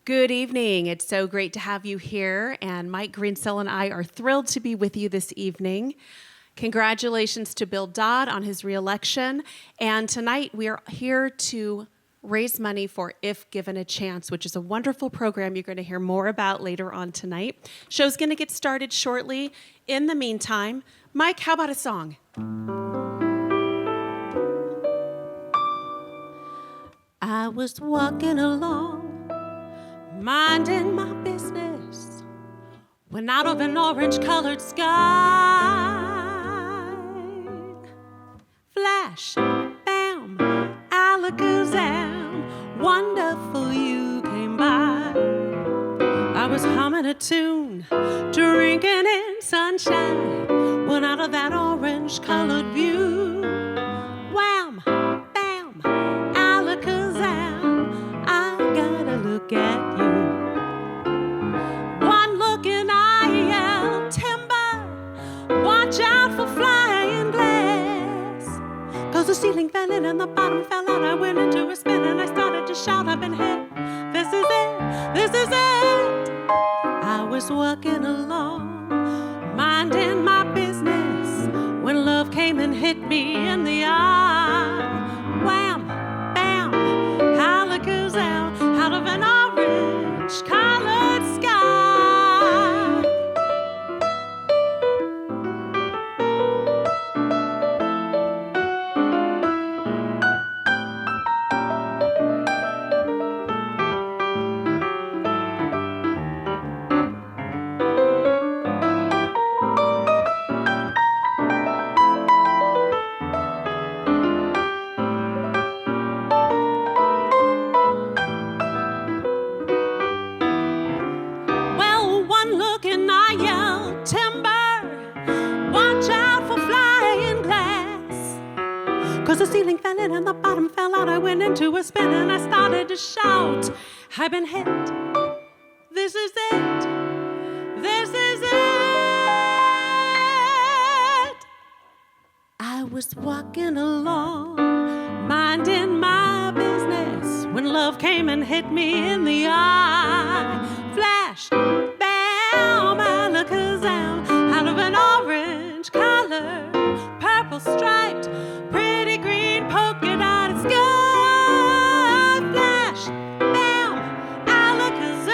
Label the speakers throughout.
Speaker 1: Good evening. It's so great to have you here, and Mike Greensell and I are thrilled to be with you this evening. Congratulations to Bill Dodd on his reelection, and tonight we are here to raise money for If Given a Chance, which is a wonderful program you're going to hear more about later on tonight. Show's going to get started shortly. In the meantime, Mike, how about a song? I was walking along, minding my business, when out of an orange-colored sky, flash, bam, alakazam, wonderful you came by. I was humming a tune, drinking in sunshine, when out of that orange-colored view, wham, bam, alakazam, I gotta look at you. One look and I yelled, timber, watch out for flying glass. 'Cause the ceiling fell in and the bottom fell out. I went into a spin and I started to shout, I've been hit. This is it, this is it. I was walking along, minding my business, when love came and hit me in the eye. Wham, bam, alakazam, out of an orange-colored sky. Well, one look and I yelled, timber, watch out for flying glass. 'Cause the ceiling fell in and the bottom fell out. I went into a spin and I started to shout, I've been hit. This is it. This is it. I was walking along, minding my business, when love came and hit me in the eye. Flash, bam, alakazam, out of an orange color, purple striped, pretty green polka dotted sky. Flash, bam, alakazam,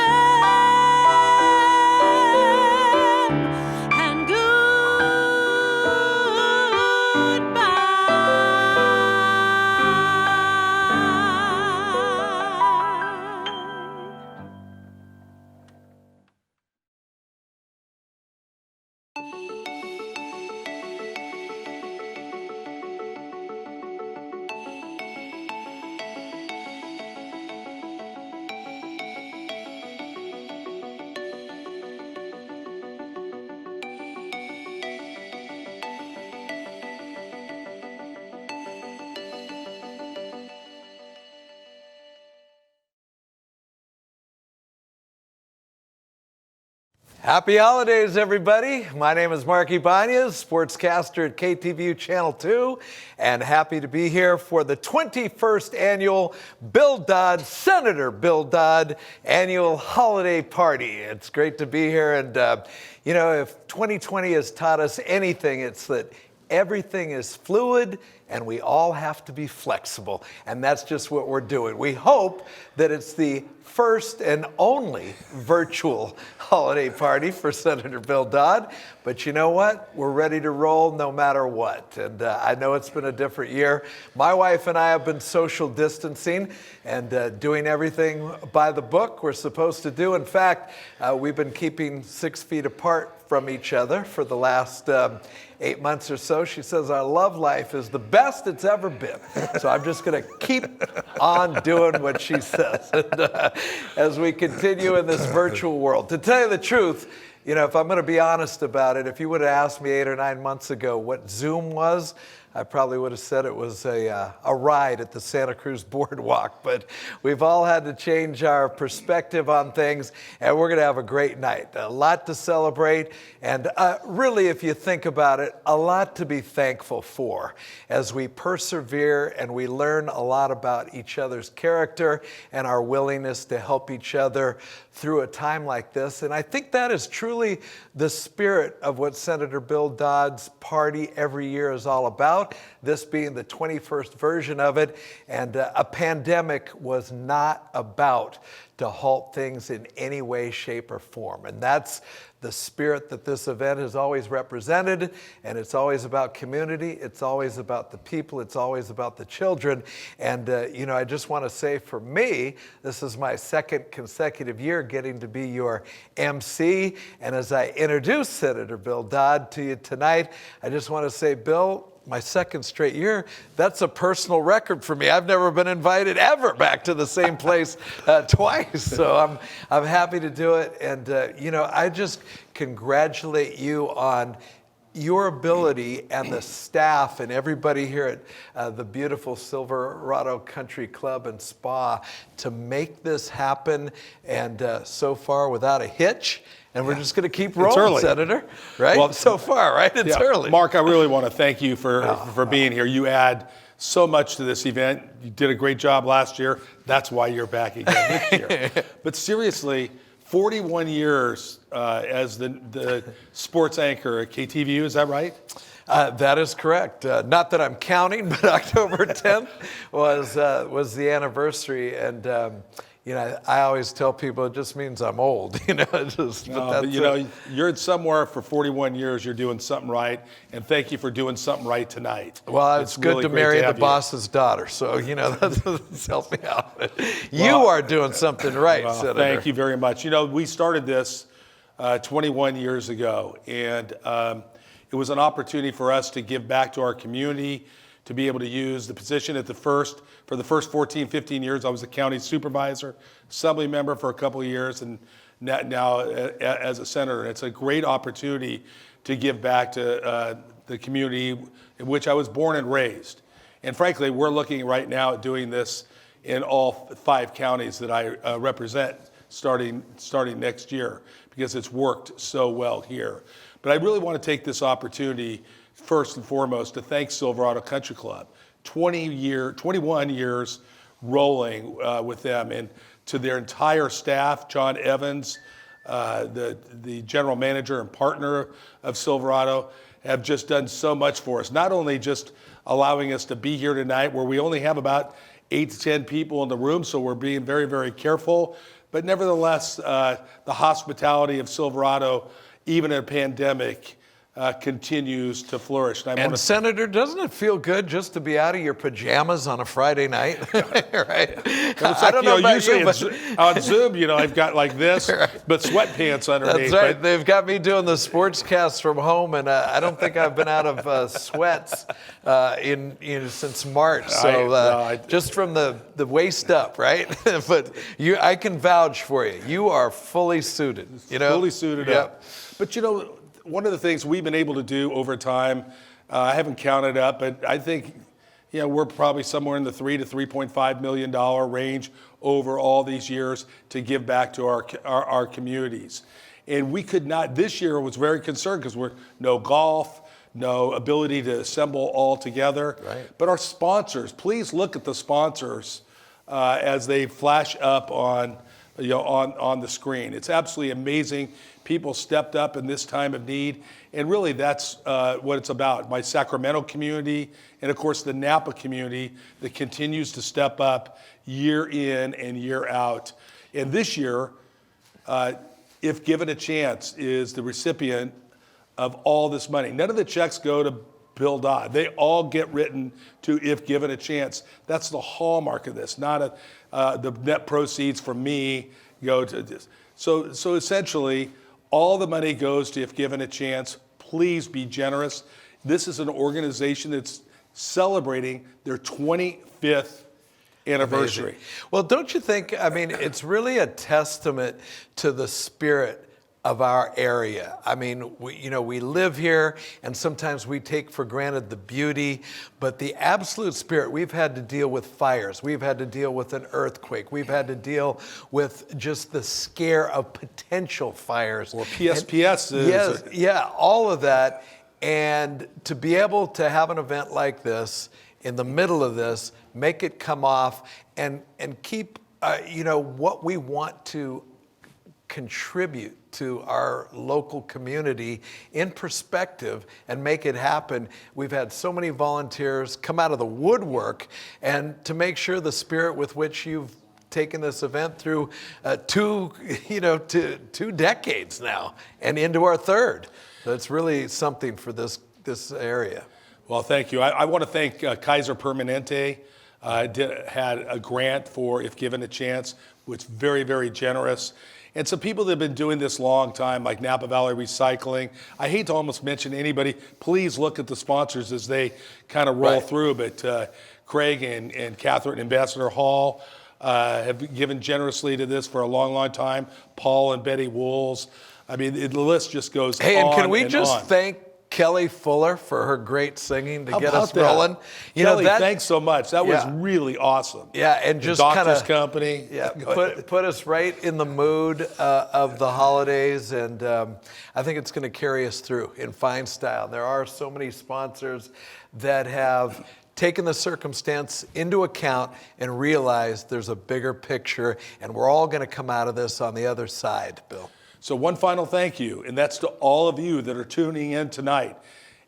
Speaker 1: and goodbye.
Speaker 2: Happy holidays, everybody. My name is Mark Ibanez, sportscaster at KTVU Channel 2, and happy to be here for the 21st annual Bill Dodd, Senator Bill Dodd annual holiday party. It's great to be here, and if 2020 has taught us anything, it's that everything is fluid and we all have to be flexible. And that's just what we're doing. We hope that it's the first and only virtual holiday party for Senator Bill Dodd. But you know what? We're ready to roll no matter what. And I know it's been a different year. My wife and I have been social distancing and doing everything by the book we're supposed to do. In fact, we've been keeping 6 feet apart from each other for the last 8 months or so. She says our love life is the best it's ever been. So I'm just going to keep on doing what she says as we continue in this virtual world. To tell you the truth, if I'm going to be honest about it, if you would have asked me 8 or 9 months ago what Zoom was, I probably would have said it was a ride at the Santa Cruz Boardwalk, but we've all had to change our perspective on things, and we're going to have a great night. A lot to celebrate, and really, if you think about it, a lot to be thankful for as we persevere and we learn a lot about each other's character and our willingness to help each other through a time like this. And I think that is truly the spirit of what Senator Bill Dodd's party every year is all about, this being the 21st version of it. And a pandemic was not about to halt things in any way, shape, or form. And that's the spirit that this event has always represented, and it's always about community, it's always about the people, it's always about the children. And I just want to say, for me, this is my second consecutive year getting to be your MC, and as I introduce Senator Bill Dodd to you tonight, I just want to say, Bill, my second straight year, that's a personal record for me. I've never been invited ever back to the same place twice. So I'm happy to do it. And, I just congratulate you on your ability and the staff and everybody here at the beautiful Silverado Country Club and Spa to make this happen, and so far without a hitch. And we're just going to keep rolling, Senator, right? Well, so far, right? It's early.
Speaker 3: Mark, I really want to thank you for being here. You add so much to this event. You did a great job last year. That's why you're back again this year. But seriously, 41 years as the sports anchor at KTVU, is that right?
Speaker 2: That is correct. Not that I'm counting, but October 10th was the anniversary. And, I always tell people it just means I'm old,
Speaker 3: you're somewhere for 41 years, you're doing something right. And thank you for doing something right tonight.
Speaker 2: Well, it's good to marry the boss's daughter. So, that's helped me out. You are doing something right, Senator.
Speaker 3: Thank you very much. We started this 21 years ago, and it was an opportunity for us to give back to our community, to be able to use the position for the first 14, 15 years. I was the county supervisor, assembly member for a couple of years, and now as a senator. It's a great opportunity to give back to the community in which I was born and raised. And frankly, we're looking right now at doing this in all 5 counties that I represent starting next year, because it's worked so well here. But I really want to take this opportunity, first and foremost, to thank Silverado Country Club. 21 years rolling with them, and to their entire staff, John Evans, the general manager and partner of Silverado, have just done so much for us. Not only just allowing us to be here tonight, where we only have about 8 to 10 people in the room, so we're being very, very careful, but nevertheless, the hospitality of Silverado, even in a pandemic, continues to flourish.
Speaker 2: And Senator, doesn't it feel good just to be out of your pajamas on a Friday night? Right?
Speaker 3: I don't know about usually you, but on Zoom, I've got like this, but sweatpants underneath.
Speaker 2: That's right. But they've got me doing the sportscast from home, and I don't think I've been out of sweats since March. So just from the waist up, right? But I can vouch for you. You are fully suited.
Speaker 3: Fully suited up. But one of the things we've been able to do over time, I haven't counted up, but I think we're probably somewhere in the $3 to $3.5 million range over all these years to give back to our communities. And we could not, this year was very concerned because we're no golf, no ability to assemble all together.
Speaker 2: Right.
Speaker 3: But our sponsors, please look at the sponsors as they flash up on the screen. It's absolutely amazing. People stepped up in this time of need, and really that's what it's about. My Sacramento community, and of course the Napa community that continues to step up year in and year out. And this year, if given a chance, is the recipient of all this money. None of the checks go to Bill Dodd. They all get written to If Given a Chance. That's the hallmark of this, not the net proceeds from me go to this. So essentially, all the money goes to If Given a Chance. Please be generous. This is an organization that's celebrating their 25th anniversary.
Speaker 2: Amazing. Well, don't you think, it's really a testament to the spirit of our area. I mean, we live here, and sometimes we take for granted the beauty, but the absolute spirit, we've had to deal with fires, we've had to deal with an earthquake, we've had to deal with just the scare of potential fires.
Speaker 3: Or PSPS.
Speaker 2: Yes, yeah, all of that. And to be able to have an event like this, in the middle of this, make it come off, and keep, what we want to contribute to our local community in perspective and make it happen. We've had so many volunteers come out of the woodwork, and to make sure the spirit with which you've taken this event through two decades now and into our third. So it's really something for this area.
Speaker 3: Well, thank you. I want to thank Kaiser Permanente. Had a grant for If Given a Chance, which is very, very generous. And some people that have been doing this long time, like Napa Valley Recycling. I hate to almost mention anybody. Please look at the sponsors as they kind of roll through. But Craig and Catherine, Ambassador Hall, have given generously to this for a long, long time. Paul and Betty Wools. I mean, the list just goes on and on.
Speaker 2: Hey, and can we just thank Kelly Fuller for her great singing to get us
Speaker 3: that?
Speaker 2: rolling?
Speaker 3: Kelly, thanks so much. That was really awesome.
Speaker 2: Yeah, and just
Speaker 3: Doctor's Company.
Speaker 2: Yeah, put us right in the mood of the holidays, and I think it's going to carry us through in fine style. There are so many sponsors that have taken the circumstance into account and realized there's a bigger picture, and we're all going to come out of this on the other side, Bill.
Speaker 3: So one final thank you, and that's to all of you that are tuning in tonight.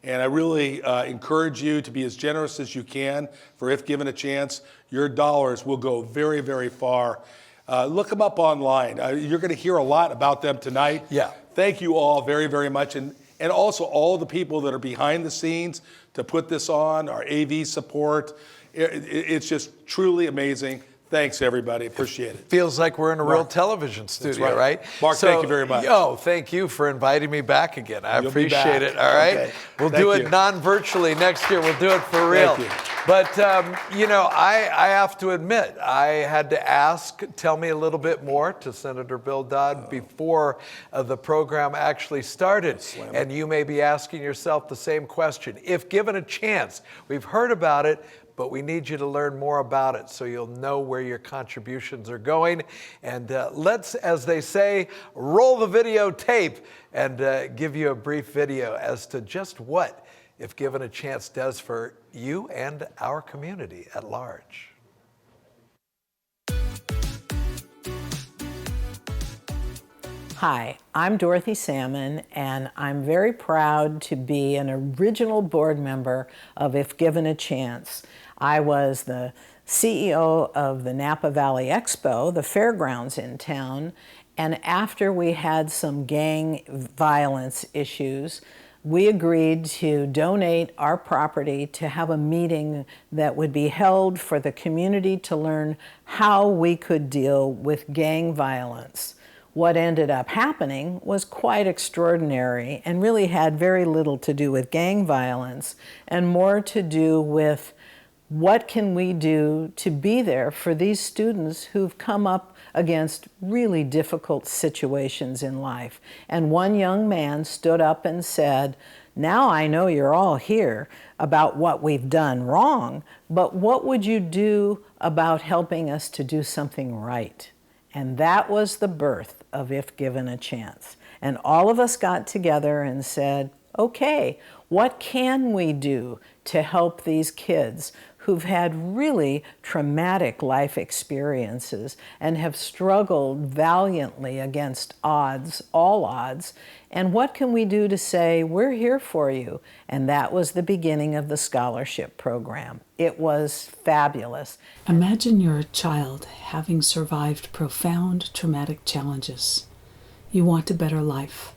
Speaker 3: And I really encourage you to be as generous as you can for If Given a Chance. Your dollars will go very, very far. Look them up online. You're going to hear a lot about them tonight.
Speaker 2: Yeah.
Speaker 3: Thank you all very, very much. And also all the people that are behind the scenes to put this on, our AV support. It's just truly amazing. Thanks, everybody. Appreciate it.
Speaker 2: Feels like we're in a real television studio, right?
Speaker 3: Mark, thank you very much.
Speaker 2: Thank you for inviting me back again. I appreciate it. All right.
Speaker 3: Okay.
Speaker 2: We'll do it non-virtually next year. We'll do it for real.
Speaker 3: Thank you.
Speaker 2: But, I have to admit, I had to ask, tell me a little bit more to Senator Bill Dodd before the program actually started. And you may be asking yourself the same question. If given a chance, we've heard about it, but we need you to learn more about it so you'll know where your contributions are going. And let's, as they say, roll the videotape and give you a brief video as to just what If Given a Chance does for you and our community at large.
Speaker 4: Hi, I'm Dorothy Salmon, and I'm very proud to be an original board member of If Given a Chance. I was the CEO of the Napa Valley Expo, the fairgrounds in town, and after we had some gang violence issues, we agreed to donate our property to have a meeting that would be held for the community to learn how we could deal with gang violence. What ended up happening was quite extraordinary and really had very little to do with gang violence and more to do with what can we do to be there for these students who've come up against really difficult situations in life. And one young man stood up and said, "Now I know you're all here about what we've done wrong, but what would you do about helping us to do something right?" And that was the birth of If Given a Chance. And all of us got together and said, okay, what can we do to help these kids who've had really traumatic life experiences and have struggled valiantly against odds, all odds, and what can we do to say, we're here for you? And that was the beginning of the scholarship program. It was fabulous.
Speaker 5: Imagine you're a child having survived profound traumatic challenges. You want a better life.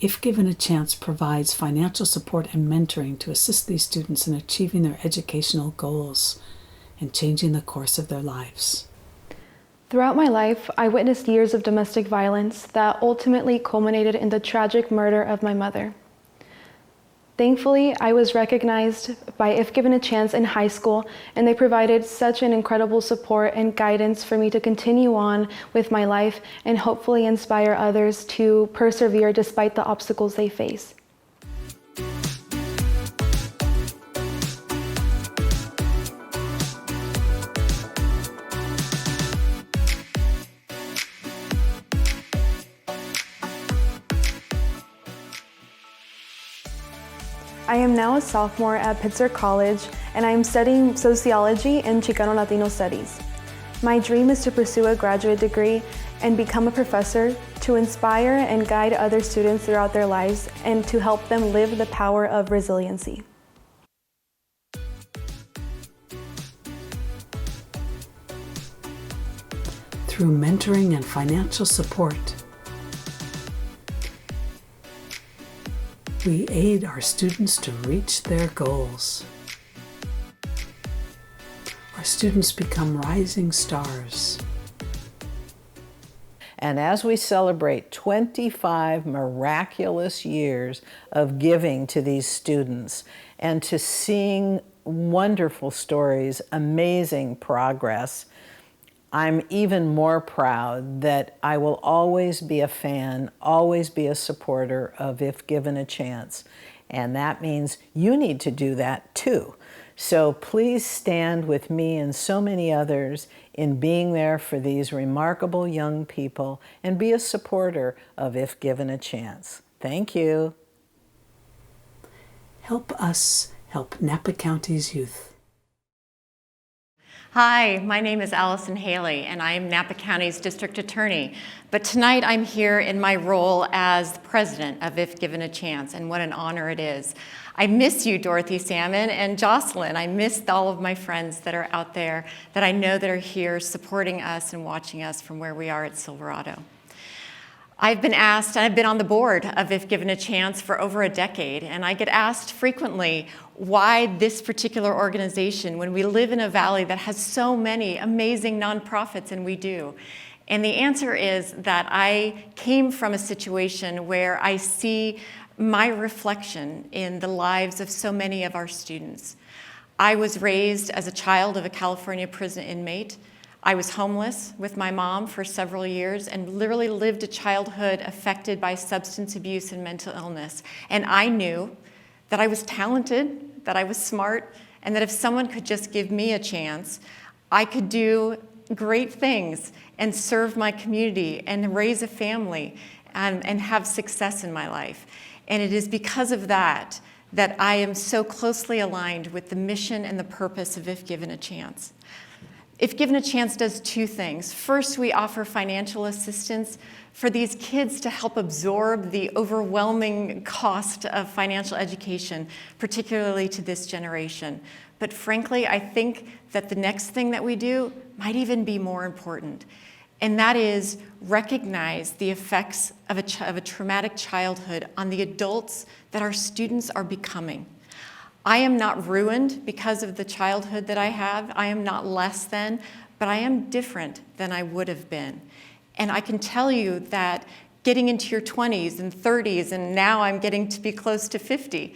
Speaker 5: If Given a Chance provides financial support and mentoring to assist these students in achieving their educational goals and changing the course of their lives.
Speaker 6: Throughout my life, I witnessed years of domestic violence that ultimately culminated in the tragic murder of my mother. Thankfully, I was recognized by If Given a Chance in high school, and they provided such an incredible support and guidance for me to continue on with my life and hopefully inspire others to persevere despite the obstacles they face. I am now a sophomore at Pitzer College, and I am studying sociology and Chicano Latino studies. My dream is to pursue a graduate degree and become a professor to inspire and guide other students throughout their lives and to help them live the power of resiliency.
Speaker 5: Through mentoring and financial support, we aid our students to reach their goals. Our students become rising stars.
Speaker 4: And as we celebrate 25 miraculous years of giving to these students and to seeing wonderful stories, amazing progress, I'm even more proud that I will always be a fan, always be a supporter of If Given a Chance. And that means you need to do that too. So please stand with me and so many others in being there for these remarkable young people and be a supporter of If Given a Chance. Thank you.
Speaker 5: Help us help Napa County's youth.
Speaker 7: Hi, my name is Allison Haley, and I am Napa County's District Attorney. But tonight I'm here in my role as the president of If Given a Chance, and what an honor it is. I miss you, Dorothy Salmon and Jocelyn. I miss all of my friends that are out there that I know that are here supporting us and watching us from where we are at Silverado. I've been asked, and I've been on the board of If Given a Chance for over a decade, and I get asked frequently why this particular organization when we live in a valley that has so many amazing nonprofits, and we do. And the answer is that I came from a situation where I see my reflection in the lives of so many of our students. I was raised as a child of a California prison inmate. I was homeless with my mom for several years and literally lived a childhood affected by substance abuse and mental illness. And I knew that I was talented, that I was smart, and that if someone could just give me a chance, I could do great things and serve my community and raise a family and have success in my life. And it is because of that that I am so closely aligned with the mission and the purpose of If Given a Chance. If Given a Chance does two things. First, we offer financial assistance for these kids to help absorb the overwhelming cost of financial education, particularly to this generation. But frankly, I think that the next thing that we do might even be more important, and that is recognize the effects of a traumatic childhood on the adults that our students are becoming. I am not ruined because of the childhood that I have. I am not less than, but I am different than I would have been. And I can tell you that getting into your 20s and 30s, and now I'm getting to be close to 50,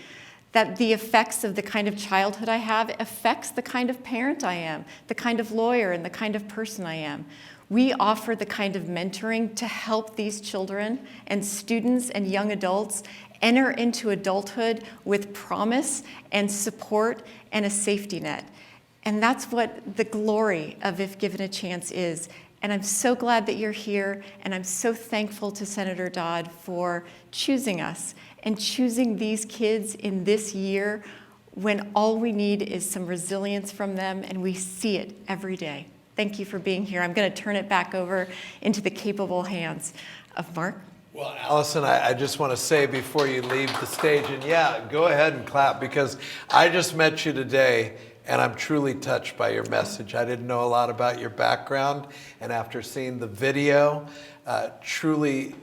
Speaker 7: that the effects of the kind of childhood I have affects the kind of parent I am, the kind of lawyer and the kind of person I am. We offer the kind of mentoring to help these children and students and young adults enter into adulthood with promise and support and a safety net. And that's what the glory of If Given a Chance is. And I'm so glad that you're here, and I'm so thankful to Senator Dodd for choosing us and choosing these kids in this year when all we need is some resilience from them, and we see it every day. Thank you for being here. I'm going to turn it back over into the capable hands of Mark.
Speaker 2: Well, Allison, I just want to say before you leave the stage, and yeah, go ahead and clap, because I just met you today, and I'm truly touched by your message. I didn't know a lot about your background, and after seeing the video, truly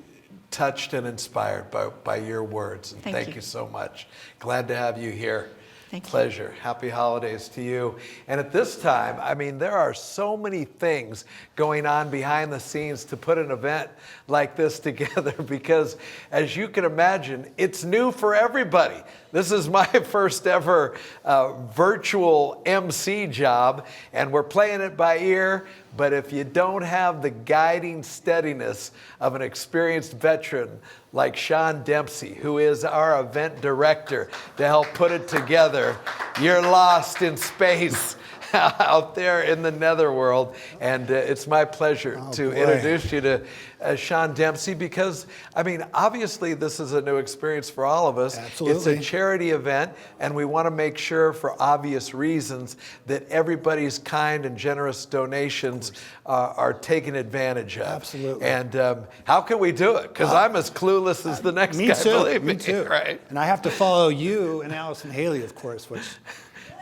Speaker 2: touched and inspired by your words. And thank you so much. Glad to have you here.
Speaker 7: Thank you.
Speaker 2: Pleasure. Happy holidays to you. And at this time, I mean, there are so many things going on behind the scenes to put an event like this together because, as you can imagine, it's new for everybody. This is my first ever virtual MC job, and we're playing it by ear. But if you don't have the guiding steadiness of an experienced veteran like Sean Dempsey, who is our event director, to help put it together, you're lost in space out there in the netherworld. And it's my pleasure to introduce you to Sean Dempsey, because, I mean, obviously this is a new experience for all of us.
Speaker 8: Absolutely.
Speaker 2: It's a charity event, and we want to make sure, for obvious reasons, that everybody's kind and generous donations are taken advantage of.
Speaker 8: Absolutely.
Speaker 2: And how can we do it? Because I'm as clueless as the next
Speaker 8: Me
Speaker 2: guy,
Speaker 8: too.
Speaker 2: believe me.
Speaker 8: Me too.
Speaker 2: Right?
Speaker 8: And I have to follow you and Allison Haley, of course, which...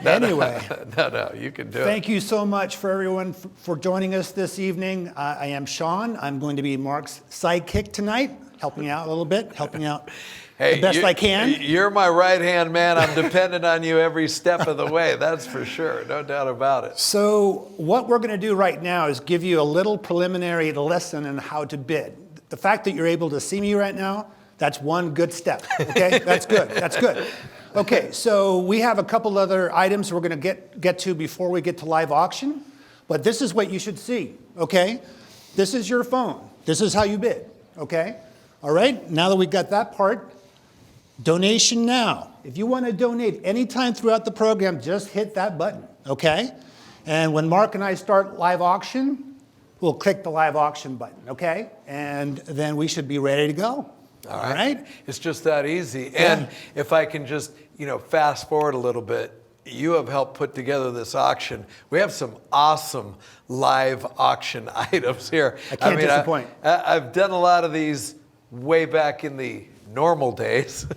Speaker 2: No,
Speaker 8: Anyway,
Speaker 2: no, you can do it.
Speaker 8: thank you so much for everyone for joining us this evening. I am Sean. I'm going to be Mark's sidekick tonight, helping out a little bit, helping out the best I can.
Speaker 2: You're my right-hand man. I'm dependent on you every step of the way. That's for sure. No doubt about it.
Speaker 8: So what we're going to do right now is give you a little preliminary lesson on how to bid. The fact that you're able to see me right now, that's one good step. Okay, that's good. That's good. Okay, so we have a couple other items we're going to get to before we get to live auction, but this is what you should see, okay? This is your phone. This is how you bid, okay? All right, now that we've got that part, donation now. If you want to donate anytime throughout the program, just hit that button, okay? And when Mark and I start live auction, we'll click the live auction button, okay? And then we should be ready to go. All right.
Speaker 2: It's just that easy. And if I can just, fast forward a little bit, you have helped put together this auction. We have some awesome live auction items here.
Speaker 8: I can't disappoint.
Speaker 2: I've done a lot of these way back in the normal days,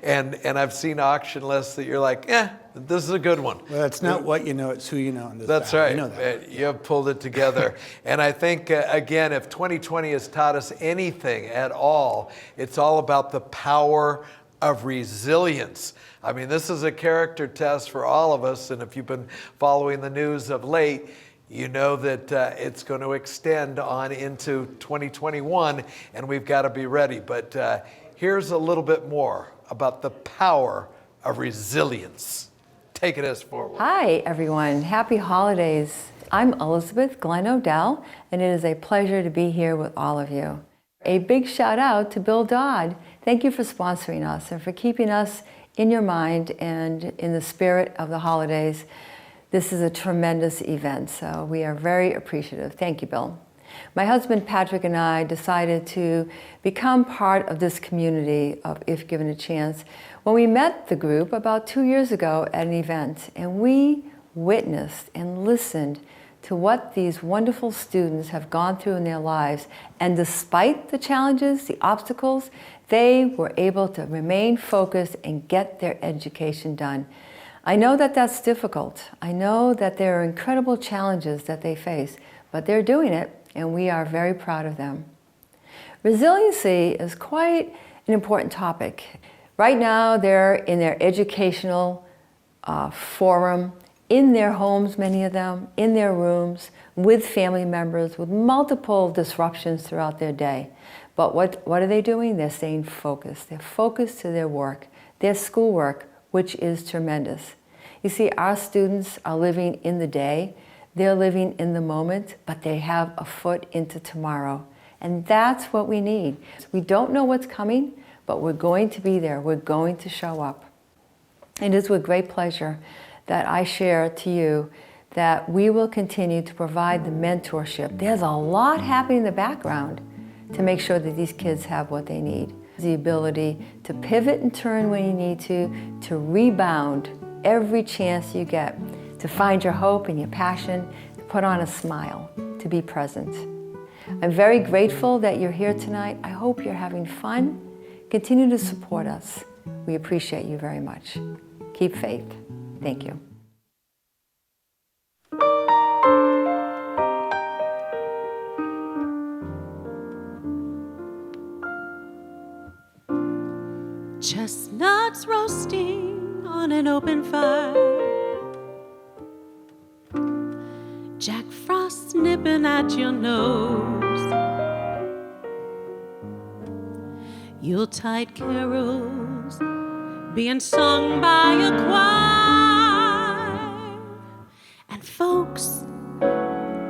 Speaker 2: and I've seen auction lists that you're like, this is a good one.
Speaker 8: Well, it's not what you know, it's who you know. In this
Speaker 2: That's
Speaker 8: battle.
Speaker 2: right.
Speaker 8: You know that.
Speaker 2: You have pulled it together. And I think, again, if 2020 has taught us anything at all, it's all about the power of resilience. I mean, this is a character test for all of us. And if you've been following the news of late, you know that it's going to extend on into 2021, and we've got to be ready. But here's a little bit more about the power of resilience. Take it as forward.
Speaker 9: Hi, everyone. Happy holidays. I'm Elizabeth Glenn O'Dell, and it is a pleasure to be here with all of you. A big shout out to Bill Dodd. Thank you for sponsoring us and for keeping us in your mind and in the spirit of the holidays. This is a tremendous event, so we are very appreciative. Thank you, Bill. My husband Patrick and I decided to become part of this community of If Given a Chance when we met the group about 2 years ago at an event, and we witnessed and listened to what these wonderful students have gone through in their lives. And despite the challenges, the obstacles, they were able to remain focused and get their education done. I know that that's difficult. I know that there are incredible challenges that they face, but they're doing it, and we are very proud of them. Resiliency is quite an important topic. Right now, they're in their educational forum, in their homes, many of them, in their rooms, with family members, with multiple disruptions throughout their day. But what are they doing? They're staying focused. They're focused to their work, their schoolwork, which is tremendous. You see, our students are living in the day, they're living in the moment, but they have a foot into tomorrow. And that's what we need. We don't know what's coming, but we're going to be there. We're going to show up. And it's with great pleasure that I share to you that we will continue to provide the mentorship. There's a lot happening in the background to make sure that these kids have what they need. The ability to pivot and turn when you need to rebound every chance you get, to find your hope and your passion, to put on a smile, to be present. I'm very grateful that you're here tonight. I hope you're having fun. Continue to support us. We appreciate you very much. Keep faith. Thank you.
Speaker 1: Chestnuts roasting on an open fire, Jack Frost nipping at your nose, Yuletide carols being sung by a choir, and folks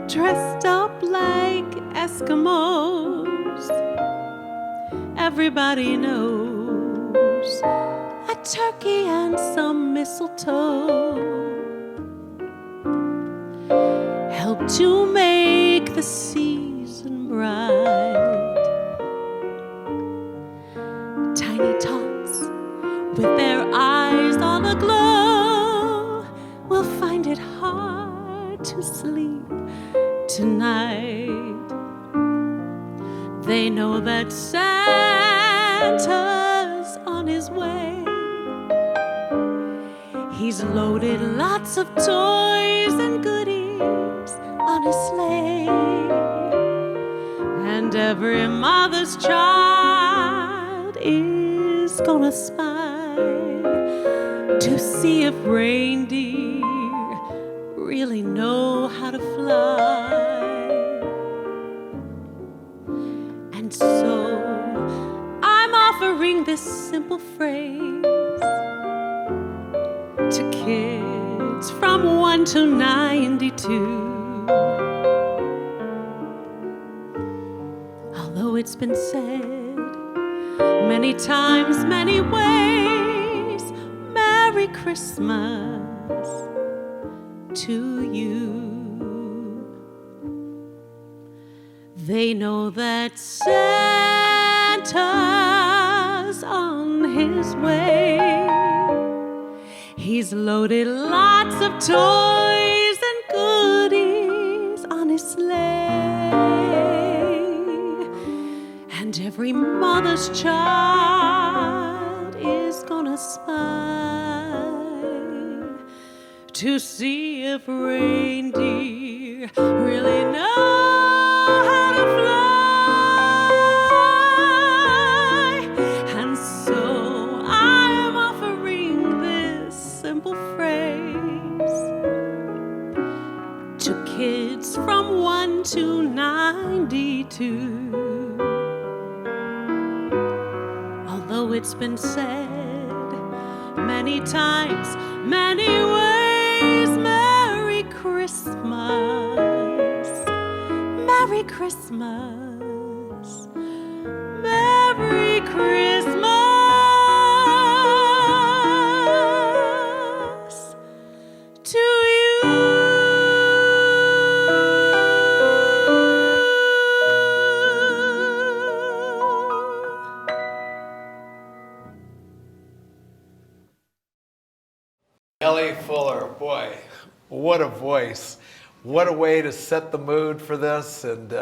Speaker 1: dressed up like Eskimos. Everybody knows a turkey and some mistletoe help to make the season bright. Tiny tots with their eyes all aglow will find it hard to sleep tonight. They know that Santa's on his way. He's loaded lots of toys and goodies on his sleigh, and every mother's child is gonna spy to see if reindeer really know how to fly. And so I'm offering this simple phrase to kids from 1 to 92. Although it's been said many times, many ways, Merry Christmas to you. They know that Santa's on his way. He's loaded lots of toys and goodies on his sleigh, and every mother's child is gonna spy to see if reindeer really know how to fly. And so I'm offering this simple phrase to kids from 1 to 92. Although it's been said many times, many ways, Merry Christmas, Merry Christmas, Merry Christmas to you.
Speaker 2: Kelly Fuller, boy, what a voice. What a way to set the mood for this. And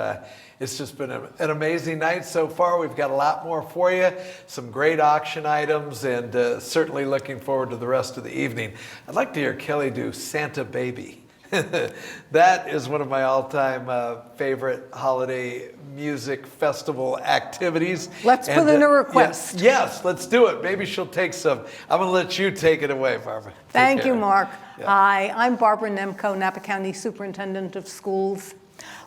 Speaker 2: it's just been an amazing night so far. We've got a lot more for you, some great auction items, and certainly looking forward to the rest of the evening. I'd like to hear Kelly do Santa Baby. That is one of my all-time favorite holiday music festival activities.
Speaker 10: Let's put in a request.
Speaker 2: Yes, let's do it. Maybe she'll take some. I'm going to let you take it away, Barbara.
Speaker 10: Thank you, Mark.
Speaker 2: Yeah.
Speaker 10: Hi, I'm Barbara Nemko, Napa County Superintendent of Schools.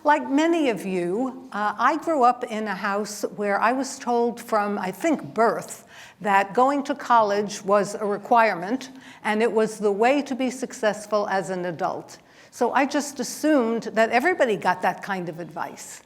Speaker 10: Like many of you, I grew up in a house where I was told from, I think, birth, that going to college was a requirement, and it was the way to be successful as an adult. So I just assumed that everybody got that kind of advice.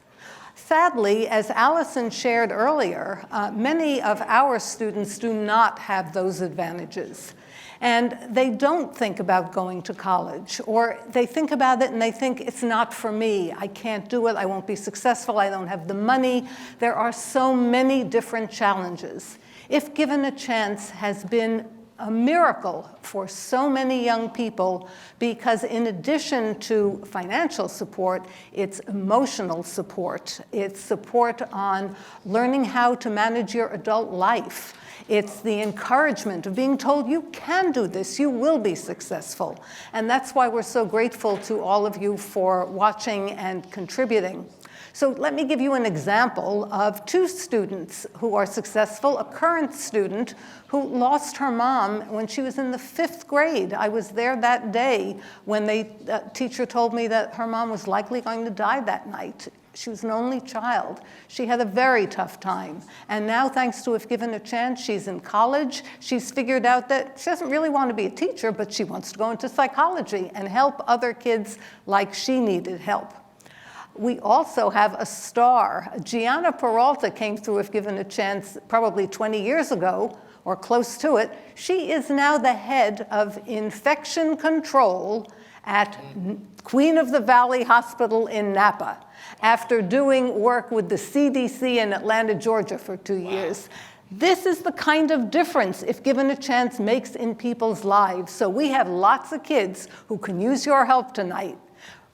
Speaker 10: Sadly, as Allison shared earlier, many of our students do not have those advantages. And they don't think about going to college, or they think about it and they think, it's not for me. I can't do it. I won't be successful. I don't have the money. There are so many different challenges. If Given a Chance has been a miracle for so many young people, because in addition to financial support, it's emotional support. It's support on learning how to manage your adult life. It's the encouragement of being told you can do this, you will be successful. And that's why we're so grateful to all of you for watching and contributing. So let me give you an example of two students who are successful. A current student who lost her mom when she was in the 5th grade. I was there that day when the teacher told me that her mom was likely going to die that night. She was an only child. She had a very tough time. And now, thanks to If Given a Chance, she's in college. She's figured out that she doesn't really want to be a teacher, but she wants to go into psychology and help other kids like she needed help. We also have a star. Gianna Peralta came through If Given a Chance probably 20 years ago, or close to it. She is now the head of infection control at Queen of the Valley Hospital in Napa, after doing work with the CDC in Atlanta, Georgia for 2 years. This is the kind of difference If Given a Chance makes in people's lives. So we have lots of kids who can use your help tonight.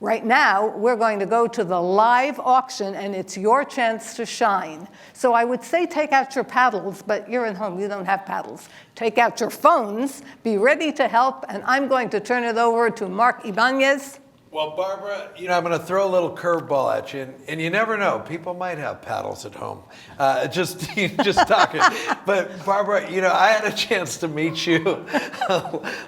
Speaker 10: Right now, we're going to go to the live auction, and it's your chance to shine. So I would say take out your paddles, but you're at home, you don't have paddles. Take out your phones, be ready to help, and I'm going to turn it over to Mark Ibanez.
Speaker 2: Well, Barbara, I'm going to throw a little curveball at you, and you never know. People might have paddles at home. Just talking. But Barbara, I had a chance to meet you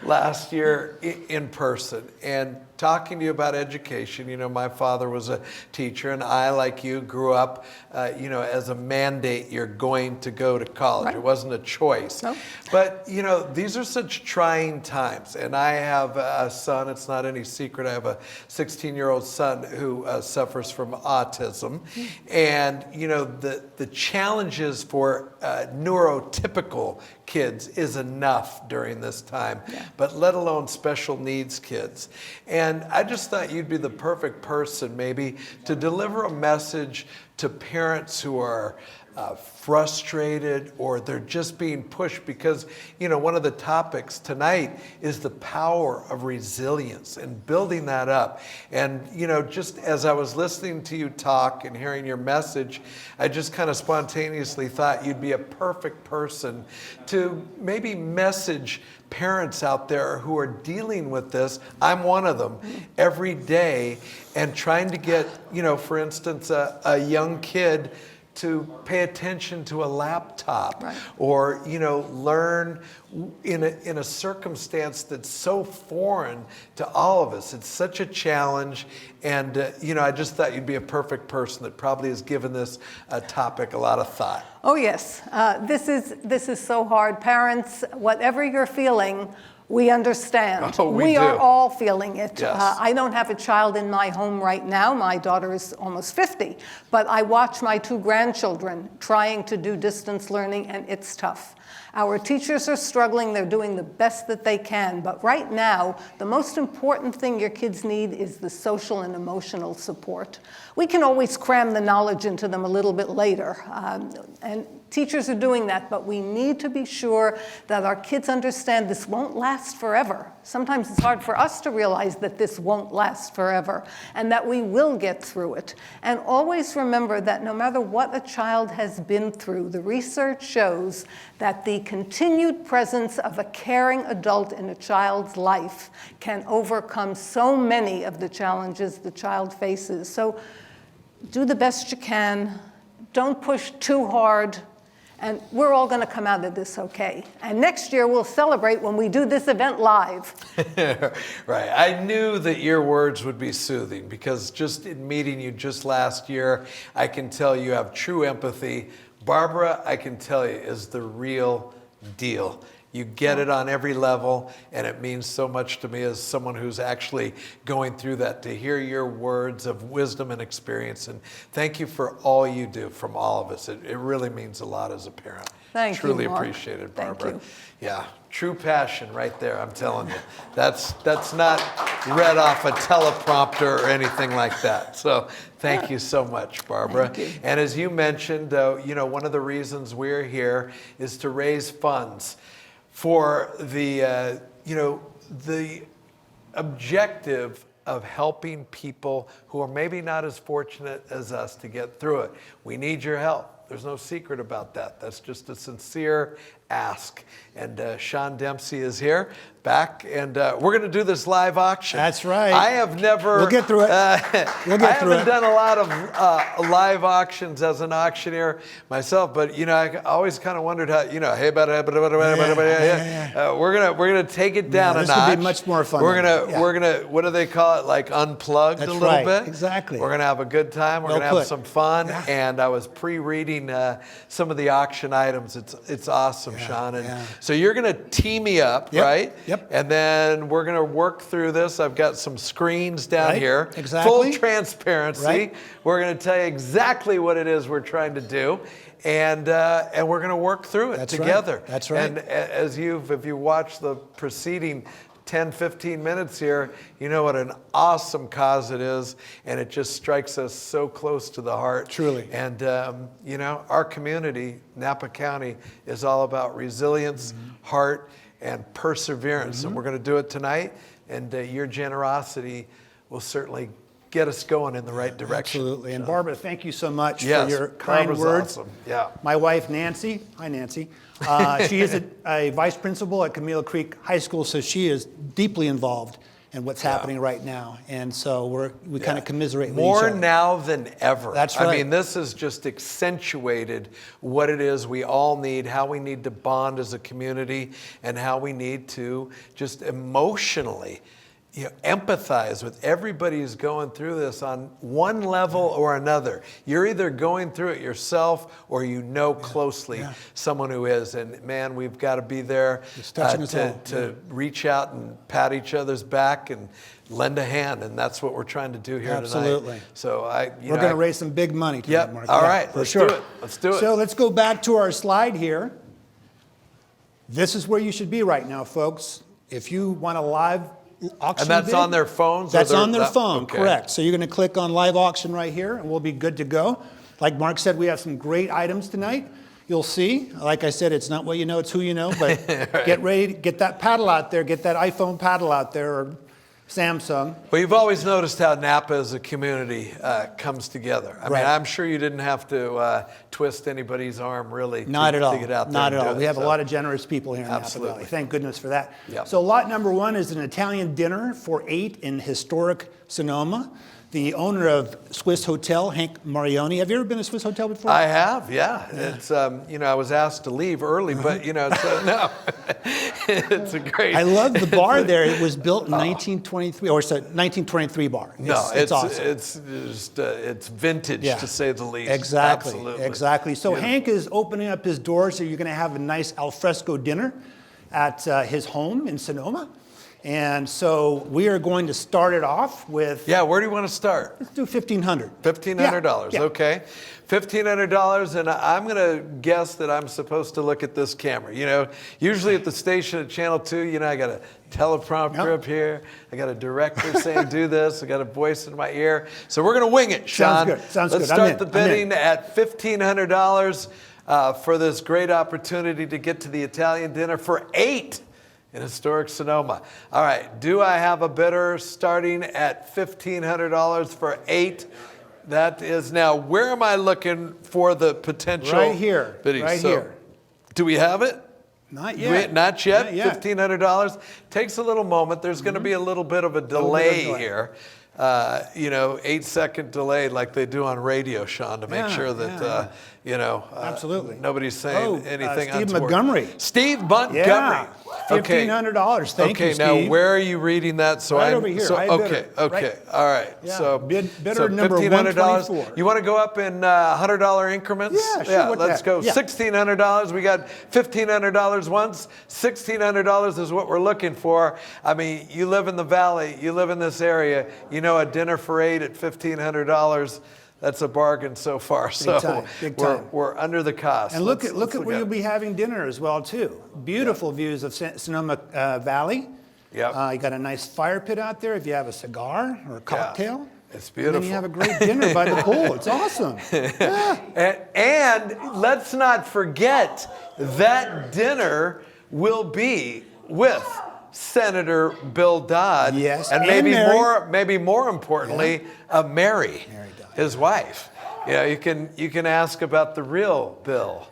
Speaker 2: last year in person, and talking to you about education. My father was a teacher, and I, like you, grew up, as a mandate, you're going to go to college. Right. It wasn't a choice. No. But, these are such trying times. And I have a son, it's not any secret, I have a 16-year-old son who suffers from autism. And, the challenges for neurotypical kids is enough during this time, but let alone special needs kids. And I just thought you'd be the perfect person maybe to deliver a message to parents who are frustrated, or they're just being pushed, because one of the topics tonight is the power of resilience and building that up. And just as I was listening to you talk and hearing your message, I just kind of spontaneously thought you'd be a perfect person to maybe message parents out there who are dealing with this. I'm one of them every day, and trying to get, for instance, a young kid to pay attention to a laptop, or learn in a circumstance that's so foreign to all of us. It's such a challenge, and I just thought you'd be a perfect person that probably has given this topic a lot of thought.
Speaker 10: Oh yes, this is so hard. Parents, whatever you're feeling, we understand.
Speaker 2: Oh,
Speaker 10: we
Speaker 2: do.
Speaker 10: are all feeling it.
Speaker 2: Yes.
Speaker 10: I don't have a child in my home right now. My daughter is almost 50. But I watch my 2 grandchildren trying to do distance learning, and it's tough. Our teachers are struggling. They're doing the best that they can. But right now, the most important thing your kids need is the social and emotional support. We can always cram the knowledge into them a little bit later. And teachers are doing that, but we need to be sure that our kids understand this won't last forever. Sometimes it's hard for us to realize that this won't last forever, and that we will get through it. And always remember that no matter what a child has been through, the research shows that the continued presence of a caring adult in a child's life can overcome so many of the challenges the child faces. So do the best you can. Don't push too hard. And we're all going to come out of this okay. And next year we'll celebrate when we do this event live.
Speaker 2: Right. I knew that your words would be soothing, because just in meeting you just last year, I can tell you have true empathy. Barbara, I can tell you, is the real deal. You get it on every level, and it means so much to me as someone who's actually going through that, to hear your words of wisdom and experience. And thank you for all you do from all of us. It really means a lot as a parent.
Speaker 10: Thank you,
Speaker 2: Truly
Speaker 10: Mark.
Speaker 2: appreciate it, Barbara.
Speaker 10: Thank you.
Speaker 2: Yeah, true passion right there, I'm telling you. That's not read off a teleprompter or anything like that. So thank you so much, Barbara.
Speaker 10: Thank you.
Speaker 2: And as you mentioned, one of the reasons we're here is to raise funds for the objective of helping people who are maybe not as fortunate as us to get through it. We need your help. There's no secret about that. That's just a sincere ask. And Sean Dempsey is here, back, and we're going to do this live auction.
Speaker 8: That's right.
Speaker 2: I have never.
Speaker 8: We'll get through it. We'll get through it.
Speaker 2: I haven't done a lot of live auctions as an auctioneer myself, but I always kind of wondered how, hey, we're gonna take it down a notch.
Speaker 8: This will be much more fun.
Speaker 2: We're gonna what do they call it? Like unplugged
Speaker 8: That's
Speaker 2: a little
Speaker 8: right.
Speaker 2: bit.
Speaker 8: Exactly.
Speaker 2: We're gonna have a good time. We're
Speaker 8: Well
Speaker 2: gonna have
Speaker 8: put.
Speaker 2: some fun. Yeah. And I was pre-reading some of the auction items. It's awesome, Sean. And so you're gonna tee me up, right?
Speaker 8: Yep.
Speaker 2: And then we're going to work through this. I've got some screens down here.
Speaker 8: Exactly.
Speaker 2: Full transparency.
Speaker 8: Right.
Speaker 2: We're going to tell you exactly what it is we're trying to do. And we're going to work through it together.
Speaker 8: Right. That's right.
Speaker 2: And if you watch the preceding 10, 15 minutes here, you know what an awesome cause it is. And it just strikes us so close to the heart.
Speaker 8: Truly.
Speaker 2: And, our community, Napa County, is all about resilience, heart, and perseverance. And we're going to do it tonight. And your generosity will certainly get us going in the right direction.
Speaker 8: Absolutely. And Barbara, thank you so much for your kind
Speaker 2: Barbara's
Speaker 8: words.
Speaker 2: Awesome. Yeah.
Speaker 8: My wife, Nancy. Hi, Nancy. She is a vice principal at Camille Creek High School, so she is deeply involved in what's happening right now. And so we kind of commiserate with each
Speaker 2: More
Speaker 8: other.
Speaker 2: now than ever.
Speaker 8: That's right.
Speaker 2: I mean, this has just accentuated what it is we all need, how we need to bond as a community, and how we need to just emotionally empathize with everybody who's going through this on one level or another. You're either going through it yourself or closely someone who is. And man, we've got to be there to reach out and pat each other's back and lend a hand. And that's what we're trying to do here tonight.
Speaker 8: Absolutely.
Speaker 2: So
Speaker 8: we're going to raise some big money tonight, Mark.
Speaker 2: All right.
Speaker 8: For
Speaker 2: Let's
Speaker 8: sure.
Speaker 2: do it. Let's do it.
Speaker 8: So let's go back to our slide here. This is where you should be right now, folks. If you want a live auction
Speaker 2: and that's
Speaker 8: bid,
Speaker 2: on their phones?
Speaker 8: That's on their phone,
Speaker 2: okay.
Speaker 8: Correct. So you're going to click on live auction right here, and we'll be good to go. Like Mark said, we have some great items tonight. You'll see. Like I said, it's not what you know, it's who you know. But
Speaker 2: right.
Speaker 8: Get ready, get that paddle out there, get that iPhone paddle out there, or Samsung.
Speaker 2: Well, you've always noticed how Napa as a community comes together. I mean, I'm sure you didn't have to twist anybody's arm really to get out there.
Speaker 8: Not at all. We have a lot of generous people here in Napa Valley. Thank goodness for that.
Speaker 2: Yep.
Speaker 8: So lot number 1 is an Italian dinner for 8 in historic Sonoma. The owner of Swiss Hotel, Hank Marioni. Have you ever been to Swiss Hotel before?
Speaker 2: I have, yeah. It's, I was asked to leave early, but, no. It's a great...
Speaker 8: I love the bar there. It was built in 1923, or it's a 1923 bar. It's awesome.
Speaker 2: It's just, it's vintage, to say the least.
Speaker 8: Exactly.
Speaker 2: Absolutely.
Speaker 8: Exactly. So Hank is opening up his doors, so you're going to have a nice alfresco dinner at his home in Sonoma. And so we are going to start it off with...
Speaker 2: Yeah, where do you want to start?
Speaker 8: Let's do $1,500.
Speaker 2: $1,500, okay. $1,500, and I'm going to guess that I'm supposed to look at this camera. Usually at the station at Channel 2, I got a teleprompter up here. I got a director saying do this. I got a voice in my ear. So we're going to wing it, Sean.
Speaker 8: Sounds good.
Speaker 2: Let's start the bidding at $1,500 for this great opportunity to get to the Italian dinner for 8 in historic Sonoma. All right, do I have a bidder starting at $1,500 for 8? That is now, where am I looking for the potential?
Speaker 8: Right here,
Speaker 2: bidding?
Speaker 8: right here.
Speaker 2: Do we have it?
Speaker 8: Not yet.
Speaker 2: Not yet?
Speaker 8: Not yet.
Speaker 2: $1,500. Takes a little moment. There's going to be a little bit of a delay here. 8-second delay like they do on radio, Sean, to make sure that,
Speaker 8: absolutely.
Speaker 2: Nobody's saying anything
Speaker 8: Steve
Speaker 2: untoward.
Speaker 8: Montgomery.
Speaker 2: Steve Montgomery.
Speaker 8: Yeah.
Speaker 2: Okay.
Speaker 8: $1,500. Thank you, Steve.
Speaker 2: Okay, now where are you reading that? So
Speaker 8: right over here.
Speaker 2: Okay. Right. All right.
Speaker 8: Yeah.
Speaker 2: So
Speaker 8: bidder number $124.
Speaker 2: You want to go up in $100 increments?
Speaker 8: Yeah, sure.
Speaker 2: Let's go.
Speaker 8: Yeah.
Speaker 2: $1,600. We got $1,500 once. $1,600 is what we're looking for. I mean, you live in the valley. You live in this area. A dinner for 8 at $1,500. That's a bargain so far.
Speaker 8: Big time.
Speaker 2: We're under the cost.
Speaker 8: And look at where you'll be having dinner as well too. Beautiful views of Sonoma Valley.
Speaker 2: Yep.
Speaker 8: You got a nice fire pit out there if you have a cigar or a cocktail.
Speaker 2: Yeah. It's beautiful.
Speaker 8: And then you have a great dinner by the pool. It's awesome. Yeah.
Speaker 2: And let's not forget that dinner will be with Senator Bill Dodd.
Speaker 8: Yes,
Speaker 2: and maybe more importantly, Mary Dodd, his wife. Yeah, you can ask about the real Bill.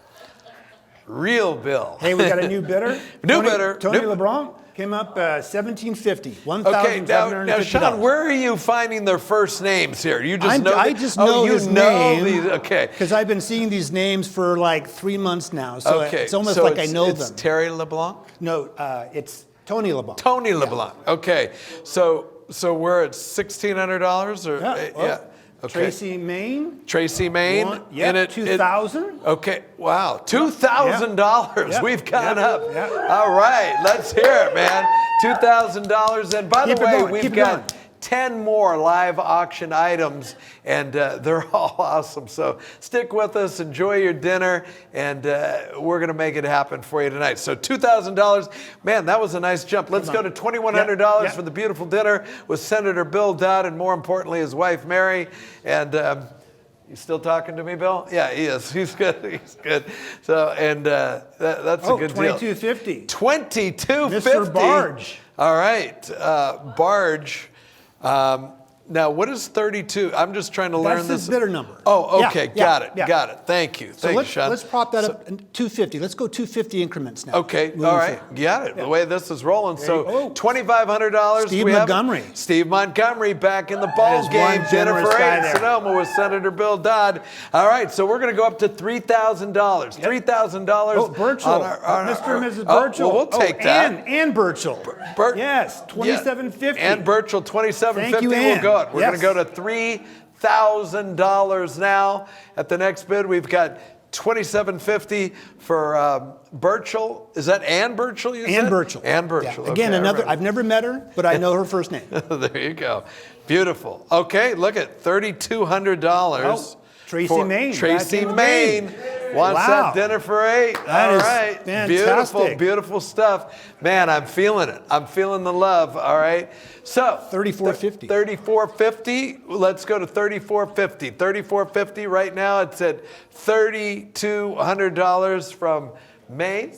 Speaker 2: Real Bill.
Speaker 8: Hey, we got a new bidder.
Speaker 2: New bidder.
Speaker 8: Tony
Speaker 2: New-
Speaker 8: LeBlanc came up 1750.
Speaker 2: Okay, now
Speaker 8: $1,750.
Speaker 2: Sean, where are you finding their first names here? You just know.
Speaker 8: I just know his name.
Speaker 2: These. Okay.
Speaker 8: Because I've been seeing these names for like 3 months now, so it's almost like I know
Speaker 2: it's
Speaker 8: them.
Speaker 2: Terry LeBlanc.
Speaker 8: No, it's Tony LeBlanc.
Speaker 2: Tony LeBlanc. Okay, so we're at $1,600 or
Speaker 8: Yeah.
Speaker 2: Okay.
Speaker 8: Tracy Main.
Speaker 2: Tracy Main.
Speaker 8: Yeah, 2,000.
Speaker 2: Okay, wow, $2,000.
Speaker 8: Yep.
Speaker 2: We've gone
Speaker 8: Yep.
Speaker 2: up.
Speaker 8: Yep.
Speaker 2: All right, let's hear it, man. $2,000. And by
Speaker 8: Keep
Speaker 2: the
Speaker 8: it
Speaker 2: way,
Speaker 8: going,
Speaker 2: we've
Speaker 8: keep it
Speaker 2: got
Speaker 8: going.
Speaker 2: 10 more live auction items, and they're all awesome. So stick with us, enjoy your dinner, and we're going to make it happen for you tonight. So $2,000, man, that was a nice jump. Let's go to $2,100
Speaker 8: Yeah.
Speaker 2: for the beautiful dinner with Senator Bill Dodd, and more importantly, his wife, Mary. And you still talking to me, Bill? Yeah, he is. He's good. He's good. So, and that's a good deal.
Speaker 8: $2,250.
Speaker 2: $2,250.
Speaker 8: Mr. Barge.
Speaker 2: All right, Barge. Now, what is 32? I'm just trying to learn
Speaker 8: That's
Speaker 2: this.
Speaker 8: his bidder number.
Speaker 2: Oh,
Speaker 8: Yeah,
Speaker 2: okay,
Speaker 8: yeah,
Speaker 2: got it,
Speaker 8: yeah.
Speaker 2: got it. Thank you,
Speaker 8: So
Speaker 2: thank you, Sean.
Speaker 8: let's prop that up in 250. Let's go 250 increments now.
Speaker 2: Okay,
Speaker 8: Moving
Speaker 2: all right,
Speaker 8: forward.
Speaker 2: got it. The way this is rolling.
Speaker 8: There
Speaker 2: So
Speaker 8: you go.
Speaker 2: $2,500.
Speaker 8: Steve
Speaker 2: we have
Speaker 8: Montgomery.
Speaker 2: Steve Montgomery back in the ball
Speaker 8: is
Speaker 2: game.
Speaker 8: one
Speaker 2: Dinner
Speaker 8: generous
Speaker 2: for
Speaker 8: guy
Speaker 2: 8
Speaker 8: there.
Speaker 2: Sonoma with Senator Bill Dodd. All right, so we're going to go up to $3,000. $3,000.
Speaker 8: Oh, Burchell. Mr. and Mrs. Burchell.
Speaker 2: Well, we'll take that.
Speaker 8: And Burchell. Yes,
Speaker 2: Yeah.
Speaker 8: $2,750.
Speaker 2: And Burchell, $2,750.
Speaker 8: Thank you,
Speaker 2: We'll
Speaker 8: Ann.
Speaker 2: go up. We're
Speaker 8: Yes.
Speaker 2: going to go to $3,000 now. At the next bid, we've got $2,750 for Burchell. Is that Ann Burchell? You
Speaker 8: Ann
Speaker 2: said?
Speaker 8: Burchell.
Speaker 2: Ann Burchell.
Speaker 8: Yeah. Again,
Speaker 2: Okay,
Speaker 8: another.
Speaker 2: all right.
Speaker 8: I've never met her, but I know her first name.
Speaker 2: There you go. Beautiful. Okay, look at $3,200.
Speaker 8: Oh, Tracy Main.
Speaker 2: Tracy
Speaker 8: Back in the
Speaker 2: Main
Speaker 8: game.
Speaker 2: wants
Speaker 8: Wow.
Speaker 2: that dinner for 8.
Speaker 8: That
Speaker 2: All
Speaker 8: is
Speaker 2: right.
Speaker 8: fantastic.
Speaker 2: Beautiful, beautiful stuff. Man, I'm feeling it. I'm feeling the love. All right. So
Speaker 8: $3,450.
Speaker 2: $3,450. Let's go to $3,450. $3,450 right now. It's at $3,200 from Maine.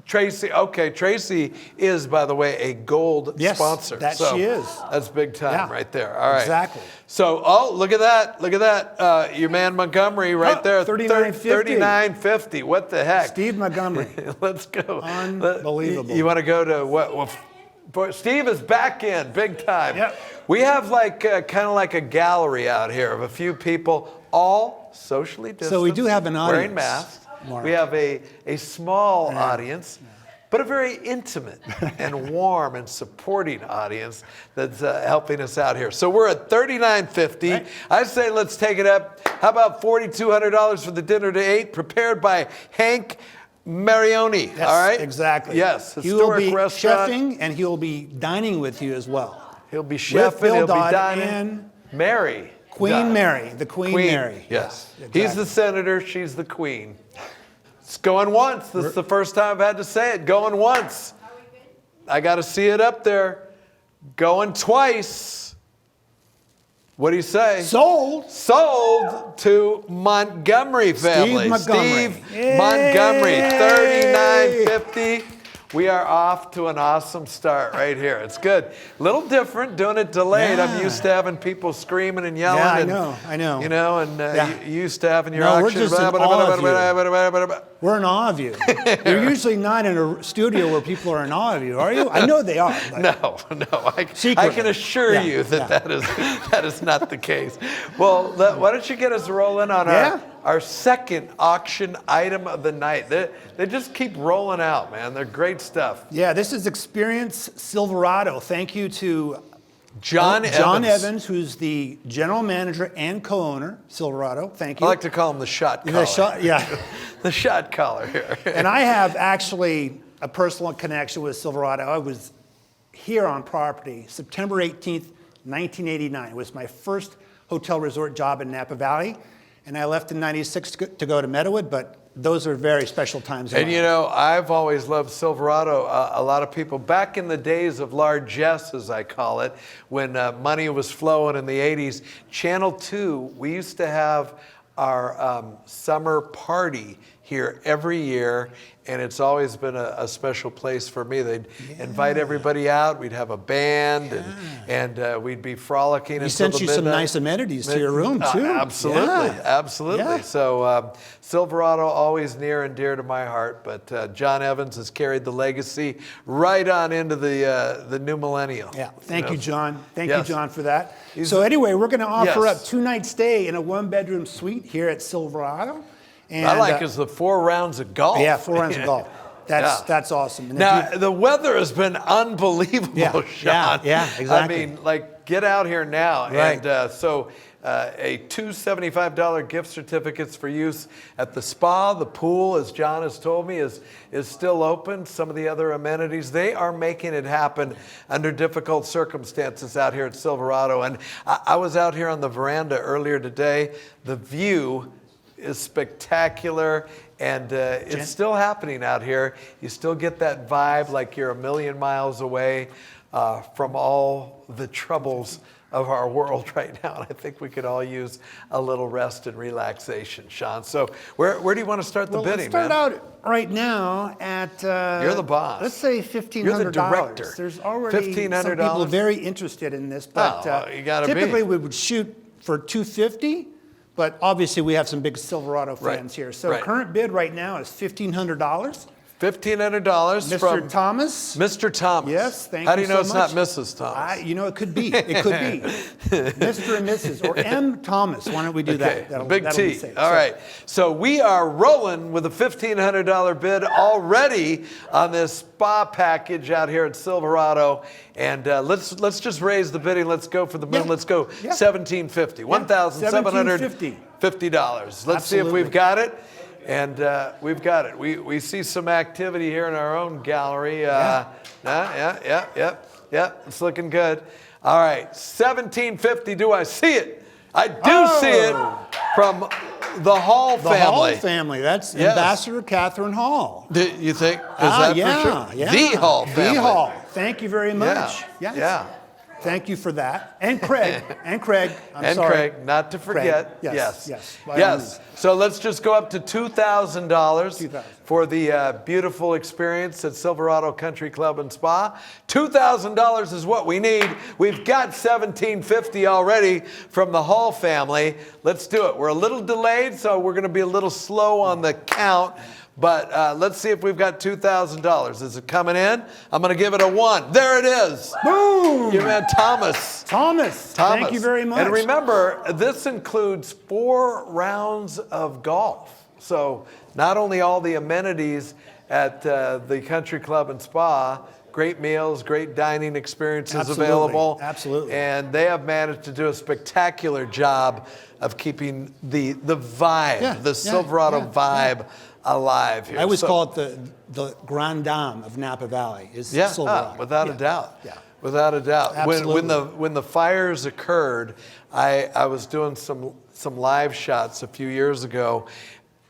Speaker 2: Tracy, okay, Tracy is, by the way, a gold
Speaker 8: Yes,
Speaker 2: sponsor.
Speaker 8: that
Speaker 2: So
Speaker 8: she is.
Speaker 2: That's big time
Speaker 8: Yeah,
Speaker 2: right there. All right.
Speaker 8: exactly.
Speaker 2: So, oh, look at that. Look at that. Your man Montgomery right
Speaker 8: Oh,
Speaker 2: there.
Speaker 8: $39.50.
Speaker 2: $39.50. What the heck?
Speaker 8: Steve Montgomery.
Speaker 2: Let's go.
Speaker 8: Unbelievable.
Speaker 2: You want to go to what? Boy, Steve is back in big time.
Speaker 8: Yep.
Speaker 2: We have like kind of like a gallery out here of a few people, all socially distanced.
Speaker 8: So we do have an
Speaker 2: wearing
Speaker 8: audience,
Speaker 2: masks.
Speaker 8: Mark.
Speaker 2: We have a small audience, but a very intimate and warm and supporting audience that's helping us out here. So we're at $39.50.
Speaker 8: Right.
Speaker 2: I say let's take it up. How about $4,200 for the dinner to 8, prepared by Hank Marioni?
Speaker 8: Yes,
Speaker 2: all right?
Speaker 8: exactly.
Speaker 2: Yes,
Speaker 8: He will
Speaker 2: historic
Speaker 8: be
Speaker 2: restaurant.
Speaker 8: chefing and he will be dining with you as well.
Speaker 2: He'll be
Speaker 8: With
Speaker 2: chefing,
Speaker 8: Bill
Speaker 2: he'll be
Speaker 8: Dodd
Speaker 2: dining.
Speaker 8: and
Speaker 2: Mary.
Speaker 8: Queen
Speaker 2: Dodd.
Speaker 8: Mary, the Queen Mary.
Speaker 2: Yes.
Speaker 8: Yeah,
Speaker 2: He's
Speaker 8: exactly.
Speaker 2: the senator, she's the queen. It's going once. This is the first time I've had to say it. Going once. I got to see it up there. Going twice. What do you say?
Speaker 8: Sold.
Speaker 2: Sold to Montgomery family.
Speaker 8: Montgomery.
Speaker 2: Steve Montgomery, $39.50. We are off to an awesome start right here. It's good. Little different doing it delayed.
Speaker 8: Yeah.
Speaker 2: I'm used to having people screaming and yelling.
Speaker 8: Yeah, I
Speaker 2: and,
Speaker 8: know, I know.
Speaker 2: You know, and
Speaker 8: Yeah.
Speaker 2: you used to having your
Speaker 8: No, we're
Speaker 2: auction.
Speaker 8: just in awe of you.
Speaker 2: you.
Speaker 8: We're in awe of you. You're usually not in a studio where people are in awe of you, are you? I know they are. But
Speaker 2: No. I
Speaker 8: Secretly.
Speaker 2: can assure
Speaker 8: Yeah,
Speaker 2: you that
Speaker 8: yeah.
Speaker 2: that is not the case. Well, why don't you get us rolling on
Speaker 8: Yeah.
Speaker 2: our second auction item of the night? They just keep rolling out, man. They're great stuff.
Speaker 8: Yeah, this is Experience Silverado. Thank you to
Speaker 2: John
Speaker 8: Evans, who's the general manager and co-owner, Silverado. Thank you.
Speaker 2: I like to call him the shot caller.
Speaker 8: The shot, yeah.
Speaker 2: The shot caller here.
Speaker 8: And I have actually a personal connection with Silverado. I was here on property September 18th, 1989. It was my first hotel resort job in Napa Valley. And I left in 96 to go to Meadowood, but those are very special times.
Speaker 2: And you know, I've always loved Silverado. A lot of people, back in the days of largesse, as I call it, when money was flowing in the 80s, Channel 2, we used to have our summer party here every year, and it's always been a special place for me. They'd invite everybody out. We'd have a band, and we'd be frolicking until the midnight.
Speaker 8: We sent you some nice amenities to your room, too.
Speaker 2: Absolutely, absolutely.
Speaker 8: Yeah.
Speaker 2: So Silverado, always near and dear to my heart, but John Evans has carried the legacy right on into the new millennium.
Speaker 8: Yeah, thank you, John. Thank
Speaker 2: Yes.
Speaker 8: you, John, for that. So anyway, we're going to offer
Speaker 2: Yes.
Speaker 8: up 2-night stay in a 1-bedroom suite here at Silverado. And,
Speaker 2: I like is the 4 rounds of golf.
Speaker 8: Yeah, 4 rounds of golf. That's awesome. And
Speaker 2: Now, the weather has been unbelievable,
Speaker 8: Yeah,
Speaker 2: Sean.
Speaker 8: yeah, exactly.
Speaker 2: I mean, like, get out here now.
Speaker 8: Right.
Speaker 2: And so two $75 gift certificates for use at the spa. The pool, as John has told me, is still open. Some of the other amenities, they are making it happen under difficult circumstances out here at Silverado. And I was out here on the veranda earlier today. The view is spectacular, and it's still happening out here. You still get that vibe like you're a million miles away from all the troubles of our world right now. And I think we could all use a little rest and relaxation, Sean. So where do you want to start the bidding,
Speaker 8: let's start
Speaker 2: man?
Speaker 8: out right now at...
Speaker 2: You're the boss.
Speaker 8: Let's say $1,500.
Speaker 2: You're the director.
Speaker 8: There's already some
Speaker 2: $1,500?
Speaker 8: people very interested in this, but
Speaker 2: you gotta be.
Speaker 8: typically we would shoot for $250. But obviously, we have some big Silverado fans here. So current bid right now is $1,500.
Speaker 2: $1,500
Speaker 8: Mr.
Speaker 2: from
Speaker 8: Thomas.
Speaker 2: Mr. Thomas.
Speaker 8: Yes, thank you
Speaker 2: How do you know
Speaker 8: so
Speaker 2: it's
Speaker 8: much.
Speaker 2: not Mrs. Thomas?
Speaker 8: You know, it could be. It could be. Mr. and Mrs. or M. Thomas. Why don't we do that?
Speaker 2: Big
Speaker 8: that'll
Speaker 2: T.
Speaker 8: be safe.
Speaker 2: All right. So we are rolling with a $1,500 bid already on this spa package out here at Silverado. And let's just raise the bidding. Let's go for the moon. Let's go $1,750. $1,750. Let's see if we've got it. And we've got it. We see some activity here in our own gallery. Yeah. It's looking good. All right, $1,750. Do I see it? I do see it from the Hall family.
Speaker 8: The Hall family. That's Ambassador Catherine Hall.
Speaker 2: Do you think? Is that for sure?
Speaker 8: Yeah.
Speaker 2: The Hall family.
Speaker 8: The Hall. Thank you very much.
Speaker 2: Yeah.
Speaker 8: Yes.
Speaker 2: Yeah.
Speaker 8: Thank you for that. And Craig. I'm sorry.
Speaker 2: Craig, not to forget.
Speaker 8: Craig.
Speaker 2: Yes.
Speaker 8: Yes.
Speaker 2: So let's just go up to $2,000 for the beautiful experience at Silverado Country Club and Spa. $2,000 is what we need. We've got $1,750 already from the Hall family. Let's do it. We're a little delayed, so we're going to be a little slow on the count. But let's see if we've got $2,000. Is it coming in? I'm going to give it a 1. There it is.
Speaker 8: Boom!
Speaker 2: Your man Thomas.
Speaker 8: Thomas. Thank you very much.
Speaker 2: And remember, this includes 4 rounds of golf. So not only all the amenities at the Country Club and Spa, great meals, great dining experiences available.
Speaker 8: Absolutely.
Speaker 2: And they have managed to do a spectacular job of keeping the vibe, the Silverado vibe alive here.
Speaker 8: I always call it the Grand Dame of Napa Valley is Silverado.
Speaker 2: Without a doubt.
Speaker 8: Yeah.
Speaker 2: Without a doubt.
Speaker 8: Absolutely.
Speaker 2: When the fires occurred, I was doing some live shots a few years ago,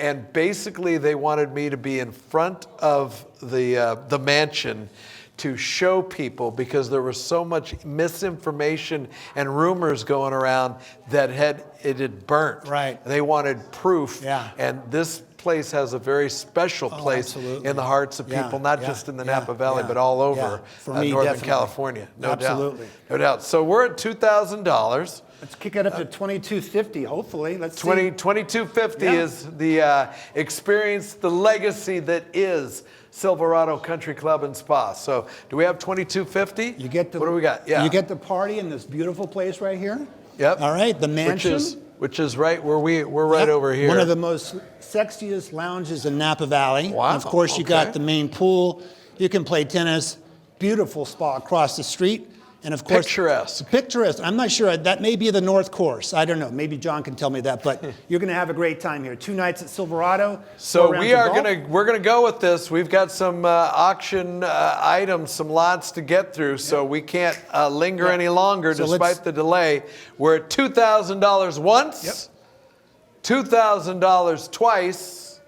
Speaker 2: and basically they wanted me to be in front of the mansion to show people, because there was so much misinformation and rumors going around that it had burnt.
Speaker 8: Right.
Speaker 2: They wanted proof.
Speaker 8: Yeah.
Speaker 2: And this place has a very special place in the hearts of people, not just in the Napa Valley, but all over
Speaker 8: For me,
Speaker 2: Northern
Speaker 8: definitely.
Speaker 2: California. No
Speaker 8: Absolutely.
Speaker 2: doubt. No doubt. So we're at $2,000.
Speaker 8: Let's kick it up to $2,250, hopefully. Let's see.
Speaker 2: $2,250 is the experience, the legacy that is Silverado Country Club and Spa. So do we have $2,250?
Speaker 8: You get
Speaker 2: what do we got? Yeah.
Speaker 8: You get the party in this beautiful place right here.
Speaker 2: Yep.
Speaker 8: All right, the mansion.
Speaker 2: Which is right where we're right over here.
Speaker 8: One of the most sexiest lounges in Napa Valley.
Speaker 2: Wow.
Speaker 8: And of course, you got the main pool. You can play tennis. Beautiful spa across the street. And of course, picturesque. I'm not sure. That may be the North Course. I don't know. Maybe John can tell me that. But you're going to have a great time here. 2 nights at Silverado.
Speaker 2: So we're gonna go with this. We've got some auction items, some lots to get through. So we can't linger any longer, despite the delay. We're at $2,000 once. $2,000 twice.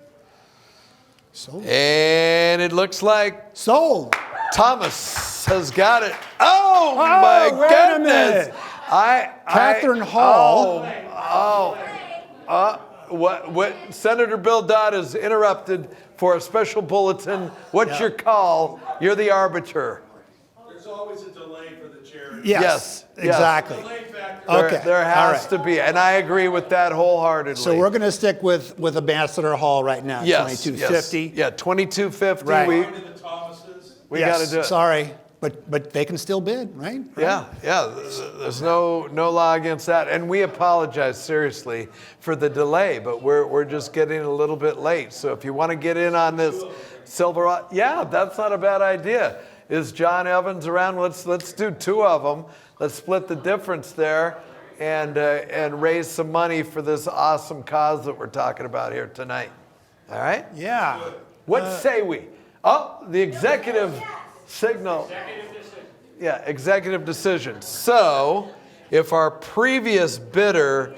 Speaker 8: Sold.
Speaker 2: And it looks like
Speaker 8: sold.
Speaker 2: Thomas has got it. Oh my goodness!
Speaker 8: Catherine Hall.
Speaker 2: what Senator Bill Dodd is interrupted for a special bulletin. What's your call? You're the arbiter.
Speaker 3: There's always a delay for the chair.
Speaker 8: Yes, exactly.
Speaker 2: There has to be, and I agree with that wholeheartedly.
Speaker 8: So we're going to stick with Ambassador Hall right now.
Speaker 2: Yes,
Speaker 8: 2250.
Speaker 2: Yeah, 2250.
Speaker 8: Right.
Speaker 2: We got to do it.
Speaker 8: Sorry, but they can still bid, right?
Speaker 2: Yeah. There's no law against that, and we apologize seriously for the delay, but we're just getting a little bit late. So if you want to get in on this Silverado, that's not a bad idea. Is John Evans around? Let's do 2 of them. Let's split the difference there, and raise some money for this awesome cause that we're talking about here tonight. All right?
Speaker 8: Yeah.
Speaker 2: What say we? Oh, the executive signal. Executive decision. So, if our previous bidder,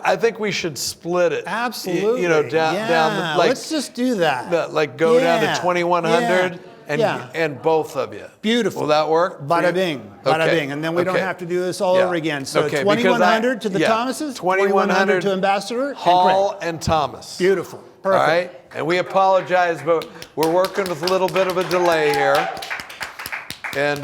Speaker 2: I think we should split it.
Speaker 8: Absolutely.
Speaker 2: Down.
Speaker 8: Let's just do that.
Speaker 2: Go down to 2100 and both of you.
Speaker 8: Beautiful.
Speaker 2: Will that work?
Speaker 8: Bada bing. Bada bing. And then we don't have to do this all over again. So 2100 to the Thomases, 2100 to Ambassador
Speaker 2: Hall and Thomas.
Speaker 8: Beautiful. Perfect.
Speaker 2: All right. And we apologize, but we're working with a little bit of a delay here. And,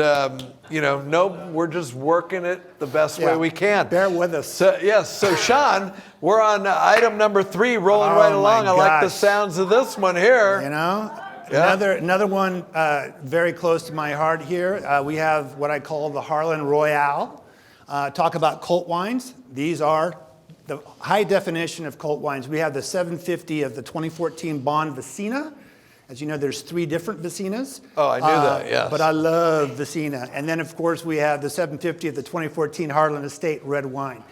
Speaker 2: we're just working it the best way we can.
Speaker 8: Bear with us.
Speaker 2: So Sean, we're on item number 3, rolling right along. I like the sounds of this one here.
Speaker 8: Another one very close to my heart here. We have what I call the Harlan Royale. Talk about cult wines. These are the high definition of cult wines. We have the 750 of the 2014 Bond Vicina. As you know, there's 3 different Vicinas.
Speaker 2: Oh, I knew that, yes.
Speaker 8: But I love Vicina. And then, of course, we have the 750 of the 2014 Harlan Estate red wine.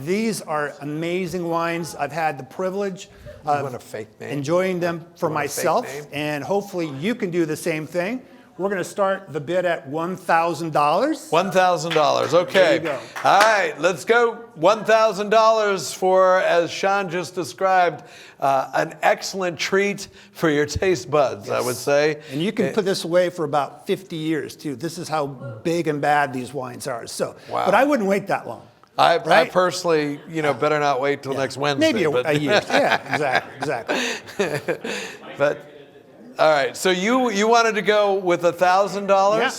Speaker 8: These are amazing wines. I've had the privilege of enjoying them for myself, and hopefully you can do the same thing. We're going to start the bid at $1,000.
Speaker 2: $1,000, okay.
Speaker 8: There you go.
Speaker 2: All right, let's go. $1,000 for, as Sean just described, an excellent treat for your taste buds, I would say.
Speaker 8: And you can put this away for about 50 years, too. This is how big and bad these wines are. So, but I wouldn't wait that long.
Speaker 2: I personally, better not wait till next Wednesday.
Speaker 8: Maybe a year. Yeah, exactly.
Speaker 2: But, all right, so you wanted to go with $1,000?
Speaker 8: Yeah.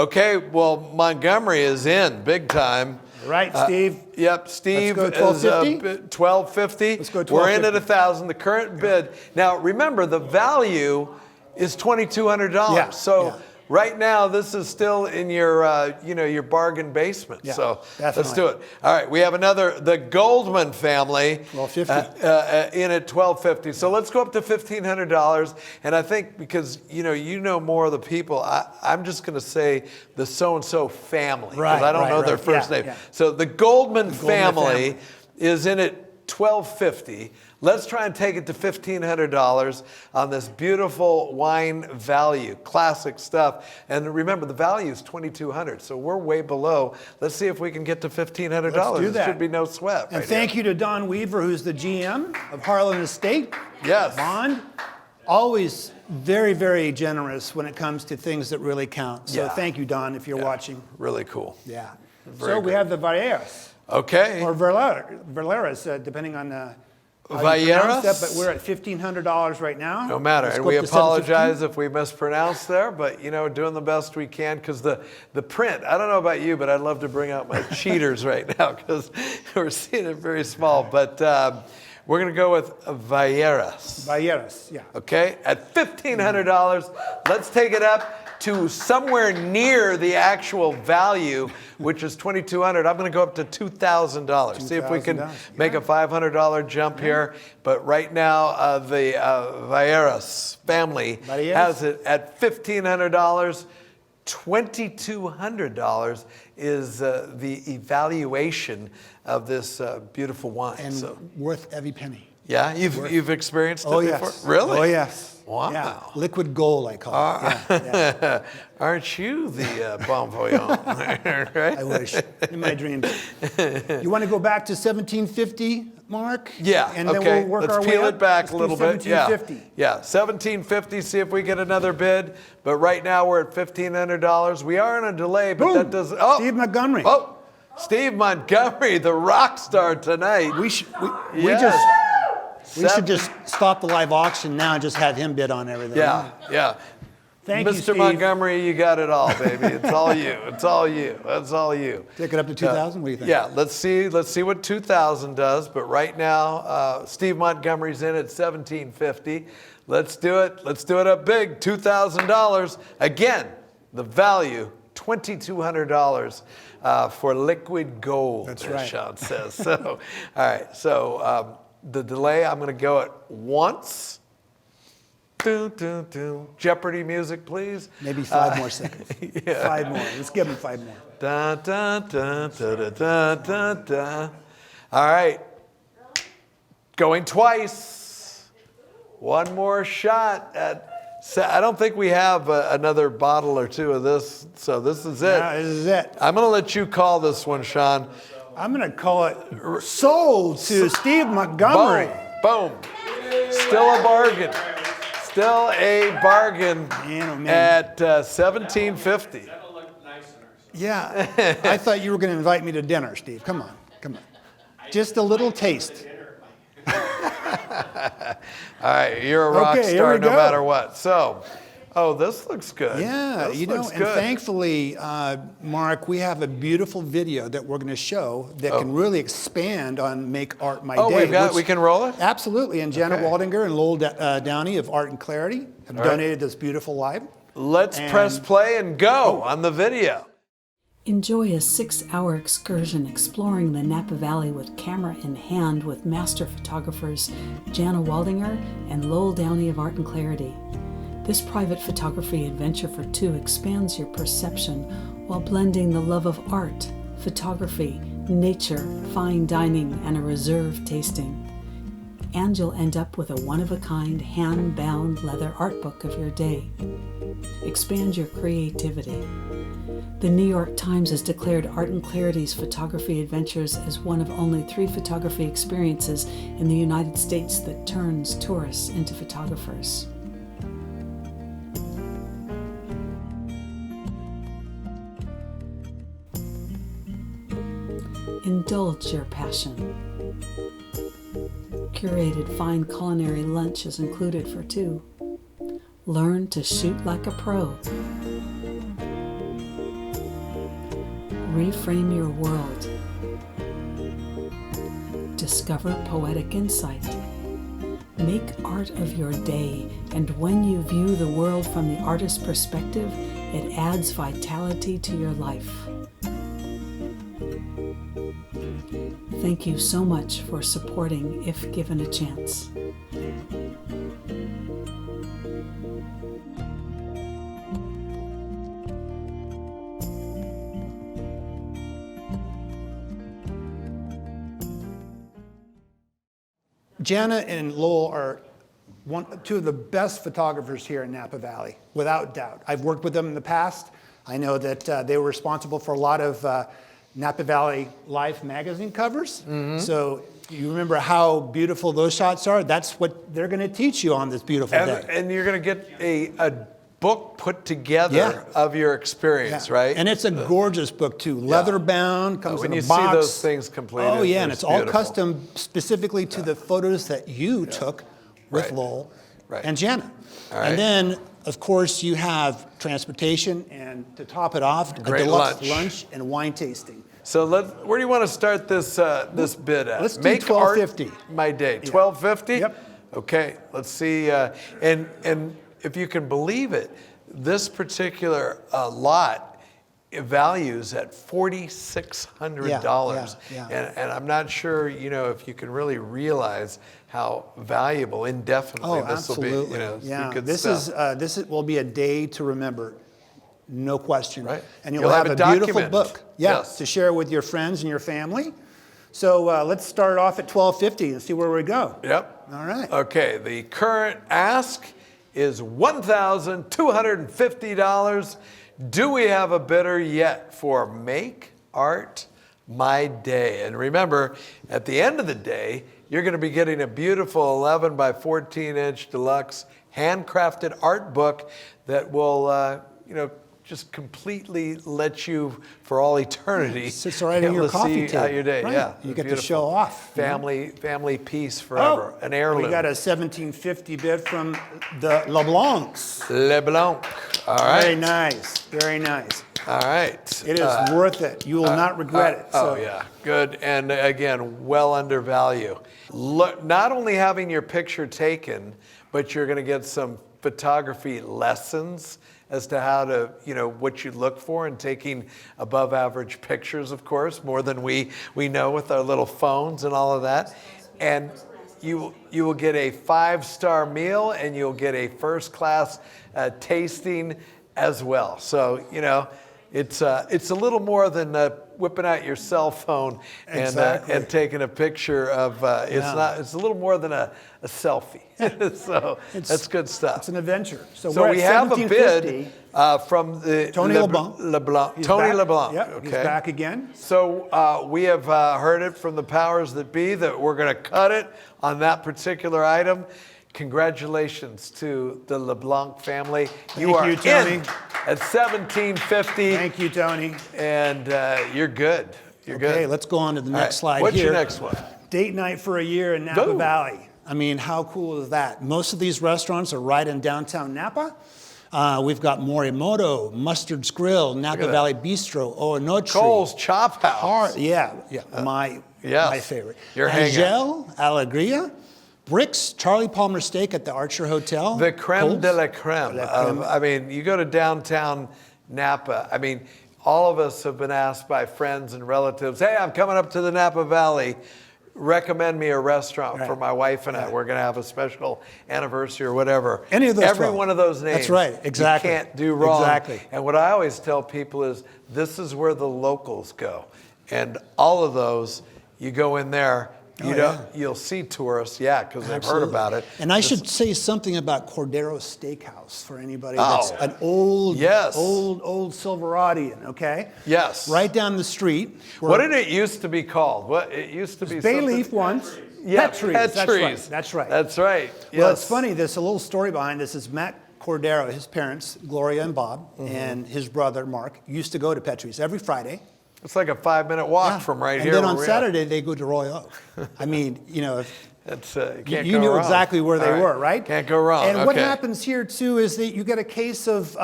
Speaker 2: Okay, well, Montgomery is in big time.
Speaker 8: Right, Steve.
Speaker 2: Yep, Steve
Speaker 8: Let's go
Speaker 2: is $1,250.
Speaker 8: Let's go $1,250.
Speaker 2: We're in at $1,000. The current bid. Now, remember, the value is $2,200. Right now, this is still in your, your bargain basement.
Speaker 8: Yeah,
Speaker 2: so
Speaker 8: definitely.
Speaker 2: let's do it. All right, we have the Goldman family in at $1,250. So let's go up to $1,500. And I think because you know more of the people, I'm just going to say the so-and-so family because I don't know their first name. Yeah. So the Goldman family is in at $1,250. Let's try and take it to $1,500 on this beautiful wine value, classic stuff. And remember, the value is $2,200, so we're way below. Let's see if we can get to $1,500.
Speaker 8: Let's do that.
Speaker 2: It should be no sweat.
Speaker 8: And thank you to Don Weaver, who's the GM of Harlan Estate.
Speaker 2: Yes.
Speaker 8: Bond, always very, very generous when it comes to things that really count. So thank you, Don, if you're watching.
Speaker 2: Really cool.
Speaker 8: Yeah. We have the Valleras.
Speaker 2: Okay.
Speaker 8: Or Valeras, depending on...
Speaker 2: Valleras?
Speaker 8: But we're at $1,500 right now.
Speaker 2: No matter. And we apologize if we mispronounced there, but doing the best we can because the print, I don't know about you, but I'd love to bring out my cheaters right now because we're seeing it very small. But we're going to go with Valleras.
Speaker 8: Valleras, yeah.
Speaker 2: Okay, at $1,500, let's take it up to somewhere near the actual value, which is $2,200. I'm going to go up to $2,000. See if we can make a $500 jump here. But right now, the Valleras family has it at $1,500. $2,200 is the evaluation of this beautiful wine.
Speaker 8: And worth every penny.
Speaker 2: Yeah, you've experienced it before?
Speaker 8: Yes.
Speaker 2: Really?
Speaker 8: Oh, yes.
Speaker 2: Wow.
Speaker 8: Yeah. Liquid gold, I call it.
Speaker 2: Aren't you the bon voyant? Right?
Speaker 8: I wish. In my dreams. You want to go back to 1750, Mark?
Speaker 2: Yeah.
Speaker 8: And then we'll work our way up?
Speaker 2: Let's peel it back a little bit.
Speaker 8: 1750.
Speaker 2: Yeah, 1750, see if we get another bid. But right now we're at $1,500. We are in a delay, but that doesn't... Oh!
Speaker 8: Steve Montgomery.
Speaker 2: Oh! Steve Montgomery, the rock star tonight.
Speaker 8: We should just stop the live auction now and just have him bid on everything.
Speaker 2: Yeah, yeah.
Speaker 8: Thank you,
Speaker 2: Mr.
Speaker 8: Steve.
Speaker 2: Montgomery, you got it all, baby. It's all you. It's all you. That's all you.
Speaker 8: Take it up to 2,000? What do you think?
Speaker 2: Yeah, let's see what 2,000 does. But right now, Steve Montgomery's in at 1,750. Let's do it. Let's do it up big. $2,000. Again, the value, $2,200 for liquid gold.
Speaker 8: That's
Speaker 2: as
Speaker 8: right.
Speaker 2: Sean says. So, all right. So the delay, I'm going to go at once. Do, do, do. Jeopardy music, please.
Speaker 8: Maybe 5 more seconds.
Speaker 2: Yeah.
Speaker 8: 5 more. Let's give him 5 more.
Speaker 2: Da, da, da, da, da, da, da, da. All right. Going twice. One more shot at. I don't think we have another bottle or two of this, so this is it.
Speaker 8: Yeah, this is it.
Speaker 2: I'm going to let you call this one, Sean.
Speaker 8: I'm going to call it sold to Steve Montgomery.
Speaker 2: Boom. Boom. Still a bargain. Still a bargain
Speaker 8: Man, oh, man.
Speaker 2: at $1,750.
Speaker 8: Yeah, I thought you were going to invite me to dinner, Steve. Come on, come on. Just a little taste.
Speaker 2: All right, you're a rock
Speaker 8: Okay, here
Speaker 2: star
Speaker 8: we
Speaker 2: no
Speaker 8: go.
Speaker 2: matter what. So, oh, this looks good.
Speaker 8: Yeah,
Speaker 2: This
Speaker 8: you know,
Speaker 2: looks
Speaker 8: and
Speaker 2: good.
Speaker 8: thankfully, Mark, we have a beautiful video that we're going to show that can really expand on Make Art My
Speaker 2: Oh,
Speaker 8: Day.
Speaker 2: we can roll it?
Speaker 8: Absolutely, and Jenna
Speaker 2: Okay.
Speaker 8: Waldinger and Lowell Downey of Art and Clarity have donated this beautiful live.
Speaker 2: Let's press play and go on the video.
Speaker 5: Enjoy a 6-hour excursion exploring the Napa Valley with camera in hand with master photographers Jana Waldinger and Lowell Downey of Art and Clarity. This private photography adventure for two expands your perception while blending the love of art, photography, nature, fine dining, and a reserved tasting. And you'll end up with a one-of-a-kind hand-bound leather art book of your day. Expand your creativity. The New York Times has declared Art and Clarity's photography adventures as one of only 3 photography experiences in the United States that turns tourists into photographers. Indulge your passion. Curated fine culinary lunch is included for 2. Learn to shoot like a pro. Reframe your world. Discover poetic insight. Make art of your day, and when you view the world from the artist's perspective, it adds vitality to your life. Thank you so much for supporting If Given a Chance.
Speaker 8: Jana and Lowell are 2 of the best photographers here in Napa Valley, without doubt. I've worked with them in the past. I know that they were responsible for a lot of Napa Valley Life magazine covers. So you remember how beautiful those shots are? That's what they're going to teach you on this beautiful day.
Speaker 2: And you're going to get a book put together of your experience, right?
Speaker 8: And it's a gorgeous book too. Leather bound, comes
Speaker 2: when
Speaker 8: in
Speaker 2: you
Speaker 8: a box.
Speaker 2: see those things completed,
Speaker 8: Oh yeah, and it's all
Speaker 2: beautiful.
Speaker 8: custom specifically to the photos that you took with Lowell and Jana. And then, of course, you have transportation, and to top it off, a
Speaker 2: Great
Speaker 8: deluxe
Speaker 2: lunch.
Speaker 8: lunch and wine tasting.
Speaker 2: So where do you want to start this this bid at?
Speaker 8: Let's do
Speaker 2: Make
Speaker 8: $12.50.
Speaker 2: Art My Day. $12.50?
Speaker 8: Yep.
Speaker 2: Okay, let's see. And if you can believe it, this particular lot values at $4,600. And I'm not sure, if you can really realize how valuable indefinitely this will be.
Speaker 8: This will be a day to remember. No question.
Speaker 2: Right.
Speaker 8: And you'll have a beautiful
Speaker 2: document.
Speaker 8: book. To share with your friends and your family. So let's start off at $12.50 and see where we go.
Speaker 2: Yep.
Speaker 8: All right.
Speaker 2: Okay, the current ask is $1,250. Do we have a bidder yet for Make Art My Day? And remember, at the end of the day, you're going to be getting a beautiful 11 by 14 inch deluxe handcrafted art book that will, just completely lets you for all eternity.
Speaker 8: It sits right
Speaker 2: be
Speaker 8: in
Speaker 2: able
Speaker 8: your
Speaker 2: to
Speaker 8: coffee
Speaker 2: see out
Speaker 8: table.
Speaker 2: your day.
Speaker 8: Right.
Speaker 2: Yeah,
Speaker 8: You get to
Speaker 2: beautiful.
Speaker 8: show off. you know?
Speaker 2: Family piece forever. An heirloom.
Speaker 8: We got a 1750 bid from the LeBlancs.
Speaker 2: LeBlanc. All right.
Speaker 8: Very nice. Very nice.
Speaker 2: All right.
Speaker 8: It is worth it. You will not regret it.
Speaker 2: Oh, yeah. Good. And again, well under value. Not only having your picture taken, but you're going to get some photography lessons as to how to, what you look for in taking above average pictures, of course, more than we know with our little phones and all of that. And you will get a 5-star meal, and you'll get a first class tasting as well. So, it's a little more than whipping out your cell phone and taking a picture of. It's a little more than a selfie. So that's good stuff.
Speaker 8: It's an adventure. So
Speaker 2: So
Speaker 8: we're
Speaker 2: we
Speaker 8: at
Speaker 2: have a
Speaker 8: 1750.
Speaker 2: bid from the
Speaker 8: Tony LeBlanc. He's
Speaker 2: Tony
Speaker 8: back.
Speaker 2: LeBlanc.
Speaker 8: Yep,
Speaker 2: Okay.
Speaker 8: he's back again.
Speaker 2: So we have heard it from the powers that be that we're going to cut it on that particular item. Congratulations to the LeBlanc family.
Speaker 8: Thank you, Tony.
Speaker 2: In at $17.50.
Speaker 8: Thank you, Tony.
Speaker 2: And you're good. You're good.
Speaker 8: Okay, let's go on to the next slide
Speaker 2: What's
Speaker 8: here.
Speaker 2: your next one?
Speaker 8: Date night for a year in Napa
Speaker 2: Go.
Speaker 8: Valley. I mean, how cool is that? Most of these restaurants are right in downtown Napa. We've got Morimoto, Mustard's Grill, Napa
Speaker 2: that.
Speaker 8: Valley Bistro, Oenotri.
Speaker 2: Cole's Chop House.
Speaker 8: My
Speaker 2: Yes.
Speaker 8: favorite.
Speaker 2: Your hangout.
Speaker 8: Angel, Alegria, Bricks, Charlie Palmer Steak at the Archer Hotel.
Speaker 2: The creme
Speaker 8: Cole's.
Speaker 2: de la creme. You go to downtown Napa. All of us have been asked by friends and relatives, hey, I'm coming up to the Napa Valley. Recommend me a restaurant for my wife and I. We're going to have a special anniversary or whatever.
Speaker 8: Any of those
Speaker 2: Every
Speaker 8: 12.
Speaker 2: one of those names.
Speaker 8: That's right, exactly.
Speaker 2: You can't do wrong.
Speaker 8: Exactly.
Speaker 2: And what I always tell people is this is where the locals go. And all of those, you go in there, you'll see tourists, because they've heard about it.
Speaker 8: And I should say something about Cordero's Steakhouse for anybody that's an old Silveradian, okay?
Speaker 2: Yes.
Speaker 8: Right down the street.
Speaker 2: What did it used to be called? It used to be
Speaker 8: Bay
Speaker 2: something-
Speaker 8: Leaf once.
Speaker 2: Yeah,
Speaker 8: Petries.
Speaker 2: Petries.
Speaker 8: That's right.
Speaker 2: That's right. Yes.
Speaker 8: Well, it's funny. There's a little story behind this. Is Matt Cordero, his parents, Gloria and Bob, and his brother, Mark, used to go to Petries every Friday.
Speaker 2: It's like a 5-minute walk from right here.
Speaker 8: And then on
Speaker 2: where we're
Speaker 8: Saturday, they go to Royal Oak.
Speaker 2: That's, you can't
Speaker 8: you
Speaker 2: go
Speaker 8: knew
Speaker 2: wrong.
Speaker 8: exactly where they were, right?
Speaker 2: Can't go wrong.
Speaker 8: And what
Speaker 2: Okay.
Speaker 8: happens here, too, is that you get a case of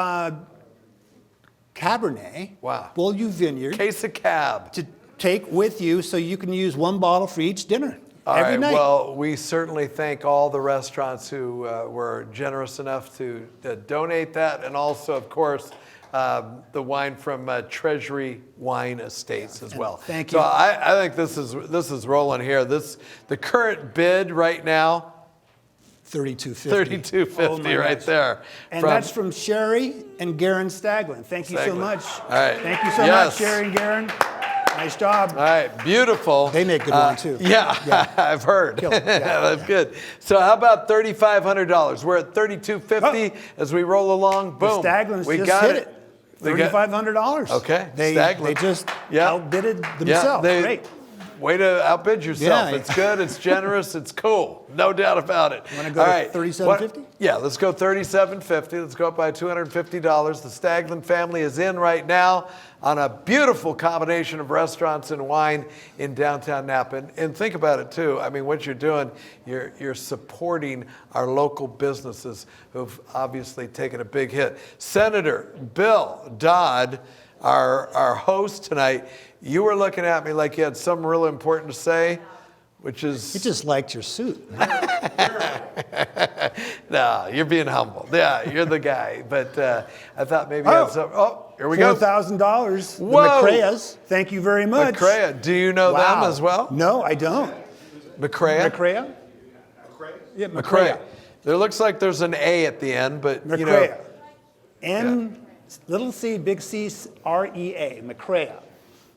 Speaker 8: Cabernet,
Speaker 2: Wow.
Speaker 8: Beaulieu Vineyard,
Speaker 2: Case of Cab.
Speaker 8: to take with you so you can use one bottle for each dinner every night.
Speaker 2: Well, we certainly thank all the restaurants who were generous enough to donate that, and also, of course, the wine from Treasury Wine Estates as well.
Speaker 8: Thank you.
Speaker 2: So I think this is rolling here. The current bid right now,
Speaker 8: $32.50.
Speaker 2: $32.50 right there.
Speaker 8: And that's from Sherry and Garen Staglin. Thank you so
Speaker 2: Staglin.
Speaker 8: much.
Speaker 2: All right.
Speaker 8: Thank you so
Speaker 2: Yes.
Speaker 8: much, Sherry and Garen. Nice job.
Speaker 2: All right, beautiful.
Speaker 8: They make good wine too.
Speaker 2: Yeah, I've heard.
Speaker 8: Kill it. Yeah.
Speaker 2: That's good. So how about $3,500? We're at $3,250 as we roll along. Boom.
Speaker 8: The Staglins
Speaker 2: we
Speaker 8: just
Speaker 2: got
Speaker 8: hit it.
Speaker 2: $3,500. Okay,
Speaker 8: They
Speaker 2: Staglin.
Speaker 8: just
Speaker 2: Yeah.
Speaker 8: outbidded themselves. Great.
Speaker 2: Way to outbid yourself.
Speaker 8: Yeah.
Speaker 2: It's good, it's generous, it's cool. No doubt about it.
Speaker 8: Want to go to $37.50?
Speaker 2: Yeah, let's go $37.50. Let's go up by $250. The Staglin family is in right now on a beautiful combination of restaurants and wine in downtown Napa. And think about it too. What you're doing, you're supporting our local businesses who've obviously taken a big hit. Senator Bill Dodd, our host tonight, you were looking at me like you had something really important to say, which is...
Speaker 8: He just liked your suit.
Speaker 2: No, you're being humble. Yeah, you're the guy. But I thought maybe you had some... Oh, here we go.
Speaker 8: $4,000.
Speaker 2: Whoa.
Speaker 8: The McCreas. Thank you very much.
Speaker 2: McCrea. Do you know them as well?
Speaker 8: No, I don't.
Speaker 2: McCrea?
Speaker 8: McCrea? Yeah,
Speaker 2: McCrea. There looks like there's an A at the end, but
Speaker 8: McCrea. Little c, big C, R-E-A. McCrea.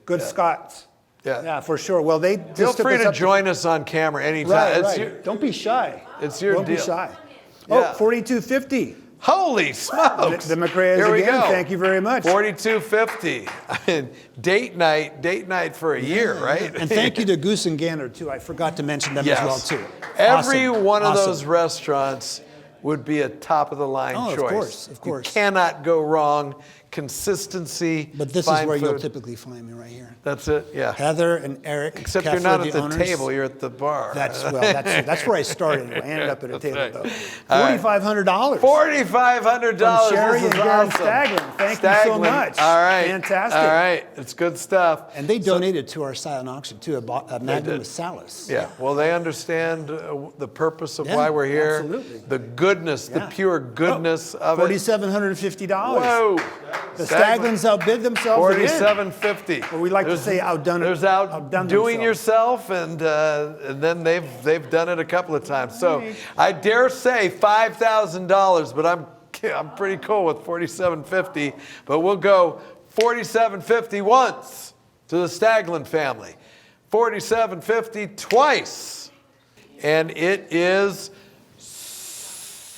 Speaker 8: Good Scots. Yeah, for sure. Well, they just
Speaker 2: Feel
Speaker 8: took
Speaker 2: free
Speaker 8: us
Speaker 2: to
Speaker 8: up
Speaker 2: join us on camera anytime.
Speaker 8: Right. Don't be shy.
Speaker 2: It's your
Speaker 8: Don't
Speaker 2: deal.
Speaker 8: be shy.
Speaker 2: Yeah.
Speaker 8: Oh, $42.50.
Speaker 2: Holy smokes!
Speaker 8: The McCreas
Speaker 2: Here we
Speaker 8: again.
Speaker 2: go.
Speaker 8: Thank you very much.
Speaker 2: $42.50. Date night for a year, right?
Speaker 8: And thank you to Goose and Gander too. I forgot to mention them as well too.
Speaker 2: Every
Speaker 8: Awesome.
Speaker 2: one of
Speaker 8: Awesome.
Speaker 2: those restaurants would be a top of the line choice.
Speaker 8: Of course.
Speaker 2: You cannot go wrong. consistency.
Speaker 8: But this
Speaker 2: fine
Speaker 8: is where
Speaker 2: food.
Speaker 8: you'll typically find me right here.
Speaker 2: That's it, yeah.
Speaker 8: Heather and Eric.
Speaker 2: Except
Speaker 8: Keffer,
Speaker 2: you're not at the
Speaker 8: owners.
Speaker 2: table, you're at the bar.
Speaker 8: That's where I started. I ended up at a table
Speaker 2: right.
Speaker 8: though.
Speaker 2: $4,500.
Speaker 8: $4,500. From Sherry
Speaker 2: This
Speaker 8: and
Speaker 2: is
Speaker 8: Garen
Speaker 2: awesome.
Speaker 8: Staglin. Thank you so much.
Speaker 2: All right.
Speaker 8: Fantastic.
Speaker 2: All right. It's good stuff.
Speaker 8: And they donated to our silent auction too, a magnum of Salis.
Speaker 2: Yeah. Well, they understand the purpose of
Speaker 8: Yeah,
Speaker 2: why we're here.
Speaker 8: absolutely.
Speaker 2: The goodness, the
Speaker 8: Yeah.
Speaker 2: pure goodness of it.
Speaker 8: $4,750.
Speaker 2: Whoa.
Speaker 8: The Staglins outbid themselves again.
Speaker 2: $4,750.
Speaker 8: Or we like to say outdone.
Speaker 2: There's
Speaker 8: outdone
Speaker 2: doing
Speaker 8: themselves.
Speaker 2: yourself, and then they've done it a couple of times. So I dare say $5,000, but I'm pretty cool with $4,750. But we'll go $4,750 once to the Staglin family, $4,750 twice, and it is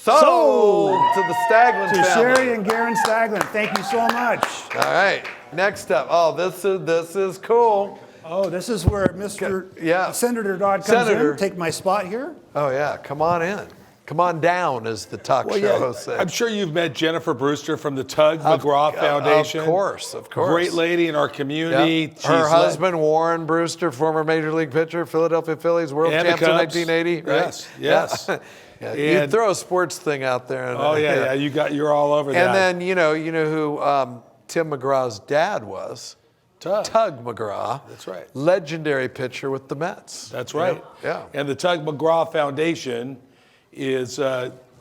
Speaker 2: sold to the Staglin
Speaker 8: To
Speaker 2: family.
Speaker 8: Sherry and Garen Staglin. Thank you so much.
Speaker 2: All right. Next up. Oh, this is cool.
Speaker 8: Oh, this is where Mr.
Speaker 2: Yeah.
Speaker 8: Senator Dodd comes
Speaker 2: Senator.
Speaker 8: in. Take my spot here.
Speaker 2: Oh yeah. Come on in. Come on down, as the talk show host said.
Speaker 3: I'm sure you've met Jennifer Brewster from the Tug McGraw Foundation.
Speaker 2: Of course.
Speaker 3: Great lady in our community.
Speaker 2: Yep. Her husband, Warren Brewster, former Major League pitcher, Philadelphia Phillies, world
Speaker 3: And the
Speaker 2: champs in
Speaker 3: Cubs.
Speaker 2: 1980. Right?
Speaker 3: Yes.
Speaker 2: Yeah. Yeah, you
Speaker 3: And-
Speaker 2: throw a sports thing out there. And,
Speaker 3: Yeah. You're all over that.
Speaker 2: And then you know who Tim McGraw's dad was. Tug McGraw.
Speaker 3: That's right.
Speaker 2: Legendary pitcher with the Mets.
Speaker 3: That's right.
Speaker 2: Yeah.
Speaker 3: And the Tug McGraw Foundation is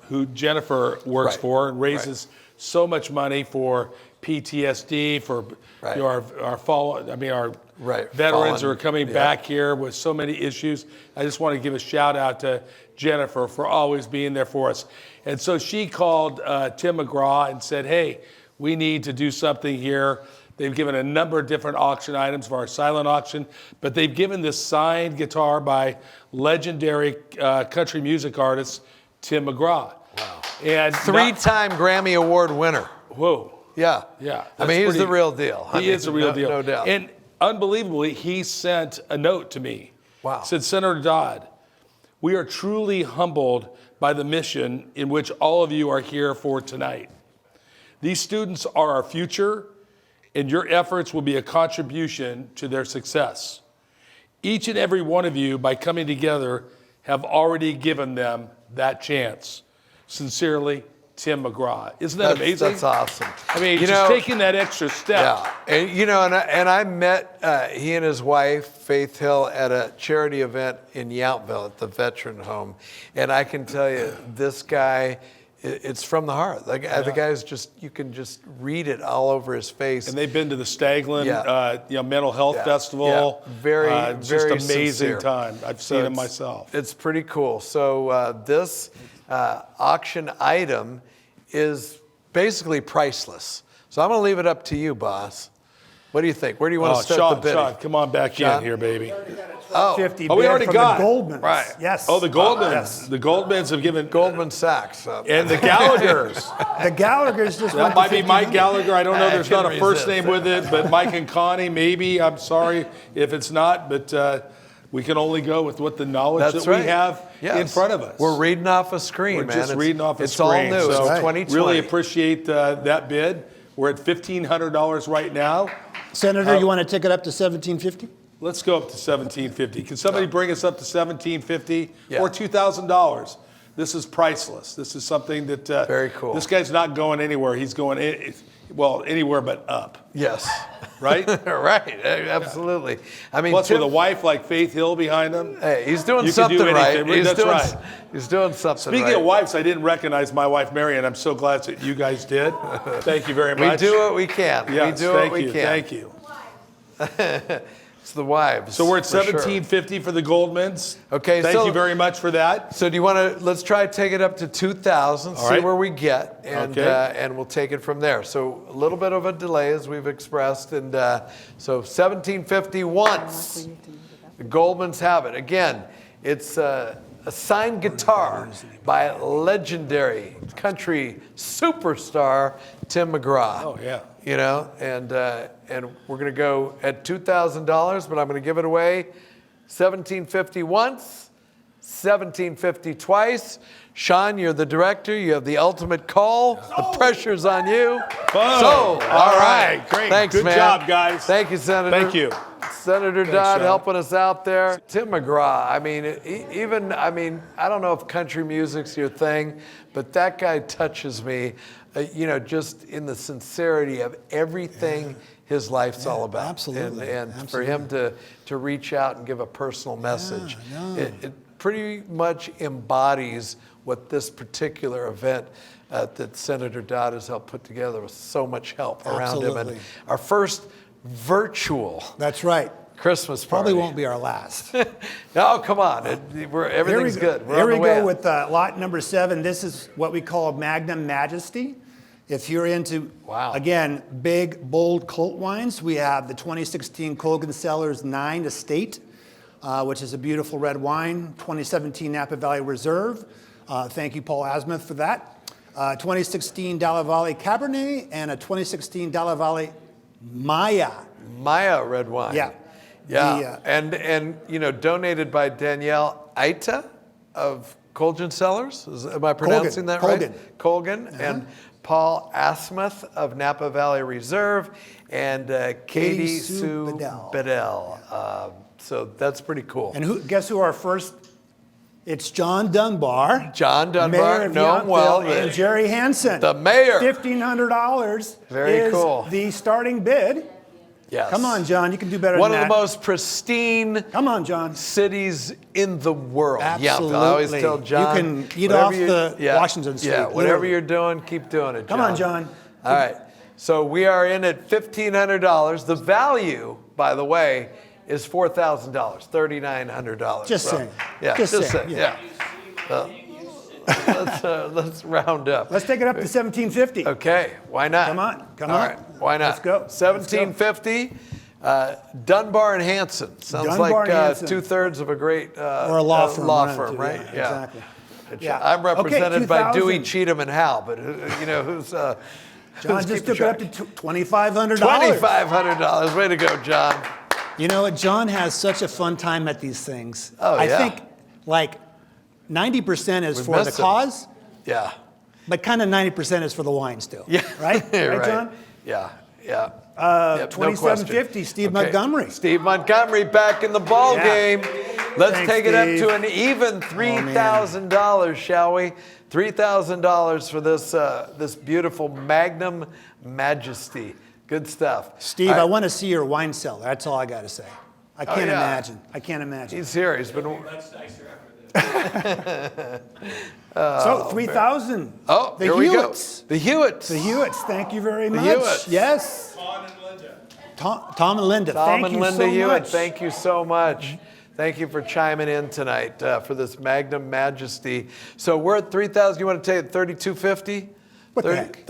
Speaker 3: who Jennifer works
Speaker 2: Right.
Speaker 3: for and raises so much money for PTSD, for
Speaker 2: Right.
Speaker 3: our
Speaker 2: Right.
Speaker 3: veterans
Speaker 2: Fallen.
Speaker 3: who are coming
Speaker 2: Yeah.
Speaker 3: back here with so many issues. I just want to give a shout out to Jennifer for always being there for us. And so she called Tim McGraw and said, hey, we need to do something here. They've given a number of different auction items for our silent auction, but they've given this signed guitar by legendary country music artist Tim McGraw. Wow. And
Speaker 2: Three-time Grammy Award winner.
Speaker 3: Whoa.
Speaker 2: Yeah.
Speaker 3: Yeah.
Speaker 2: I mean, he's the real deal.
Speaker 3: He is the real deal.
Speaker 2: No doubt.
Speaker 3: And unbelievably, he sent a note to me.
Speaker 2: Wow.
Speaker 3: Said, Senator Dodd, we are truly humbled by the mission in which all of you are here for tonight. These students are our future, and your efforts will be a contribution to their success. Each and every one of you, by coming together, have already given them that chance. Sincerely, Tim McGraw. Isn't that amazing?
Speaker 2: That's awesome.
Speaker 3: I mean, just taking that extra step.
Speaker 2: Yeah, and I met he and his wife Faith Hill at a charity event in Yountville at the Veteran Home, and I can tell you, this guy, it's from the heart. Like the guy's you can just read it all over his face.
Speaker 3: And they've been to the Staglin, mental health festival.
Speaker 2: Yeah. Very
Speaker 3: just amazing
Speaker 2: sincere.
Speaker 3: time. I've seen it myself.
Speaker 2: It's pretty cool. So this auction item is basically priceless. So I'm going to leave it up to you, boss. What do you think? Where do you want to start the bidding?
Speaker 3: Sean, come on back in here, baby.
Speaker 2: Oh,
Speaker 8: 50
Speaker 3: we already
Speaker 8: from
Speaker 3: got
Speaker 8: the
Speaker 3: it.
Speaker 8: Goldmans.
Speaker 2: Right.
Speaker 8: Yes.
Speaker 3: Oh, the Goldmans.
Speaker 8: Yes.
Speaker 3: The Goldmans have given
Speaker 2: Goldman Sachs.
Speaker 3: and the Gallaghers.
Speaker 8: The Gallagher's just
Speaker 3: That
Speaker 8: went
Speaker 3: might
Speaker 8: to
Speaker 3: be Mike
Speaker 8: 1,500.
Speaker 3: Gallagher. I don't know.
Speaker 2: I
Speaker 3: There's not a
Speaker 2: can
Speaker 3: first
Speaker 2: resist.
Speaker 3: name with it, but Mike and Connie, maybe. I'm sorry if it's not, but we can only go with what the knowledge
Speaker 2: That's
Speaker 3: that
Speaker 2: right.
Speaker 3: we have in front of us.
Speaker 2: We're reading off a screen,
Speaker 3: We're
Speaker 2: man.
Speaker 3: just reading off a
Speaker 2: it's
Speaker 3: screen.
Speaker 2: It's all new.
Speaker 3: So
Speaker 2: It's 2020.
Speaker 3: really appreciate that bid. We're at $1,500 right now.
Speaker 8: Senator, you want to take it up to $1,750?
Speaker 3: Let's go up to $1,750. Can somebody bring us up to $1,750
Speaker 2: Yeah.
Speaker 3: or $2,000? This is priceless. This is something that
Speaker 2: Very cool.
Speaker 3: This guy's not going anywhere. He's going anywhere but up.
Speaker 2: Yes.
Speaker 3: Right?
Speaker 2: Right. Absolutely. I mean,
Speaker 3: Plus, with a wife like Faith Hill behind him.
Speaker 2: Hey, he's doing
Speaker 3: You can do
Speaker 2: something right.
Speaker 3: anything. That's right.
Speaker 2: He's doing something
Speaker 3: Speaking
Speaker 2: right.
Speaker 3: of wives, I didn't recognize my wife, Mary, and I'm so glad that you guys did. Thank you very
Speaker 2: we
Speaker 3: much.
Speaker 2: do what we can.
Speaker 3: Yes,
Speaker 2: we do
Speaker 3: thank
Speaker 2: what we
Speaker 3: you.
Speaker 2: can.
Speaker 3: Thank you.
Speaker 2: It's the wives.
Speaker 3: So we're at
Speaker 2: for sure.
Speaker 3: $1,750 for the Goldmans.
Speaker 2: Okay,
Speaker 3: Thank
Speaker 2: so-
Speaker 3: you very much for that.
Speaker 2: So do you want to, let's try to take it up to 2,000, see
Speaker 3: right.
Speaker 2: where we get, and and we'll take it from there. So a little bit of a delay, as we've expressed, and so 1,750 once. The Goldmans have it. Again, it's a signed guitar by legendary country superstar Tim McGraw.
Speaker 3: Oh, yeah.
Speaker 2: You know, and we're going to go at $2,000, but I'm going to give it away $1,750 once, $1,750 twice. Sean, you're the director. You have the ultimate call. The pressure's on you.
Speaker 3: All right, great.
Speaker 2: Thanks,
Speaker 3: Good
Speaker 2: man.
Speaker 3: job, guys.
Speaker 2: Thank you, Senator.
Speaker 3: Thank you.
Speaker 2: Senator Dodd
Speaker 3: Sean.
Speaker 2: helping us out there. Tim McGraw, I mean, I don't know if country music's your thing, but that guy touches me, just in the sincerity of everything his life's all about.
Speaker 8: Absolutely.
Speaker 2: And for him to reach out and give a personal message, it pretty much embodies what this particular event that Senator Dodd has helped put together with so much help around him. And our first virtual
Speaker 8: That's right.
Speaker 2: Christmas party.
Speaker 8: Probably won't be our last.
Speaker 2: No, come on. Everything's good. We're
Speaker 8: Here
Speaker 2: on the
Speaker 8: we
Speaker 2: way
Speaker 8: go
Speaker 2: out.
Speaker 8: with lot number 7. This is what we call Magnum Majesty. If you're into, again, big, bold cult wines, we have the 2016 Colgan Cellars 9 Estate, which is a beautiful red wine. 2017 Napa Valley Reserve. Thank you, Paul Asmuth, for that. 2016 Dalla Valle Cabernet and a 2016 Dalla Valle Maya.
Speaker 2: Maya red wine.
Speaker 8: Yeah.
Speaker 2: Yeah. And donated by Danielle Aita of Colgan Cellars. Am I pronouncing that right? Colgan. And Paul Asmuth of Napa Valley Reserve, and Katie Sue Bedell. So that's pretty cool.
Speaker 8: And guess who our first? It's John Dunbar.
Speaker 2: John Dunbar,
Speaker 8: Mayor of
Speaker 2: know him well.
Speaker 8: And Jerry Hansen.
Speaker 2: The mayor.
Speaker 8: $1,500
Speaker 2: Very cool.
Speaker 8: The starting bid.
Speaker 2: Yes.
Speaker 8: Come on, John, you can do better
Speaker 2: One
Speaker 8: than
Speaker 2: of
Speaker 8: that.
Speaker 2: the most pristine cities in the world.
Speaker 8: Absolutely.
Speaker 2: Yeah, I always tell John.
Speaker 8: You can eat off the Washington Street.
Speaker 2: Yeah, whatever
Speaker 8: literally.
Speaker 2: you're doing, keep doing it, John.
Speaker 8: Come on, John.
Speaker 2: All right. So we are in at $1,500. The value, by the way, is $4,000, $3,900.
Speaker 8: Just saying.
Speaker 2: Yeah, just saying.
Speaker 8: Yeah.
Speaker 2: Let's round up.
Speaker 8: Let's take it up to $1,750.
Speaker 2: Okay, why not?
Speaker 8: Come on.
Speaker 2: All right, why not?
Speaker 8: Let's go.
Speaker 2: $1,750. Dunbar and Hanson. Sounds
Speaker 8: Dunbar
Speaker 2: like
Speaker 8: and Hanson.
Speaker 2: 2/3 of a great
Speaker 8: or a law firm,
Speaker 2: right?
Speaker 8: Yeah, exactly.
Speaker 2: I'm represented by
Speaker 8: 2000.
Speaker 2: Dewey, Cheatham, and Hal, but who's
Speaker 8: John
Speaker 2: who's
Speaker 8: just
Speaker 2: keeping
Speaker 8: took it up to $2,500.
Speaker 2: $2,500. Way to go, John.
Speaker 8: You know what? John has such a fun time at these things.
Speaker 2: Oh,
Speaker 8: I
Speaker 2: yeah.
Speaker 8: think like 90% is
Speaker 2: We
Speaker 8: for the
Speaker 2: miss him.
Speaker 8: cause,
Speaker 2: Yeah.
Speaker 8: but kind of 90% is for the wine still.
Speaker 2: Yeah.
Speaker 8: Right?
Speaker 2: Right.
Speaker 8: John?
Speaker 2: Yeah. Yep, no
Speaker 8: 2750,
Speaker 2: question.
Speaker 8: Steve
Speaker 2: Okay.
Speaker 8: Montgomery.
Speaker 2: Steve Montgomery back in the ball game. Let's
Speaker 8: Thanks,
Speaker 2: take it up
Speaker 8: Steve.
Speaker 2: to an even $3,000, shall we? $3,000 for this beautiful Magnum Majesty. Good stuff.
Speaker 8: Steve,
Speaker 2: All right.
Speaker 8: I want to see your wine cellar. That's all I got to say. I can't
Speaker 2: yeah.
Speaker 8: imagine. I can't imagine.
Speaker 2: He's here. He's been.
Speaker 8: So 3,000.
Speaker 2: Oh,
Speaker 8: the
Speaker 2: here
Speaker 8: Hewitts.
Speaker 2: we go. The Hewitts.
Speaker 8: The Hewitts. Thank you very much.
Speaker 2: Hewitts.
Speaker 8: Yes.
Speaker 3: Tom and Linda.
Speaker 8: Tom and Linda.
Speaker 2: Tom
Speaker 8: thank
Speaker 2: and
Speaker 8: you
Speaker 2: Linda
Speaker 8: so
Speaker 2: Hewitt,
Speaker 8: much.
Speaker 2: thank you so much. Thank you for chiming in tonight for this Magnum Majesty. So we're at 3,000. You want to take it 3,250?
Speaker 8: What the heck?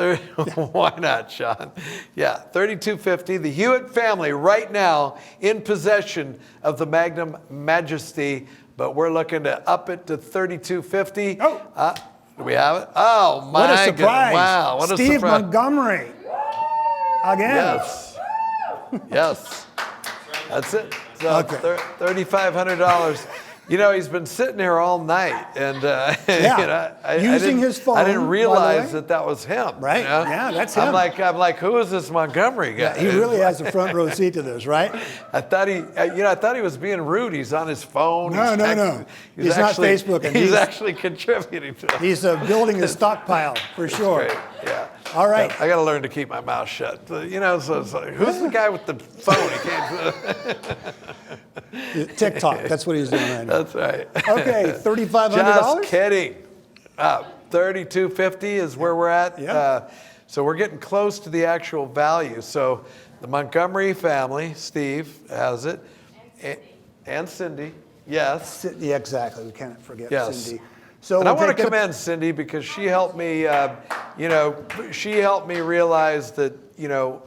Speaker 2: Why not, Sean? Yeah, 3,250. The Hewitt family right now in possession of the Magnum Majesty, but we're looking to up it to 3,250.
Speaker 8: Oh.
Speaker 2: Do we have it? Oh, my
Speaker 8: What a
Speaker 2: goodness.
Speaker 8: surprise.
Speaker 2: Wow, what a
Speaker 8: Steve
Speaker 2: surprise.
Speaker 8: Montgomery. Again.
Speaker 2: Yes. Yes. That's it. So
Speaker 8: Okay.
Speaker 2: $3,500. You know, he's been sitting here all night, and
Speaker 8: Using his phone,
Speaker 2: I didn't
Speaker 8: by the
Speaker 2: realize
Speaker 8: way.
Speaker 2: that was him.
Speaker 8: Right.
Speaker 2: you know?
Speaker 8: Yeah, that's
Speaker 2: I'm
Speaker 8: him.
Speaker 2: like, who is this Montgomery guy?
Speaker 8: He really has a front row seat to this, right?
Speaker 2: I thought he was being rude. He's on his phone.
Speaker 8: No,
Speaker 2: he's
Speaker 8: no,
Speaker 2: texting.
Speaker 8: no. He's not Facebooking.
Speaker 2: He's actually contributing to it.
Speaker 8: He's building his stockpile for sure.
Speaker 2: Great. Yeah.
Speaker 8: All right.
Speaker 2: I got to learn to keep my mouth shut. You know, so it's like, who's the guy with the phone? He can't.
Speaker 8: TikTok. That's what he's doing right now.
Speaker 2: That's right.
Speaker 8: Okay, $3,500.
Speaker 2: Just kidding. $3,250 is where we're at.
Speaker 8: Yeah.
Speaker 2: So we're getting close to the actual value. So the Montgomery family, Steve has it, and Cindy. Yes.
Speaker 8: Yeah, exactly. We can't forget
Speaker 2: Yes.
Speaker 8: Cindy. So
Speaker 2: And I
Speaker 8: we'll
Speaker 2: want to
Speaker 8: take it-
Speaker 2: commend Cindy because she helped me, she helped me realize that,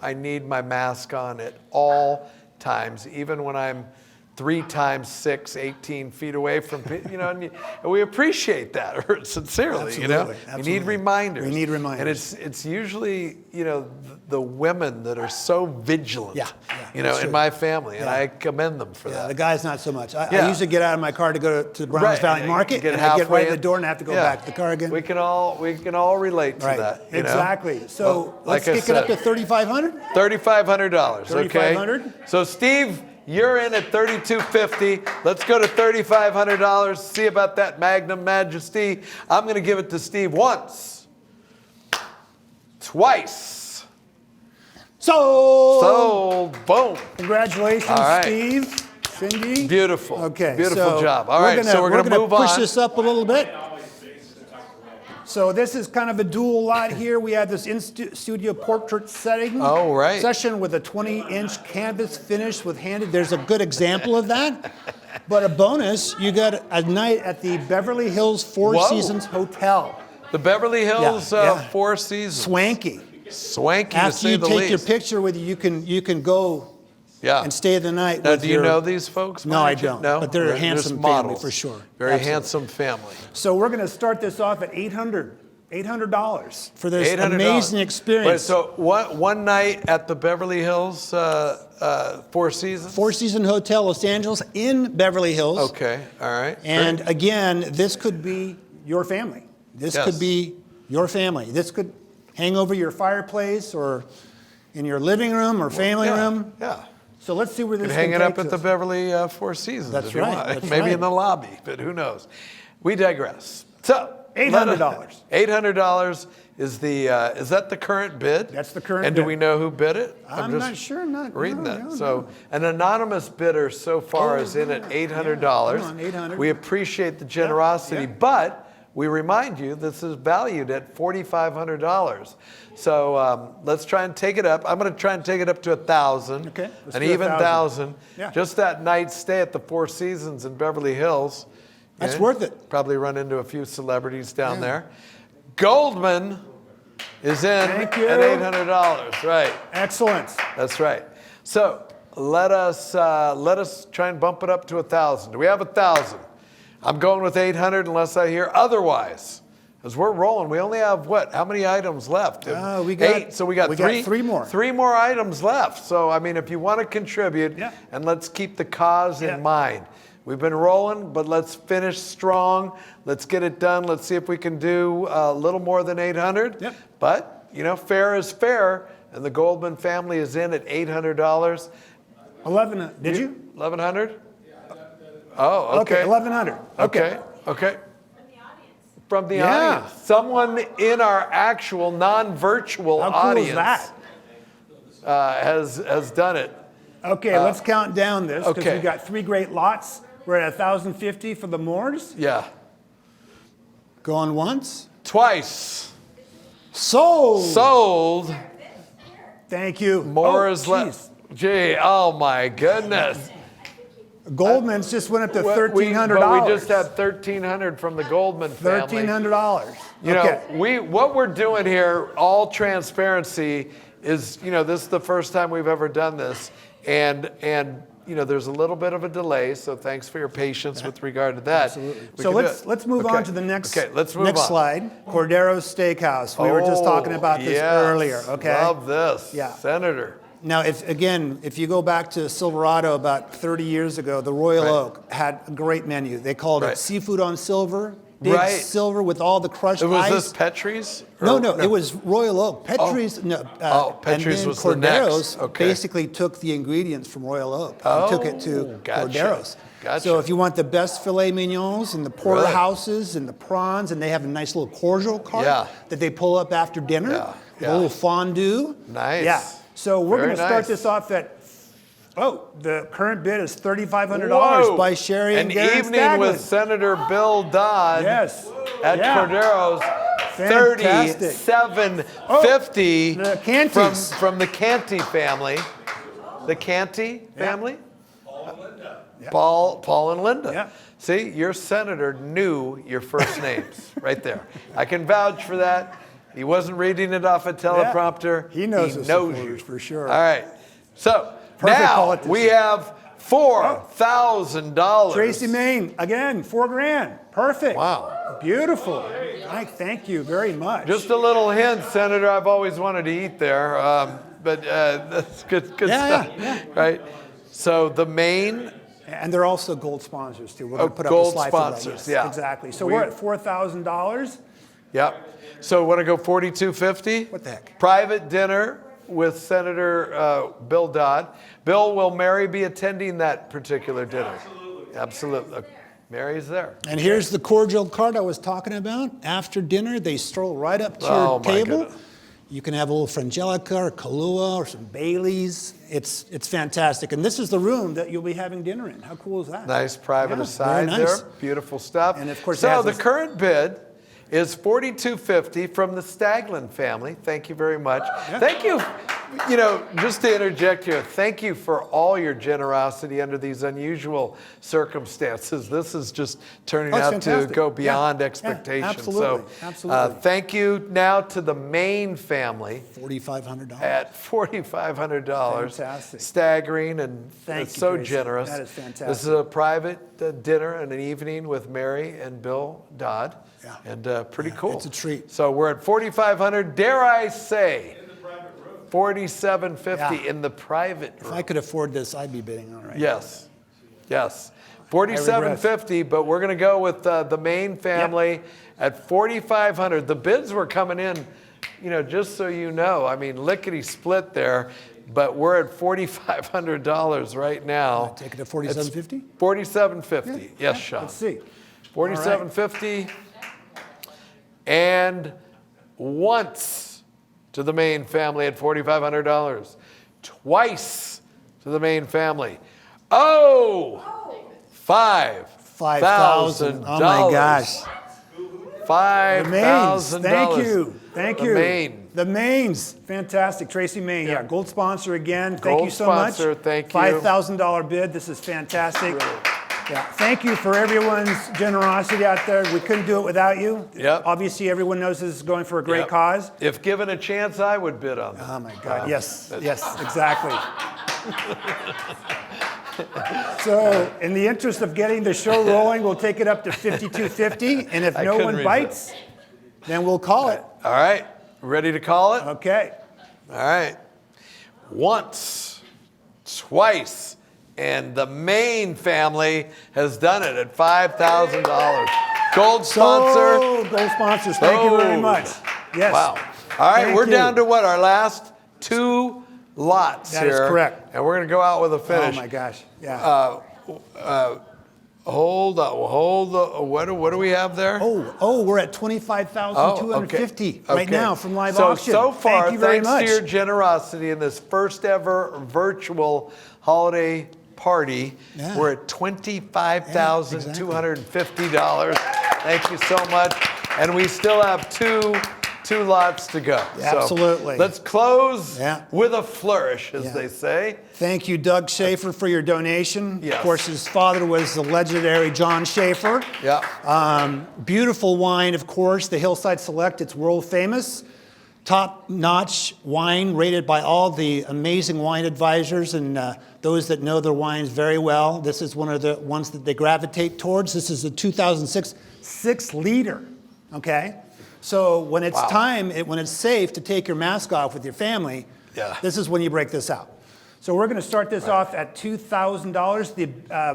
Speaker 2: I need my mask on at all times, even when I'm 3 times 6, 18 feet away from, and we appreciate that sincerely,
Speaker 8: Absolutely.
Speaker 2: We need reminders.
Speaker 8: We need reminders.
Speaker 2: And it's usually, the women that are so vigilant,
Speaker 8: that's
Speaker 2: in
Speaker 8: true.
Speaker 2: my family, and I commend them for that.
Speaker 8: The guys not so much. I usually get out of my car to go to the Browns Valley Market, and I get right at the door and I have to go back to the car again.
Speaker 2: We can all relate to that.
Speaker 8: Exactly. So let's
Speaker 2: like I
Speaker 8: kick it up to
Speaker 2: said,
Speaker 8: $3,500.
Speaker 2: $3,500. Okay.
Speaker 8: $3,500.
Speaker 2: So Steve, you're in at $3,250. Let's go to $3,500. See about that Magnum Majesty. I'm going to give it to Steve once, twice. Sold. Boom.
Speaker 8: Congratulations,
Speaker 2: All right.
Speaker 8: Steve, Cindy.
Speaker 2: Beautiful.
Speaker 8: Okay.
Speaker 2: Beautiful job. All right. So we're going to move on.
Speaker 8: Push this up a little bit. So this is kind of a dual lot here. We have this in-studio portrait setting.
Speaker 2: Oh, right.
Speaker 8: Session with a 20-inch canvas finish with handed. There's a good example of that. But a bonus, you got a night at the Beverly Hills Four Seasons Hotel.
Speaker 2: The Beverly Hills Four Seasons.
Speaker 8: Swanky.
Speaker 2: Swanky,
Speaker 8: After
Speaker 2: to say
Speaker 8: you
Speaker 2: the
Speaker 8: take
Speaker 2: least.
Speaker 8: your picture with you, you can go and stay the night.
Speaker 2: Now,
Speaker 8: with
Speaker 2: do you know these folks?
Speaker 8: No, I
Speaker 2: Margie?
Speaker 8: don't.
Speaker 2: No,
Speaker 8: But they're a handsome family
Speaker 2: models.
Speaker 8: for sure.
Speaker 2: Very
Speaker 8: Absolutely.
Speaker 2: handsome family.
Speaker 8: So we're going to start this off at $800 for this
Speaker 2: $800.
Speaker 8: amazing experience.
Speaker 2: Wait, so one night at the Beverly Hills Four Seasons?
Speaker 8: Four Season Hotel, Los Angeles, in Beverly Hills.
Speaker 2: Okay, all right.
Speaker 8: And
Speaker 2: Great.
Speaker 8: again, this could be your family. This could be your family. This could hang over your fireplace or in your living room or family room.
Speaker 2: Yeah.
Speaker 8: So let's see where this
Speaker 2: Hang it up at
Speaker 8: us.
Speaker 2: the Beverly Four Seasons.
Speaker 8: That's
Speaker 2: if you
Speaker 8: right,
Speaker 2: want.
Speaker 8: that's
Speaker 2: Maybe
Speaker 8: right.
Speaker 2: in the lobby, but who knows? We digress. So
Speaker 8: $800.
Speaker 2: $800 is that the current bid?
Speaker 8: That's the current
Speaker 2: And
Speaker 8: bid.
Speaker 2: do we know who bid it?
Speaker 8: I'm not sure. Not
Speaker 2: reading
Speaker 8: no,
Speaker 2: that.
Speaker 8: no,
Speaker 2: So
Speaker 8: no.
Speaker 2: an anonymous bidder so far is in at $800.
Speaker 8: Come on, $800.
Speaker 2: We appreciate the generosity, but we remind you this is valued at $4,500. So let's try and take it up. I'm going to try and take it up to $1,000.
Speaker 8: Okay, let's
Speaker 2: An
Speaker 8: do
Speaker 2: even
Speaker 8: 1,000.
Speaker 2: $1,000.
Speaker 8: Yeah.
Speaker 2: Just that night's stay at the Four Seasons in Beverly Hills.
Speaker 8: That's worth it.
Speaker 2: Probably run into a few celebrities down there. Goldman is in
Speaker 8: Thank you.
Speaker 2: at $800. Right.
Speaker 8: Excellent.
Speaker 2: That's right. So let us try and bump it up to 1,000. Do we have 1,000? I'm going with 800 unless I hear otherwise. As we're rolling, we only have what? How many items left?
Speaker 8: We got
Speaker 2: 8. So we got
Speaker 8: three more.
Speaker 2: 3 more items left. So I mean, if you want to contribute, and let's keep the cause in mind. We've been rolling, but let's finish strong. Let's get it done. Let's see if we can do a little more than 800.
Speaker 8: Yep.
Speaker 2: But fair is fair, and the Goldman family is in at $800.
Speaker 8: 1,100. Did you?
Speaker 2: 1,100? Oh, okay.
Speaker 8: Okay, 1,100.
Speaker 2: Okay. From the audience. Someone in our actual non-virtual
Speaker 8: How cool
Speaker 2: audience
Speaker 8: is that?
Speaker 2: has done it.
Speaker 8: Okay, let's count down this because
Speaker 2: okay.
Speaker 8: we got 3 great lots. We're at 1,050 for the Moors.
Speaker 2: Yeah.
Speaker 8: Going once.
Speaker 2: Twice.
Speaker 8: Sold. Thank you.
Speaker 2: More is left. Gee, oh my goodness.
Speaker 8: Goldman's just went up to $1,300.
Speaker 2: But we just had $1,300 from the Goldman family.
Speaker 8: $1,300.
Speaker 2: You know, what we're doing here, all transparency, is this is the first time we've ever done this, and there's a little bit of a delay. So thanks for your patience with regard to that.
Speaker 8: Absolutely. So let's move on to the next.
Speaker 2: Okay, let's move
Speaker 8: next
Speaker 2: on.
Speaker 8: slide. Cordero's Steakhouse. We were just talking about this earlier. Okay.
Speaker 2: Love this.
Speaker 8: Yeah.
Speaker 2: Senator.
Speaker 8: Now, if you go back to Silverado about 30 years ago, the Royal Oak had a great menu. They called it seafood on silver, big silver with all the crushed ice.
Speaker 2: Was this Petrie's?
Speaker 8: No, it was Royal Oak. Petrie's,
Speaker 2: Petrie's
Speaker 8: and then
Speaker 2: was the next.
Speaker 8: Cordero's
Speaker 2: Okay.
Speaker 8: basically took the ingredients from Royal Oak and took it to Cordero's.
Speaker 2: Gotcha.
Speaker 8: So if you want the best filet mignons and the porterhouses and the prawns, and they have a nice little cordial cart that they pull up after dinner, a little fondue.
Speaker 2: Nice.
Speaker 8: Yeah. So we're going to start
Speaker 2: nice.
Speaker 8: this off at, the current bid is $3,500 by Sherry and
Speaker 2: An
Speaker 8: Garen
Speaker 2: evening
Speaker 8: Staglin.
Speaker 2: with Senator Bill Dodd
Speaker 8: Yes.
Speaker 2: at Cordero's.
Speaker 8: Fantastic.
Speaker 2: $37.50
Speaker 8: the Canties.
Speaker 2: from the Canty family. The Canty family? Paul and Linda.
Speaker 8: Yeah.
Speaker 2: See, your senator knew your first names right there. I can vouch for that. He wasn't reading it off a teleprompter.
Speaker 8: He knows his
Speaker 2: knows
Speaker 8: supporters
Speaker 2: you
Speaker 8: for sure.
Speaker 2: All right. So
Speaker 8: Perfect
Speaker 2: now
Speaker 8: politician.
Speaker 2: we have $4,000.
Speaker 8: Tracy Main, again, $4,000. Perfect.
Speaker 2: Wow.
Speaker 8: Beautiful. Mike, thank you very much.
Speaker 2: Just a little hint, Senator, I've always wanted to eat there, but that's good stuff, right? So the Maine.
Speaker 8: And they're also gold sponsors, too. We're going to put up a
Speaker 2: gold
Speaker 8: slide
Speaker 2: sponsors,
Speaker 8: for that. Yes,
Speaker 2: yeah.
Speaker 8: exactly. So we're at $4,000.
Speaker 2: Yep. So want to go $4,250?
Speaker 8: What the heck?
Speaker 2: Private dinner with Senator Bill Dodd. Bill, will Mary be attending that particular dinner? Absolutely. Absolutely. Mary's there.
Speaker 8: And here's the cordial cart I was talking about. After dinner, they stroll right up to your table.
Speaker 2: Goodness.
Speaker 8: You can have a little Frangelica or Kahlua or some Baileys. It's fantastic. And this is the room that you'll be having dinner in. How cool is that?
Speaker 2: Nice private
Speaker 8: Yeah,
Speaker 2: aside
Speaker 8: very nice.
Speaker 2: there. Beautiful stuff.
Speaker 8: And of course, it
Speaker 2: so
Speaker 8: has
Speaker 2: the
Speaker 8: this-
Speaker 2: current bid is $4,250 from the Staglin family. Thank you very much.
Speaker 8: Yeah.
Speaker 2: Thank you. You know, just to interject here, thank you for all your generosity under these unusual circumstances. This is just turning out
Speaker 8: fantastic.
Speaker 2: to go beyond
Speaker 8: Yeah.
Speaker 2: expectations.
Speaker 8: Absolutely.
Speaker 2: So,
Speaker 8: Absolutely.
Speaker 2: thank you now to the Maine family
Speaker 8: $4,500.
Speaker 2: at $4,500.
Speaker 8: Fantastic.
Speaker 2: Staggering and
Speaker 8: Thank
Speaker 2: it's
Speaker 8: you,
Speaker 2: so
Speaker 8: Tracy.
Speaker 2: generous.
Speaker 8: That is fantastic.
Speaker 2: This is a private dinner and an evening with Mary and Bill Dodd.
Speaker 8: Yeah.
Speaker 2: And pretty cool.
Speaker 8: it's a treat.
Speaker 2: So we're at $4,500. Dare I say, $4,750 in the private
Speaker 8: If
Speaker 2: room.
Speaker 8: I could afford this, I'd be bidding on it right
Speaker 2: Yes. Yes. $4,750, but we're going to go with the Maine family at $4,500. The bids were coming in, you know, just so you know. I mean, lickety split there, but we're at $4,500 right now.
Speaker 8: Take it to $4,750?
Speaker 2: $4,750. Yes, Sean.
Speaker 8: Let's see.
Speaker 2: $4,750. And once to the Maine family at $4,500. Twice to the Maine family. $5,000.
Speaker 8: Oh my gosh.
Speaker 2: $5,000.
Speaker 8: Thank you. Thank
Speaker 2: The
Speaker 8: you.
Speaker 2: Maine.
Speaker 8: The Maines. Fantastic. Tracy Maine. Yeah. Gold sponsor again. Thank
Speaker 2: Gold
Speaker 8: you so much.
Speaker 2: sponsor, thank you.
Speaker 8: $5,000 bid. This is fantastic. Yeah. Thank you for everyone's generosity out there. We couldn't do it without you.
Speaker 2: Yep.
Speaker 8: Obviously, everyone knows this is going for a great
Speaker 2: Yep.
Speaker 8: cause.
Speaker 2: If given a chance, I would bid on that.
Speaker 8: Oh my God. Yes. Yes. Exactly. So, in the interest of getting the show rolling, we'll take it up to $5,250, and if
Speaker 2: I
Speaker 8: no
Speaker 2: couldn't
Speaker 8: one
Speaker 2: resist.
Speaker 8: bites, then we'll call it.
Speaker 2: All right. Ready to call it?
Speaker 8: Okay.
Speaker 2: All right. Once, twice, and the Maine family has done it at $5,000. Gold sponsor.
Speaker 8: So, gold sponsors, thank you very much. Yes.
Speaker 2: Wow. All right,
Speaker 8: Thank
Speaker 2: we're
Speaker 8: you.
Speaker 2: down to what? Our last two lots
Speaker 8: That
Speaker 2: here.
Speaker 8: is correct.
Speaker 2: And we're going to go out with a finish.
Speaker 8: Oh my gosh. Yeah.
Speaker 2: Hold on. What do we have there?
Speaker 8: We're at $25,250 right now from live auction.
Speaker 2: So far,
Speaker 8: thank you very
Speaker 2: thanks
Speaker 8: much.
Speaker 2: to your generosity in this first ever virtual holiday party,
Speaker 8: Yeah.
Speaker 2: we're at $25,250. Thank you so much. And we still have two lots to go.
Speaker 8: Yeah, absolutely.
Speaker 2: So let's close
Speaker 8: Yeah.
Speaker 2: with a flourish, as they say.
Speaker 8: Thank you, Doug Schaefer, for your donation.
Speaker 2: Yes.
Speaker 8: Of course, his father was the legendary John Schaefer.
Speaker 2: Yeah.
Speaker 8: Beautiful wine, of course, the Hillside Select. It's world famous. Top-notch wine rated by all the amazing wine advisors and those that know their wines very well. This is one of the ones that they gravitate towards. This is a 2006 6-liter, okay? So when it's when it's safe to take your mask off with your family, this is when you break this out. So we're going to start this off at $2,000. The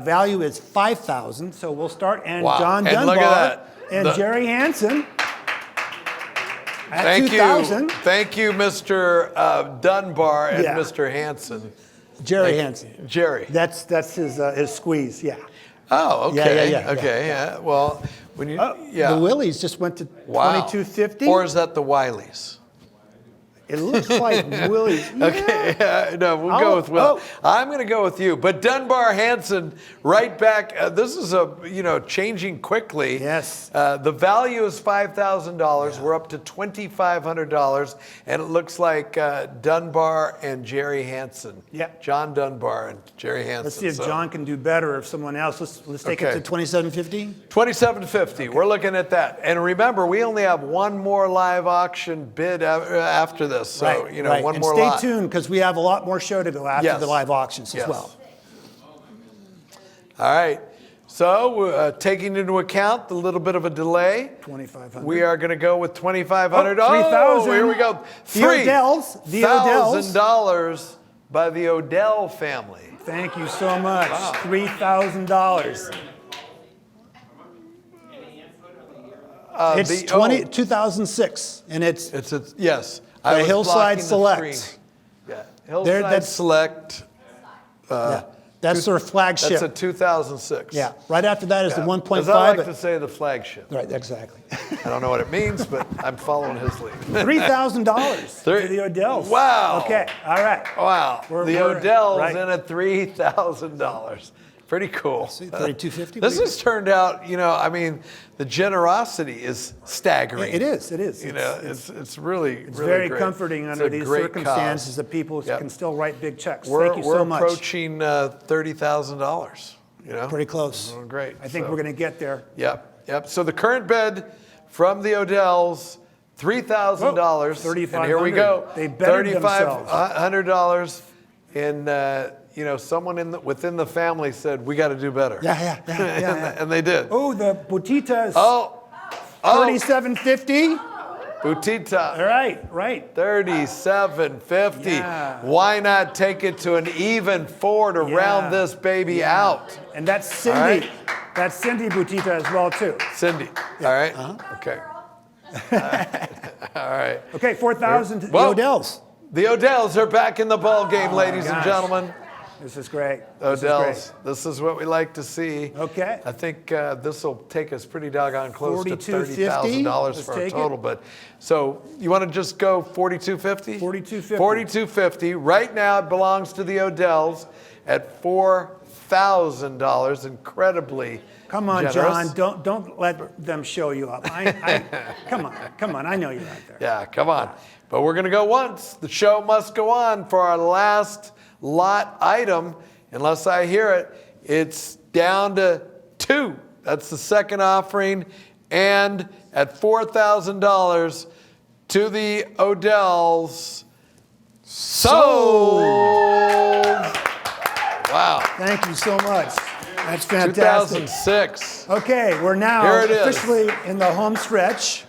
Speaker 8: value is $5,000. So we'll start. And John
Speaker 2: And
Speaker 8: Dunbar
Speaker 2: look at that.
Speaker 8: and Jerry Hansen at
Speaker 2: Thank
Speaker 8: $2,000.
Speaker 2: you. Thank you, Mr. Dunbar and
Speaker 8: Yeah.
Speaker 2: Mr. Hansen.
Speaker 8: Jerry Hansen.
Speaker 2: Jerry.
Speaker 8: That's his squeeze. Yeah.
Speaker 2: Oh, okay.
Speaker 8: Yeah.
Speaker 2: Okay, yeah. Well, when you,
Speaker 8: The Willies just went to $2,250.
Speaker 2: Or is that the Wileys?
Speaker 8: It looks like Willie's.
Speaker 2: Okay, no, we'll go with Will. I'm going to go with you. But Dunbar Hansen, right back. This is changing quickly.
Speaker 8: Yes.
Speaker 2: The value is $5,000. We're up to $2,500, and it looks like Dunbar and Jerry Hansen.
Speaker 8: Yeah.
Speaker 2: John Dunbar and Jerry Hansen.
Speaker 8: Let's see if John can do better. If someone else, let's take it to $2,750.
Speaker 2: $2,750. We're looking at that. And remember, we only have one more live auction bid after this. So, one
Speaker 8: and
Speaker 2: more
Speaker 8: stay
Speaker 2: lot.
Speaker 8: tuned because we have a lot more show to go after the live auctions as well.
Speaker 2: All right. So taking into account the little bit of a delay,
Speaker 8: 2,500.
Speaker 2: we are going to go with $2,500.
Speaker 8: Oh, 3,000.
Speaker 2: Here we go.
Speaker 8: The Odells. The Odells.
Speaker 2: $3,000 by the Odell family.
Speaker 8: Thank you so much.
Speaker 2: Wow.
Speaker 8: $3,000. It's 2006, and it's
Speaker 2: yes.
Speaker 8: the Hillside Select.
Speaker 2: Yeah, Hillside
Speaker 8: that's-
Speaker 2: Select.
Speaker 8: Yeah, that's their flagship.
Speaker 2: That's a 2006.
Speaker 8: Yeah, right after that is the 1.5.
Speaker 2: As I like to say, the flagship.
Speaker 8: Right, exactly.
Speaker 2: I don't know what it means, but I'm following his lead.
Speaker 8: $3,000 to the Odells.
Speaker 2: Wow.
Speaker 8: Okay, all right.
Speaker 2: Wow.
Speaker 8: We're
Speaker 2: Odell's
Speaker 8: right.
Speaker 2: in at $3,000. Pretty cool.
Speaker 8: See, 3,250.
Speaker 2: This has turned out, I mean, the generosity is staggering.
Speaker 8: It is.
Speaker 2: It's really,
Speaker 8: It's
Speaker 2: really
Speaker 8: very
Speaker 2: great.
Speaker 8: comforting
Speaker 2: It's
Speaker 8: under
Speaker 2: a
Speaker 8: these
Speaker 2: great
Speaker 8: circumstances
Speaker 2: cause.
Speaker 8: that people
Speaker 2: Yep.
Speaker 8: can still write big checks.
Speaker 2: We're,
Speaker 8: Thank you
Speaker 2: we're
Speaker 8: so much.
Speaker 2: approaching $30,000.
Speaker 8: Pretty close.
Speaker 2: Oh, great.
Speaker 8: I think
Speaker 2: So-
Speaker 8: we're going to get there.
Speaker 2: Yep. So the current bid from the Odells, $3,000.
Speaker 8: Whoa,
Speaker 2: And here we go.
Speaker 8: They bettered themselves.
Speaker 2: $3,500. And someone within the family said, "We got to do better."
Speaker 8: Yeah.
Speaker 2: And they did.
Speaker 8: Oh, the Butitas.
Speaker 2: Oh,
Speaker 8: $37.50.
Speaker 2: Butita.
Speaker 8: Right.
Speaker 2: $37.50.
Speaker 8: Yeah.
Speaker 2: Why not take it to an even 4 to round this baby out?
Speaker 8: And that's Cindy.
Speaker 2: All right.
Speaker 8: That's Cindy Butita as well, too.
Speaker 2: Cindy. All right. Okay. All right.
Speaker 8: Okay, 4,000 to the
Speaker 2: Whoa.
Speaker 8: Odells.
Speaker 2: The Odells are back in the ball game, ladies and
Speaker 8: gosh.
Speaker 2: gentlemen.
Speaker 8: This is great.
Speaker 2: Odells. This is what we like to see.
Speaker 8: Okay.
Speaker 2: I think this will take us pretty doggone close to
Speaker 8: $42.50.
Speaker 2: $30,000 for our
Speaker 8: Let's take
Speaker 2: total. But so you want to just go $42.50?
Speaker 8: $42.50.
Speaker 2: $42.50. Right now it belongs to the Odells at $4,000. Incredibly
Speaker 8: Come on,
Speaker 2: generous.
Speaker 8: John. Don't let them show you up. Come on. I know you're out there.
Speaker 2: Yeah, come on. But we're going to go once. The show must go on for our last lot item. Unless I hear it, it's down to 2. That's the second offering. And at $4,000 to the Odells. Sold. Wow.
Speaker 8: Thank you so much. That's fantastic.
Speaker 2: 2006.
Speaker 8: Okay, we're now
Speaker 2: Here it is.
Speaker 8: officially in the home stretch.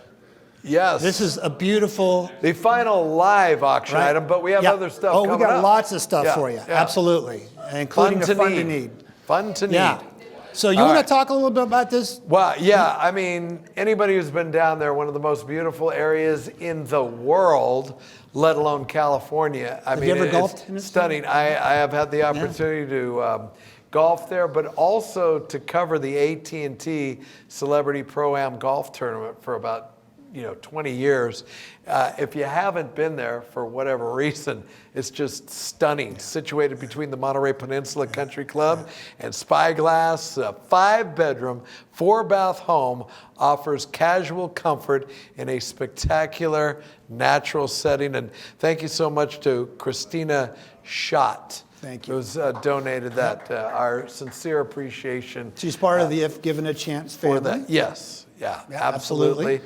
Speaker 2: Yes.
Speaker 8: This is a beautiful
Speaker 2: the final live auction
Speaker 8: right?
Speaker 2: item, but we have
Speaker 8: Yeah.
Speaker 2: other stuff
Speaker 8: Oh,
Speaker 2: coming
Speaker 8: we got
Speaker 2: up.
Speaker 8: lots of stuff
Speaker 2: Yeah,
Speaker 8: for you.
Speaker 2: yeah.
Speaker 8: Absolutely. Including the fun to need.
Speaker 2: Fun to need.
Speaker 8: Yeah. So you
Speaker 2: All
Speaker 8: want
Speaker 2: right.
Speaker 8: to talk a little bit about this?
Speaker 2: Well, yeah, I mean, anybody who's been down there, one of the most beautiful areas in the world, let alone California. I mean,
Speaker 8: you ever
Speaker 2: it's
Speaker 8: golfed in it?
Speaker 2: stunning. I have had the opportunity to golf there, but also to cover the AT&T Celebrity Pro-Am Golf Tournament for about 20 years. If you haven't been there for whatever reason, it's just stunning. Situated between the Monterey Peninsula Country Club and Spyglass, a 5-bedroom, 4-bath home offers casual comfort in a spectacular natural setting. And thank you so much to Christina Schott.
Speaker 8: Thank you.
Speaker 2: Who's donated that. Our sincere appreciation.
Speaker 8: She's part of the If Given a Chance family.
Speaker 2: For that. Yes. Yeah,
Speaker 8: absolutely.
Speaker 2: absolutely.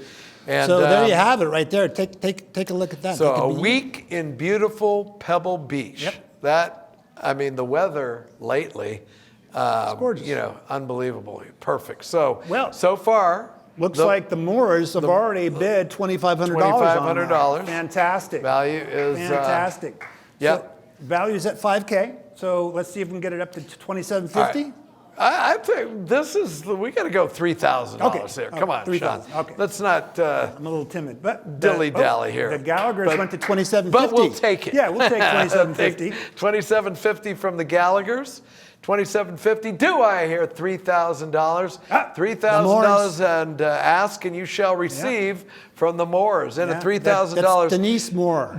Speaker 2: And,
Speaker 8: So there you have it right there. Take a look at that.
Speaker 2: So
Speaker 8: Take
Speaker 2: a
Speaker 8: beat.
Speaker 2: week in beautiful Pebble Beach.
Speaker 8: Yep.
Speaker 2: That, I mean, the weather lately,
Speaker 8: gorgeous.
Speaker 2: unbelievably perfect. So,
Speaker 8: Well,
Speaker 2: so far,
Speaker 8: Looks like the Moors have already bid $2,500 on that.
Speaker 2: $2,500.
Speaker 8: Fantastic.
Speaker 2: value is
Speaker 8: Fantastic.
Speaker 2: yep.
Speaker 8: So value's at $5K. So let's see if we can get it up to $2,750.
Speaker 2: I think we got to go $3,000
Speaker 8: Okay.
Speaker 2: here. Come on,
Speaker 8: $3,000.
Speaker 2: Sean.
Speaker 8: Okay.
Speaker 2: Let's not.
Speaker 8: I'm a little timid, but
Speaker 2: Dilly-dally here.
Speaker 8: The Gallaghers
Speaker 2: But-
Speaker 8: went to $2,750.
Speaker 2: But we'll take it.
Speaker 8: Yeah, we'll take $2,750.
Speaker 2: $2,750 from the Gallaghers. $2,750. Do I hear $3,000? $3,000 and ask and you shall receive from the Moors. And at $3,000.
Speaker 8: That's Denise Moore.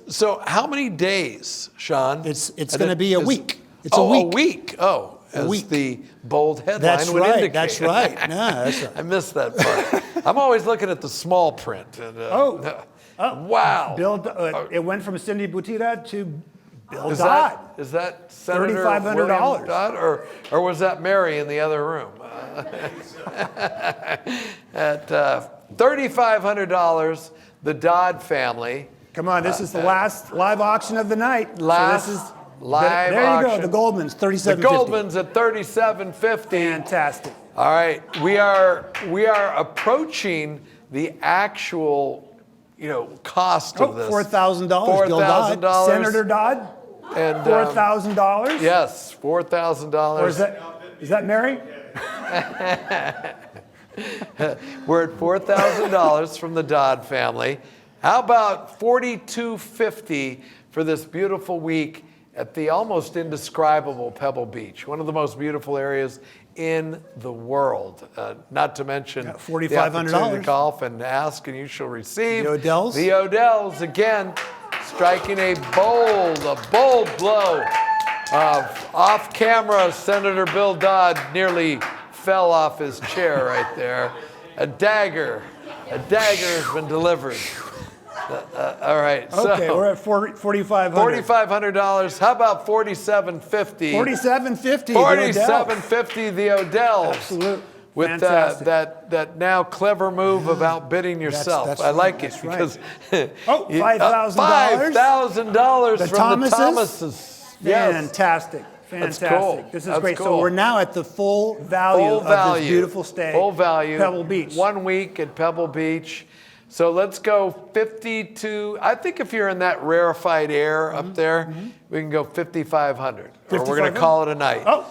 Speaker 2: So how many days, Sean?
Speaker 8: It's going to be a week. It's a week.
Speaker 2: A week. Oh. As
Speaker 8: week.
Speaker 2: the bold headline
Speaker 8: That's
Speaker 2: would
Speaker 8: right.
Speaker 2: indicate.
Speaker 8: That's right. No, that's right.
Speaker 2: I missed that part. I'm always looking at the small print. And, wow.
Speaker 8: It went from Cindy Butita to Bill
Speaker 2: Is
Speaker 8: Dodd.
Speaker 2: that Senator
Speaker 8: $3,500.
Speaker 2: William Dodd, or was that Mary in the other room? At $3,500, the Dodd family.
Speaker 8: Come on, this is the last live auction of the night.
Speaker 2: Last
Speaker 8: So this is
Speaker 2: Live
Speaker 8: There you
Speaker 2: auction.
Speaker 8: go. The Goldman's,
Speaker 2: The
Speaker 8: $37.50.
Speaker 2: Goldman's at $37.50.
Speaker 8: Fantastic.
Speaker 2: All right, we are approaching the actual, cost of this.
Speaker 8: $4,000. Bill Dodd.
Speaker 2: $4,000.
Speaker 8: Senator Dodd.
Speaker 2: And
Speaker 8: $4,000.
Speaker 2: yes, $4,000.
Speaker 8: Or is that Mary?
Speaker 2: We're at $4,000 from the Dodd family. How about $4,250 for this beautiful week at the almost indescribable Pebble Beach, one of the most beautiful areas in the world. Not to mention the opportunity to golf and ask and you shall receive.
Speaker 8: The Odells.
Speaker 2: The Odells again striking a bold blow. Off camera, Senator Bill Dodd nearly fell off his chair right there. A dagger has been delivered. All right.
Speaker 8: Okay,
Speaker 2: so
Speaker 8: we're at $4,500.
Speaker 2: $4,500. How about $4,750?
Speaker 8: $4,750.
Speaker 2: $4,750. The Odells.
Speaker 8: Absolutely.
Speaker 2: With that now clever move of outbidding yourself.
Speaker 8: That's
Speaker 2: I like it
Speaker 8: right.
Speaker 2: because
Speaker 8: $5,000.
Speaker 2: $5,000 from the Thomases. Yes.
Speaker 8: Fantastic.
Speaker 2: That's cool.
Speaker 8: This is
Speaker 2: That's
Speaker 8: great.
Speaker 2: cool.
Speaker 8: So we're now at the full value of this beautiful stay.
Speaker 2: Full value.
Speaker 8: Pebble Beach.
Speaker 2: 1 week at Pebble Beach. So let's go 52. I think if you're in that rarefied air up there, we can go 5,500. Or we're going to call it a night.
Speaker 8: Oh,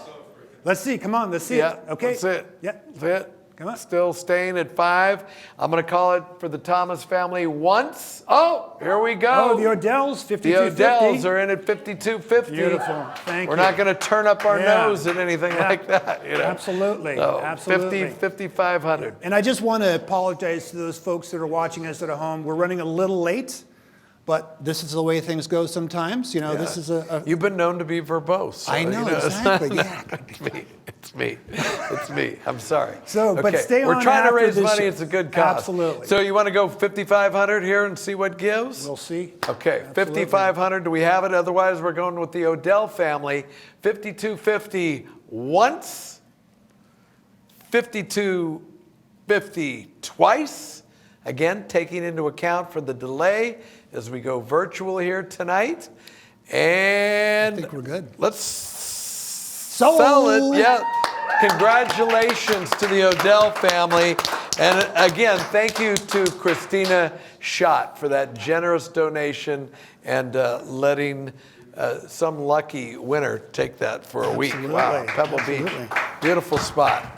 Speaker 8: let's see. Come on, let's see it. Okay.
Speaker 2: That's it.
Speaker 8: Yeah.
Speaker 2: That's it.
Speaker 8: Come on.
Speaker 2: Still staying at 5. I'm going to call it for the Thomas family once. Oh, here we go.
Speaker 8: Oh, the Odells, $52.50.
Speaker 2: The Odells are in at $52.50.
Speaker 8: Beautiful. Thank you.
Speaker 2: We're not going to turn up our nose at anything like that.
Speaker 8: Absolutely.
Speaker 2: So
Speaker 8: Absolutely.
Speaker 2: 5,500.
Speaker 8: And I just want to apologize to those folks that are watching us at home. We're running a little late, but this is the way things go sometimes. This is a
Speaker 2: You've been known to be verbose. So,
Speaker 8: I know, exactly.
Speaker 2: It's me. I'm sorry.
Speaker 8: But stay on.
Speaker 2: We're trying to
Speaker 8: after
Speaker 2: raise
Speaker 8: this
Speaker 2: money.
Speaker 8: show.
Speaker 2: It's a good cause.
Speaker 8: Absolutely.
Speaker 2: So you want to go 5,500 here and see what gives?
Speaker 8: We'll see.
Speaker 2: Okay,
Speaker 8: Absolutely.
Speaker 2: 5,500. Do we have it? Otherwise, we're going with the Odell family. 5,250 once. 5,250 twice. Again, taking into account for the delay as we go virtual here tonight. And
Speaker 8: I think we're good.
Speaker 2: Let's sell it. Yeah. Congratulations to the Odell family. And again, thank you to Christina Schott for that generous donation and letting some lucky winner take that for a week. Wow, Pebble Beach. Beautiful spot.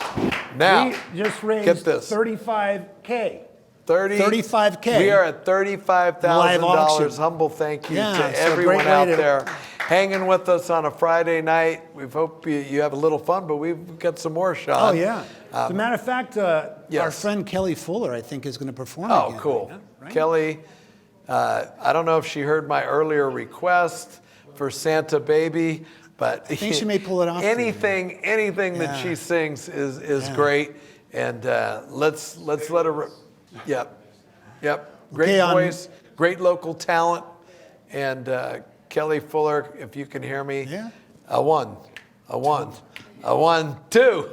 Speaker 2: Now,
Speaker 8: we just raised
Speaker 2: get this.
Speaker 8: $35K.
Speaker 2: 35K. We are at $35,000. Humble thank you to everyone out there hanging with us on a Friday night. We hope you have a little fun, but we've got some more, Sean.
Speaker 8: Oh, yeah. As a matter of fact, our friend Kelly Fuller, I think, is going to perform again.
Speaker 2: Oh, cool.
Speaker 8: Right?
Speaker 2: Kelly, I don't know if she heard my earlier request for Santa Baby, but
Speaker 8: I think she may pull it off.
Speaker 2: Anything that she sings is great. And let's let her... Yep. Great voice, great local talent, and Kelly Fuller, if you can hear me.
Speaker 8: Yeah.
Speaker 2: A one, two.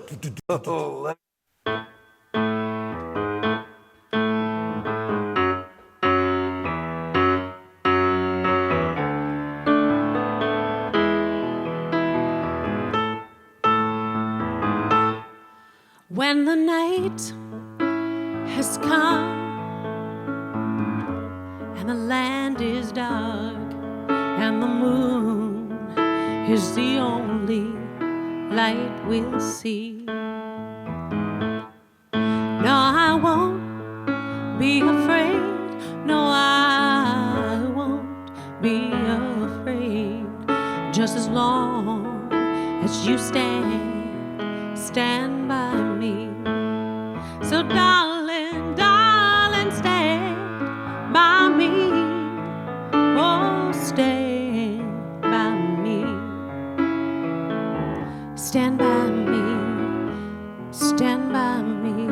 Speaker 1: When the night has come and the land is dark and the moon is the only light we'll see. No, I won't be afraid. No, I won't be afraid. Just as long as you stand by me. So darling, stand by me. Oh, stand by me. Stand by me. Stand by me.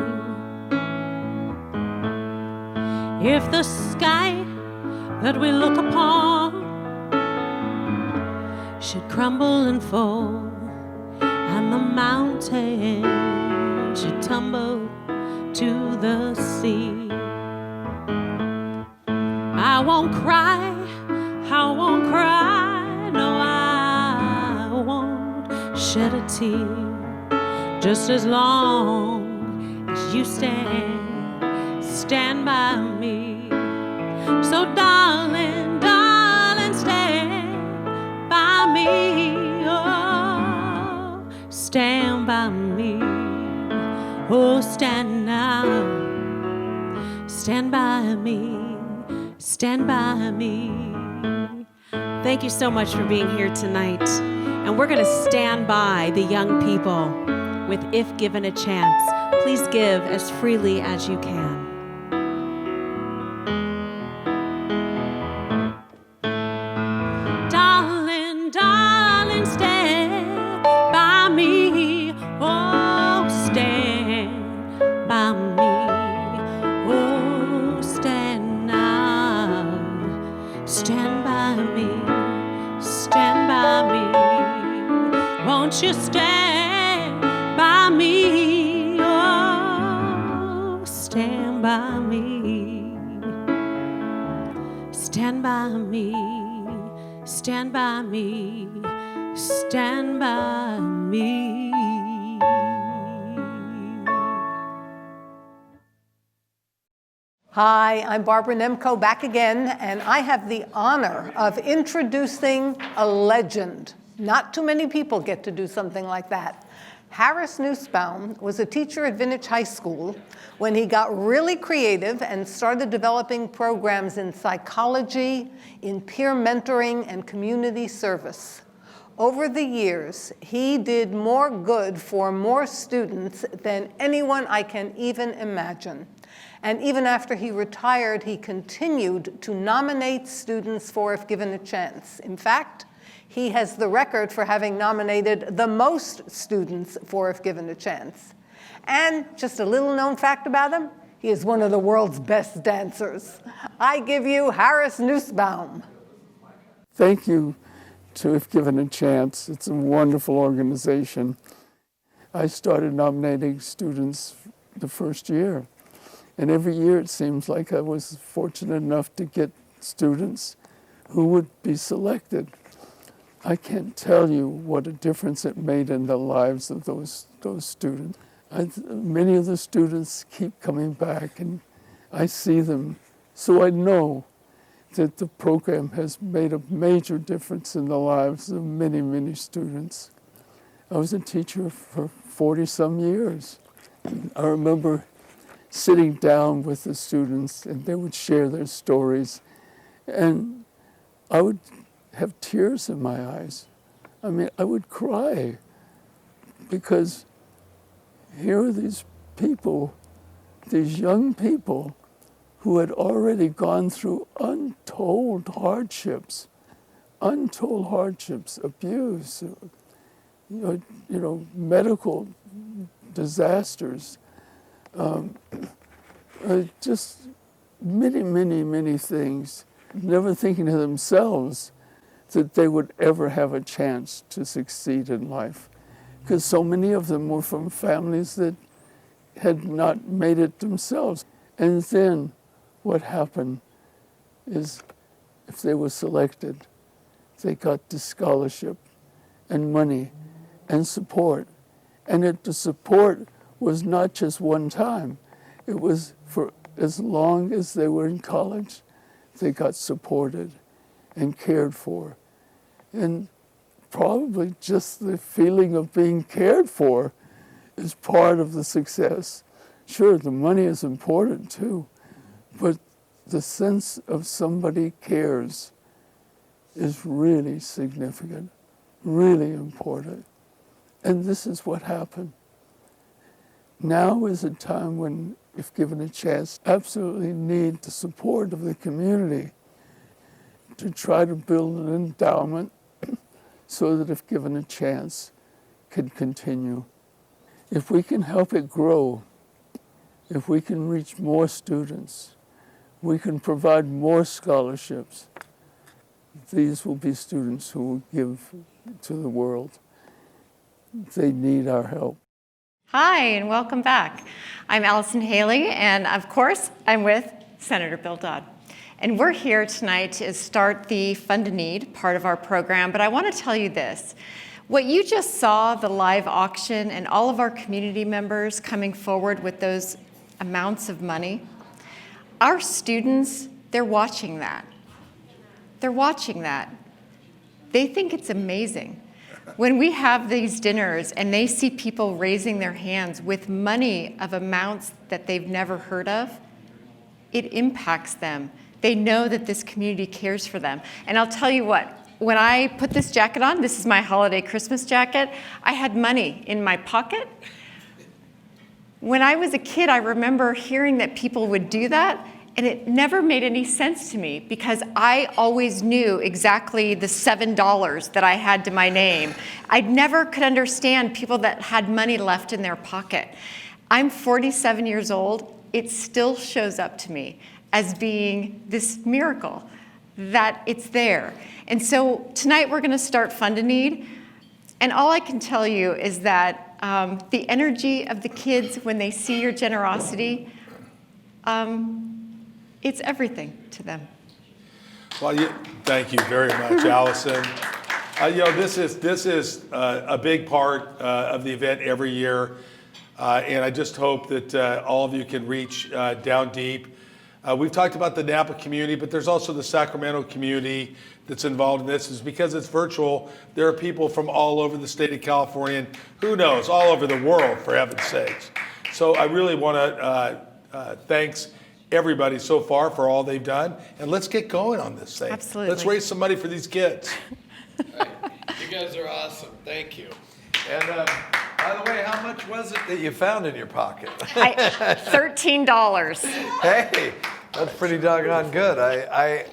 Speaker 1: If the sky that we look upon should crumble and fall, and the mountain should tumble to the sea, I won't cry, no, I shed a tear, just as long as you stand by me. So darling, darling, stand by me. Oh, stand by me. Oh, stand now. Stand by me. Stand by me. Thank you so much for being here tonight. And we're going to stand by the young people with If Given a Chance. Please give as freely as you can. Darling, darling, stand by me. Oh, stand by me. Oh, stand now. Stand by me. Stand by me. Won't you stand by me? Oh, stand by me. Stand by me. Stand by me. Stand by me.
Speaker 10: Hi, I'm Barbara Nemko back again, and I have the honor of introducing a legend. Not too many people get to do something like that. Harris Nussbaum was a teacher at Vintage High School when he got really creative and started developing programs in psychology, in peer mentoring, and community service. Over the years, he did more good for more students than anyone I can even imagine. And even after he retired, he continued to nominate students for If Given a Chance. In fact, he has the record for having nominated the most students for If Given a Chance. And just a little known fact about him, he is one of the world's best dancers. I give you Harris Nussbaum.
Speaker 11: Thank you to If Given a Chance. It's a wonderful organization. I started nominating students the first year. And every year it seems like I was fortunate enough to get students who would be selected. I can't tell you what a difference it made in the lives of those students. Many of the students keep coming back, and I see them. So I know that the program has made a major difference in the lives of many, many students. I was a teacher for 40-some years. I remember sitting down with the students, and they would share their stories, and I would have tears in my eyes. I mean, I would cry, because here are these people, these young people, who had already gone through untold hardships, abuse, medical disasters, just many, many, many things, never thinking to themselves that they would ever have a chance to succeed in life. Because so many of them were from families that had not made it themselves. And then what happened is, if they were selected, they got the scholarship and money and support. And the support was not just one time. It was for as long as they were in college, they got supported and cared for. And probably just the feeling of being cared for is part of the success. Sure, the money is important too, but the sense of somebody cares is really significant, really important. And this is what happened. Now is a time when, if given a chance, absolutely need the support of the community to try to build an endowment so that, if given a chance, can continue. If we can help it grow, if we can reach more students, we can provide more scholarships, these will be students who will give to the world. They need our help.
Speaker 7: Hi, and welcome back. I'm Allison Haley, and of course, I'm with Senator Bill Dodd. And we're here tonight to start the Fund a Need part of our program, but I want to tell you this. What you just saw, the live auction, and all of our community members coming forward with those amounts of money, our students, they're watching that. They're watching that. They think it's amazing. When we have these dinners and they see people raising their hands with money of amounts that they've never heard of, it impacts them. They know that this community cares for them. And I'll tell you what, when I put this jacket on, this is my holiday Christmas jacket, I had money in my pocket. When I was a kid, I remember hearing that people would do that, and it never made any sense to me because I always knew exactly the $7 that I had to my name. I never could understand people that had money left in their pocket. I'm 47 years old. It still shows up to me as being this miracle that it's there. And so tonight we're going to start Fund a Need. And all I can tell you is that the energy of the kids when they see your generosity, it's everything to them.
Speaker 3: Well, thank you very much, Allison. This is a big part of the event every year, and I just hope that all of you can reach down deep. We've talked about the Napa community, but there's also the Sacramento community that's involved in this. Is because it's virtual, there are people from all over the state of California, and who knows, all over the world, for heaven's sakes. So I really want to thanks everybody so far for all they've done, and let's get going on this thing.
Speaker 7: Absolutely.
Speaker 3: Let's raise some money for these kids.
Speaker 2: Right. You guys are awesome. Thank you. And by the way, how much was it that you found in your pocket?
Speaker 7: $13.
Speaker 2: Hey, that's pretty doggone good. I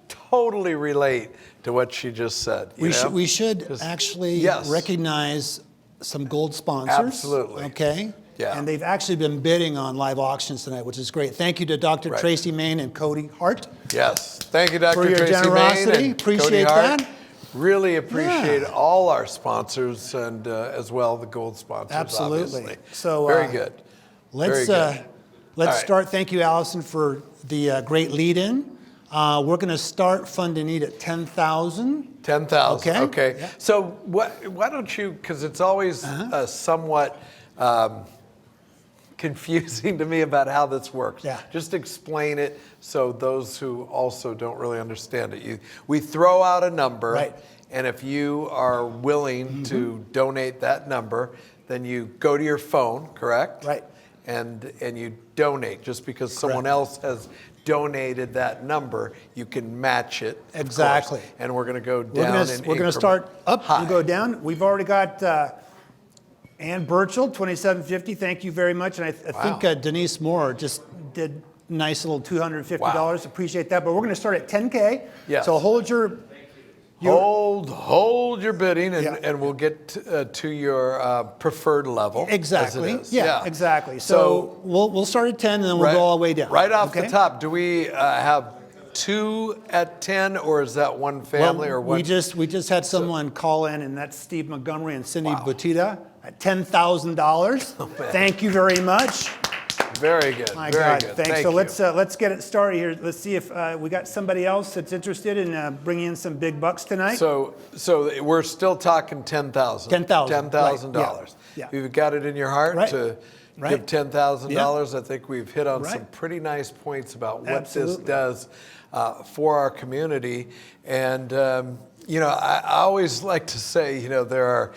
Speaker 2: totally relate to what she just said.
Speaker 8: We should actually recognize some gold sponsors.
Speaker 2: Absolutely.
Speaker 8: Okay.
Speaker 2: Yeah.
Speaker 8: And they've actually been bidding on live auctions tonight, which is great. Thank you to Dr. Tracy Main and Cody Hart.
Speaker 2: Yes. Thank you, Dr.
Speaker 8: For your
Speaker 2: Tracy
Speaker 8: generosity.
Speaker 2: Main and
Speaker 8: Appreciate
Speaker 2: Cody Hart.
Speaker 8: that.
Speaker 2: Really appreciate all our sponsors and as well the gold sponsors.
Speaker 8: Absolutely.
Speaker 2: Obviously.
Speaker 8: So
Speaker 2: very good.
Speaker 8: Let's start. Thank you, Allison, for the great lead-in. We're going to start Fund a Need at 10,000.
Speaker 2: 10,000. Okay.
Speaker 8: Yeah.
Speaker 2: So why don't you? Because it's always somewhat confusing to me about how this works.
Speaker 8: Yeah.
Speaker 2: Just explain it so those who also don't really understand it. We throw out a number,
Speaker 8: right,
Speaker 2: and if you are willing to donate that number, then you go to your phone, correct?
Speaker 8: Right.
Speaker 2: And you donate. Just because someone else has donated that number, you can match it.
Speaker 8: Exactly.
Speaker 2: And we're going to go down.
Speaker 8: We're going to start up and go down. We've already got Ann Burchell, $27.50. Thank you very much. And I think Denise Moore just did a nice little $250.
Speaker 2: Wow.
Speaker 8: Appreciate that. But we're going to start at 10K.
Speaker 2: Yes.
Speaker 8: So hold your
Speaker 2: bidding, and we'll get to your preferred level.
Speaker 8: Exactly.
Speaker 2: As it is.
Speaker 8: Yeah, exactly. So we'll start at 10, and then we'll go all the way down.
Speaker 2: Right off the top, do we have two at 10, or is that one family, or what?
Speaker 8: We just had someone call in, and that's Steve Montgomery and Cindy Butita at $10,000. Thank you very much.
Speaker 2: Very good.
Speaker 8: My
Speaker 2: very
Speaker 8: God,
Speaker 2: good.
Speaker 8: thanks. So let's get it started here. Let's see if we got somebody else that's interested in bringing in some big bucks tonight.
Speaker 2: So we're still talking $10,000. $10,000.
Speaker 8: Yeah.
Speaker 2: You've got it in your heart to give $10,000. I think we've hit on some pretty nice points about what this does for our community. And I always like to say, there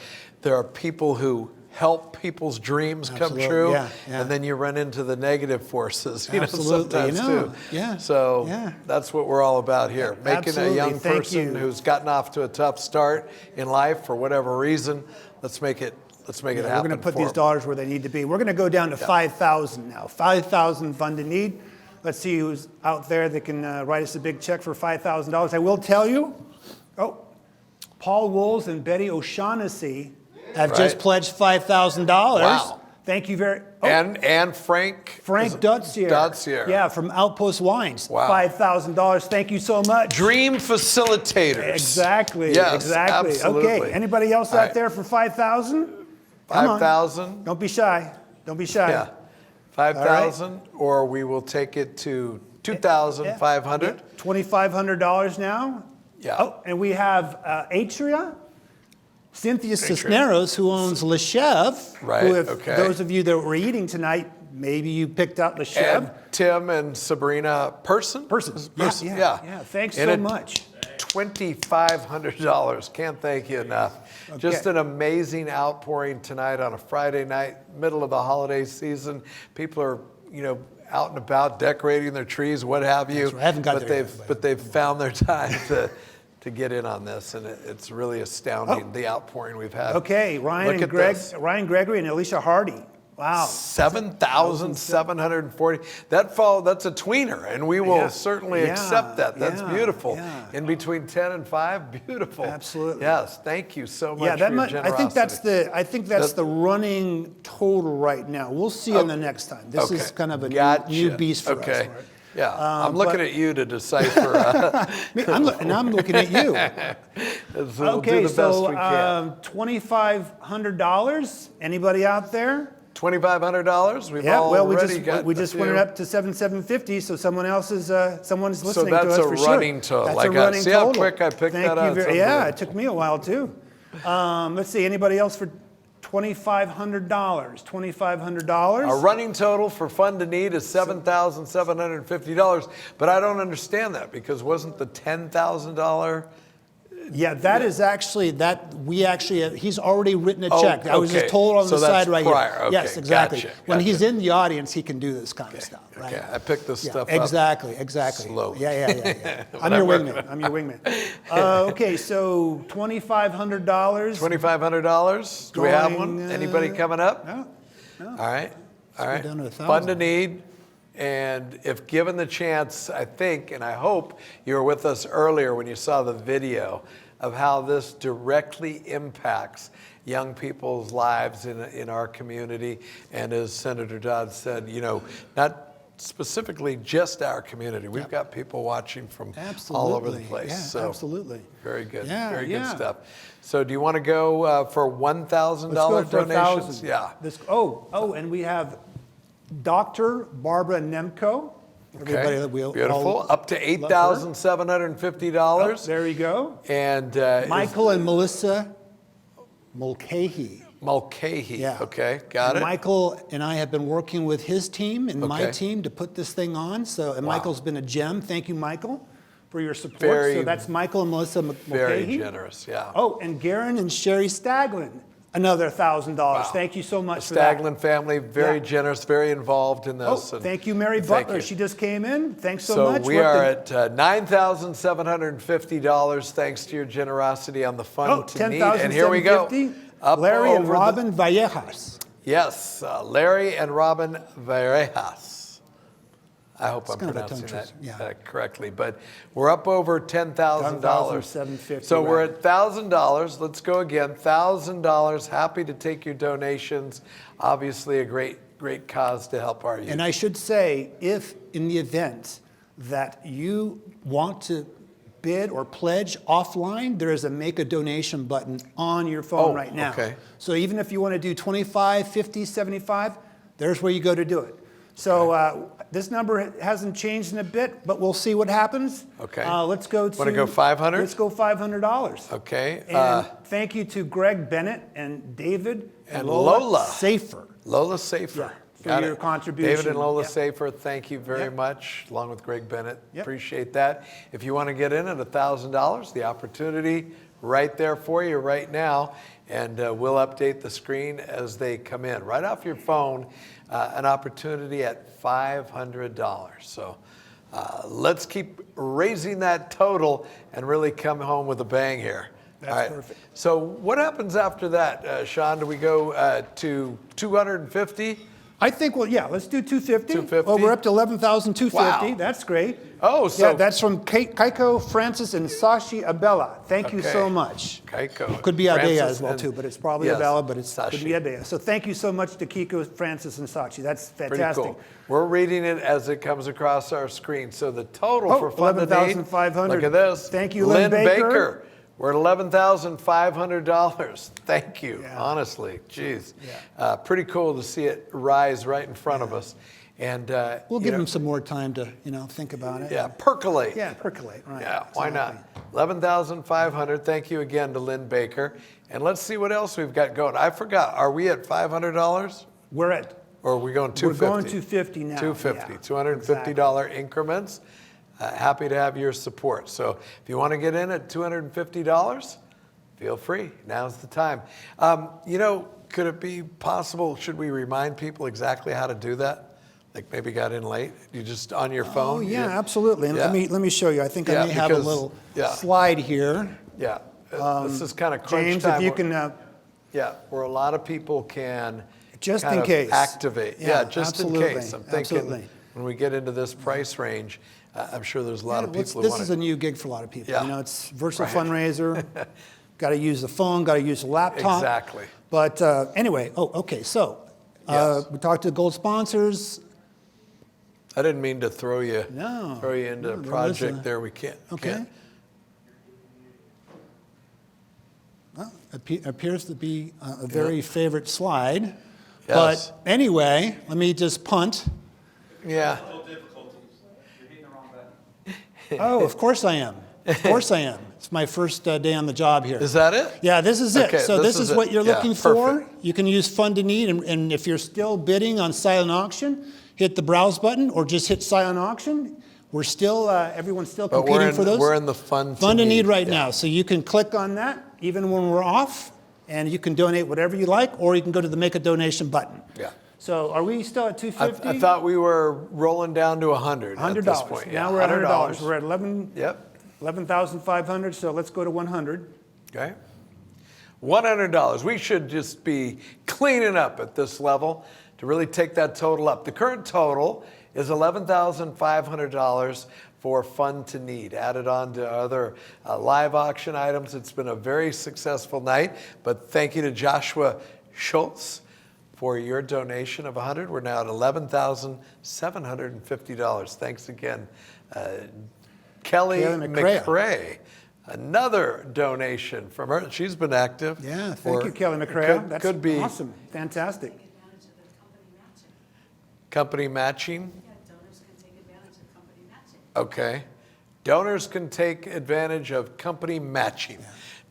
Speaker 2: are people who help people's dreams come true, and then you run into the negative forces, sometimes too.
Speaker 8: Yeah.
Speaker 2: So that's what we're all about here, making a young person who's gotten off to a tough start in life for whatever reason. Let's make it happen.
Speaker 8: We're going to put these dollars where they need to be. We're going to go down to 5,000 now. 5,000 Fund a Need. Let's see who's out there that can write us a big check for $5,000. I will tell you, Paul Wools and Betty O'Shaughnessy have just pledged $5,000.
Speaker 2: Wow.
Speaker 8: Thank you very
Speaker 2: much. And Frank
Speaker 8: Dotzier. Yeah, from Outpost Wines. Wow. $5,000. Thank you so much.
Speaker 2: Dream facilitators.
Speaker 8: Exactly.
Speaker 2: Yes,
Speaker 8: exactly.
Speaker 2: absolutely.
Speaker 8: Okay. Anybody else out there for 5,000?
Speaker 2: 5,000.
Speaker 8: Don't be shy. Don't be shy.
Speaker 2: Yeah. 5,000, or we will take it to 2,500.
Speaker 8: $2,500 now.
Speaker 2: Yeah.
Speaker 8: Oh, and we have Atria. Cynthia Cisneros, who owns Le Chef.
Speaker 2: Right,
Speaker 8: Who, if
Speaker 2: okay.
Speaker 8: those of you that were eating tonight, maybe you picked out Le Chef.
Speaker 2: And Tim and Sabrina Person?
Speaker 8: Yeah, yeah. Thanks
Speaker 2: And
Speaker 8: so
Speaker 2: at
Speaker 8: much.
Speaker 2: $2,500. Can't thank you enough. Just an amazing outpouring tonight on a Friday night, middle of the holiday season. People are, out and about decorating their trees, what have you.
Speaker 8: That's right. I haven't got there yet,
Speaker 2: but they've found their time to get in on this, and it's really astounding the outpouring we've had.
Speaker 8: Okay, Ryan Gregory and Alicia Hardy. Wow.
Speaker 2: 7,740. That's a tweener, and we will certainly accept that. That's beautiful.
Speaker 8: Yeah.
Speaker 2: In between 10 and 5, beautiful.
Speaker 8: Absolutely.
Speaker 2: Yes, thank you so much
Speaker 8: Yeah,
Speaker 2: for your generosity.
Speaker 8: I think that's the running total right now. We'll see on the next time. This is kind of a new beast for us.
Speaker 2: Okay. Yeah, I'm looking at you to decipher.
Speaker 8: I'm looking at you.
Speaker 2: We'll do the best we can.
Speaker 8: $2,500. Anybody out there?
Speaker 2: $2,500. We've already got.
Speaker 8: We just went it up to $7,750. So someone's listening
Speaker 2: So that's
Speaker 8: to us for
Speaker 2: a
Speaker 8: sure.
Speaker 2: running total.
Speaker 8: That's
Speaker 2: like
Speaker 8: a running
Speaker 2: see
Speaker 8: total.
Speaker 2: how quick I picked that up.
Speaker 8: Yeah, it took me a while too. Let's see. Anybody else for $2,500? $2,500.
Speaker 2: Our running total for Fund to Need is $7,750. But I don't understand that because wasn't the $10,000?
Speaker 8: Yeah, that is actually he's already written a check. I was just
Speaker 2: okay.
Speaker 8: told on
Speaker 2: So
Speaker 8: the side
Speaker 2: that's
Speaker 8: right
Speaker 2: prior.
Speaker 8: here.
Speaker 2: Okay,
Speaker 8: Yes, exactly.
Speaker 2: gotcha,
Speaker 8: When he's
Speaker 2: gotcha.
Speaker 8: in the audience, he can do this kind of stuff. Right?
Speaker 2: Okay, I picked this stuff up.
Speaker 8: Exactly.
Speaker 2: Slowly.
Speaker 8: Yeah. I'm your wingman. Okay, so $2,500.
Speaker 2: $2,500. Do we have one? Anybody coming up?
Speaker 8: No.
Speaker 2: All right.
Speaker 8: We're down to 1,000.
Speaker 2: Fund to Need. And if given the chance, I think, and I hope you were with us earlier when you saw the video of how this directly impacts young people's lives in our community. And as Senator Dodd said, not specifically just our community. We've got people watching from all over the place.
Speaker 8: Yeah,
Speaker 2: so
Speaker 8: absolutely.
Speaker 2: Very good.
Speaker 8: Yeah,
Speaker 2: very
Speaker 8: yeah.
Speaker 2: good stuff. So do you want to go for $1,000 donations? Yeah.
Speaker 8: And we have Dr. Barbara Nemko. Everybody that we
Speaker 2: beautiful. Up to $8,750.
Speaker 8: There you go.
Speaker 2: And
Speaker 8: Michael and Melissa Mulcahy.
Speaker 2: Yeah. Okay, got it.
Speaker 8: Michael and I have been working with his team and my team to put this thing on. So, Michael's been a gem. Thank you, Michael, for your support. So that's Michael and Melissa Mulcahy.
Speaker 2: Very generous, yeah.
Speaker 8: Oh, and Garen and Sherry Staglin. Another $1,000. Wow. Thank you so much for that.
Speaker 2: Staglin family, very generous, very involved in this.
Speaker 8: Thank you, Mary Butler. She just came in. Thanks so much.
Speaker 2: So we are at $9,750 thanks to your generosity on the Fund to Need. And here we go.
Speaker 8: Larry and Robin Vallejas.
Speaker 2: Yes, Larry and Robin Vallejas. I hope I'm pronouncing that correctly, but we're up over $10,000.
Speaker 8: $10,750.
Speaker 2: So we're at $1,000. Let's go again. $1,000. Happy to take your donations. Obviously, a great cause to help our youth.
Speaker 8: And I should say, if in the event that you want to bid or pledge offline, there is a make a donation button on your phone right now.
Speaker 2: Okay.
Speaker 8: So even if you want to do 25, 50, 75, there's where you go to do it. So this number hasn't changed in a bit, but we'll see what happens.
Speaker 2: Okay.
Speaker 8: Let's go to.
Speaker 2: Want to go 500?
Speaker 8: Let's go $500.
Speaker 2: Okay.
Speaker 8: And thank you to Greg Bennett and David
Speaker 2: and Lola
Speaker 8: Safer.
Speaker 2: Lola Safer.
Speaker 8: For your contribution.
Speaker 2: David and Lola Safer, thank you very much, along with Greg Bennett.
Speaker 8: Yep.
Speaker 2: Appreciate that. If you want to get in at $1,000, the opportunity right there for you right now, and we'll update the screen as they come in. Right off your phone, an opportunity at $500. So let's keep raising that total and really come home with a bang here.
Speaker 8: That's perfect.
Speaker 2: So what happens after that, Sean? Do we go to 250?
Speaker 8: I think, let's do 250.
Speaker 2: 250?
Speaker 8: Well, we're up to 11,250.
Speaker 2: Wow.
Speaker 8: That's great.
Speaker 2: Oh, so.
Speaker 8: Yeah, that's from Kaiko, Francis, and Sashi Abella. Thank you so much.
Speaker 2: Kaiko.
Speaker 8: Could be Adea as well, too, but it's probably Abella, but it's
Speaker 2: Sashi.
Speaker 8: could be Adea. So thank you so much to Kiko, Francis, and Sachi. That's fantastic.
Speaker 2: Pretty cool. We're reading it as it comes across our screen. So the total for Fund to Need,
Speaker 8: 11,500.
Speaker 2: look at this.
Speaker 8: Thank you, Lynn Baker.
Speaker 2: We're at $11,500. Thank you, honestly. Jeez. Pretty cool to see it rise right in front of us. And
Speaker 8: We'll give them some more time to, think about it.
Speaker 2: Yeah, percolate.
Speaker 8: Yeah, percolate, right.
Speaker 2: Yeah, why not?
Speaker 8: Exactly.
Speaker 2: 11,500. Thank you again to Lynn Baker. And let's see what else we've got going. I forgot. Are we at $500?
Speaker 8: We're at,
Speaker 2: Or are we going 250?
Speaker 8: we're going 250 now.
Speaker 2: 250,
Speaker 8: yeah,
Speaker 2: $250 increments. Happy to have your support. So if you want to get in at $250, feel free. Now's the time. Could it be possible, should we remind people exactly how to do that? Like maybe got in late? You just on your phone?
Speaker 8: Oh, yeah, absolutely. And
Speaker 2: Yeah.
Speaker 8: let me show you. I think I
Speaker 2: Yeah,
Speaker 8: may have a
Speaker 2: because-
Speaker 8: little
Speaker 2: yeah.
Speaker 8: slide here.
Speaker 2: Yeah. This is kind of crunch
Speaker 8: James,
Speaker 2: time.
Speaker 8: if you can,
Speaker 2: Yeah, where a lot of people can
Speaker 8: Just
Speaker 2: kind
Speaker 8: in
Speaker 2: of
Speaker 8: case.
Speaker 2: activate.
Speaker 8: Yeah,
Speaker 2: just in
Speaker 8: absolutely,
Speaker 2: case. I'm thinking
Speaker 8: absolutely.
Speaker 2: when we get into this price range, I'm sure there's a lot of people who
Speaker 8: this
Speaker 2: want
Speaker 8: is a new gig for a lot of people.
Speaker 2: Yeah.
Speaker 8: It's virtual
Speaker 2: Right.
Speaker 8: fundraiser. Got to use the phone, got to use the laptop.
Speaker 2: Exactly.
Speaker 8: But anyway, okay, so
Speaker 2: Yes.
Speaker 8: we talked to gold sponsors.
Speaker 2: I didn't mean to throw you into
Speaker 8: No,
Speaker 2: a
Speaker 8: there was
Speaker 2: project
Speaker 8: a-
Speaker 2: there. We can't.
Speaker 8: Okay.
Speaker 2: Can't.
Speaker 8: Well, appears to be a very favorite slide.
Speaker 2: Yes.
Speaker 8: But anyway, let me just punt.
Speaker 2: Yeah.
Speaker 8: Oh, of course I am. Of course I am. It's my first day on the job here.
Speaker 2: Is that it?
Speaker 8: Yeah, this is it.
Speaker 2: Okay,
Speaker 8: So
Speaker 2: this
Speaker 8: this
Speaker 2: is
Speaker 8: is what
Speaker 2: it.
Speaker 8: you're
Speaker 2: Yeah,
Speaker 8: looking for.
Speaker 2: perfect.
Speaker 8: You can use Fund to Need, and if you're still bidding on silent auction, hit the browse button or just hit silent auction. We're still, everyone's still
Speaker 2: But
Speaker 8: competing for those.
Speaker 2: we're in the Fund to
Speaker 8: Fund to Need right
Speaker 2: yeah.
Speaker 8: now. So you can click on that even when we're off, and you can donate whatever you like, or you can go to the Make a Donation button.
Speaker 2: Yeah.
Speaker 8: So are we still at
Speaker 2: I
Speaker 8: $250?
Speaker 2: thought we were rolling down to $100 at this
Speaker 8: $100.
Speaker 2: point.
Speaker 8: Now
Speaker 2: Yeah,
Speaker 8: we're at $100. We're at
Speaker 2: Yep.
Speaker 8: 11,500. So let's go to 100.
Speaker 2: Okay. $100. We should just be cleaning up at this level to really take that total up. The current total is $11,500 for Fund to Need. Added on to other live auction items. It's been a very successful night, but thank you to Joshua Schultz for your donation of $100. We're now at $11,750. Thanks again, Kelly
Speaker 8: McCrea.
Speaker 2: McCrea. Another donation from her. She's been active.
Speaker 8: Yeah, thank
Speaker 2: for-
Speaker 8: you, Kelly McCrea. That's
Speaker 2: could be
Speaker 8: awesome. Fantastic.
Speaker 2: company matching.
Speaker 5: Donors can take advantage of company matching.
Speaker 2: Okay. Donors can take advantage of company matching.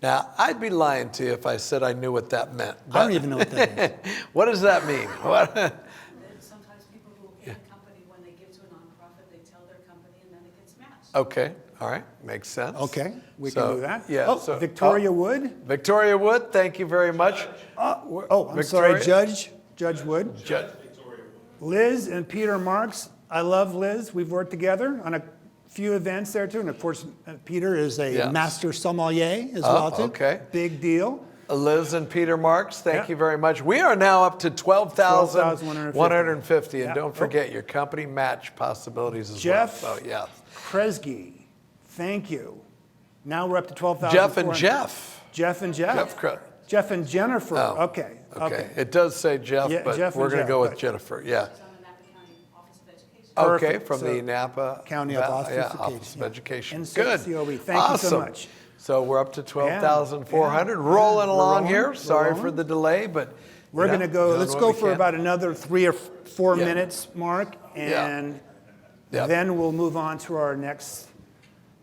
Speaker 2: Now, I'd be lying to you if I said I knew what that meant.
Speaker 8: I don't even know what that is.
Speaker 2: What does that mean? What?
Speaker 5: Sometimes people who in a company, when they give to a nonprofit, they tell their company and then it gets matched.
Speaker 2: Okay. All right. Makes sense.
Speaker 8: Okay, we
Speaker 2: So,
Speaker 8: can do that.
Speaker 2: Yeah.
Speaker 8: Oh,
Speaker 2: so-
Speaker 8: Victoria Wood.
Speaker 2: Victoria Wood, thank you very much.
Speaker 8: I'm sorry, Judge Wood.
Speaker 2: Judge.
Speaker 8: Liz and Peter Marks. I love Liz. We've worked together on a few events there too. And of course, Peter is a
Speaker 2: Yes.
Speaker 8: master sommelier as well too.
Speaker 2: okay.
Speaker 8: Big deal.
Speaker 2: Liz and Peter Marks, thank
Speaker 8: Yeah.
Speaker 2: you very much. We are now up to 12,150. And
Speaker 8: Yeah.
Speaker 2: don't forget your company match possibilities as
Speaker 8: Jeff
Speaker 2: well. So, yeah.
Speaker 8: Kresge. Thank you. Now we're up to 12,000.
Speaker 2: Jeff and Jeff.
Speaker 8: Jeff and Jeff.
Speaker 2: Jeff Kre-
Speaker 8: Jeff and Jennifer.
Speaker 2: Oh,
Speaker 8: Okay.
Speaker 2: Okay. It does say Jeff,
Speaker 8: Yeah,
Speaker 2: but
Speaker 8: Jeff and
Speaker 2: we're going to
Speaker 8: Jeff,
Speaker 2: go with
Speaker 8: but-
Speaker 2: Jennifer. Yeah.
Speaker 5: It's on the Napa County Office of Education.
Speaker 2: Okay,
Speaker 8: Perfect.
Speaker 2: from
Speaker 8: So,
Speaker 2: the Napa
Speaker 8: County
Speaker 2: Office
Speaker 8: Office
Speaker 2: of Education.
Speaker 8: And
Speaker 2: Good.
Speaker 8: COE. Thank you
Speaker 2: Awesome.
Speaker 8: so much.
Speaker 2: So we're up to 12,400.
Speaker 8: Yeah.
Speaker 2: Rolling
Speaker 8: We're
Speaker 2: along
Speaker 8: rolling.
Speaker 2: here.
Speaker 8: We're
Speaker 2: Sorry
Speaker 8: rolling.
Speaker 2: for the delay, but
Speaker 8: We're
Speaker 2: yeah,
Speaker 8: going to go,
Speaker 2: doing
Speaker 8: let's
Speaker 2: what
Speaker 8: go
Speaker 2: we
Speaker 8: for
Speaker 2: can.
Speaker 8: about another 3 or 4
Speaker 2: Yeah.
Speaker 8: minutes, Mark, and
Speaker 2: Yeah.
Speaker 8: then we'll move on to our next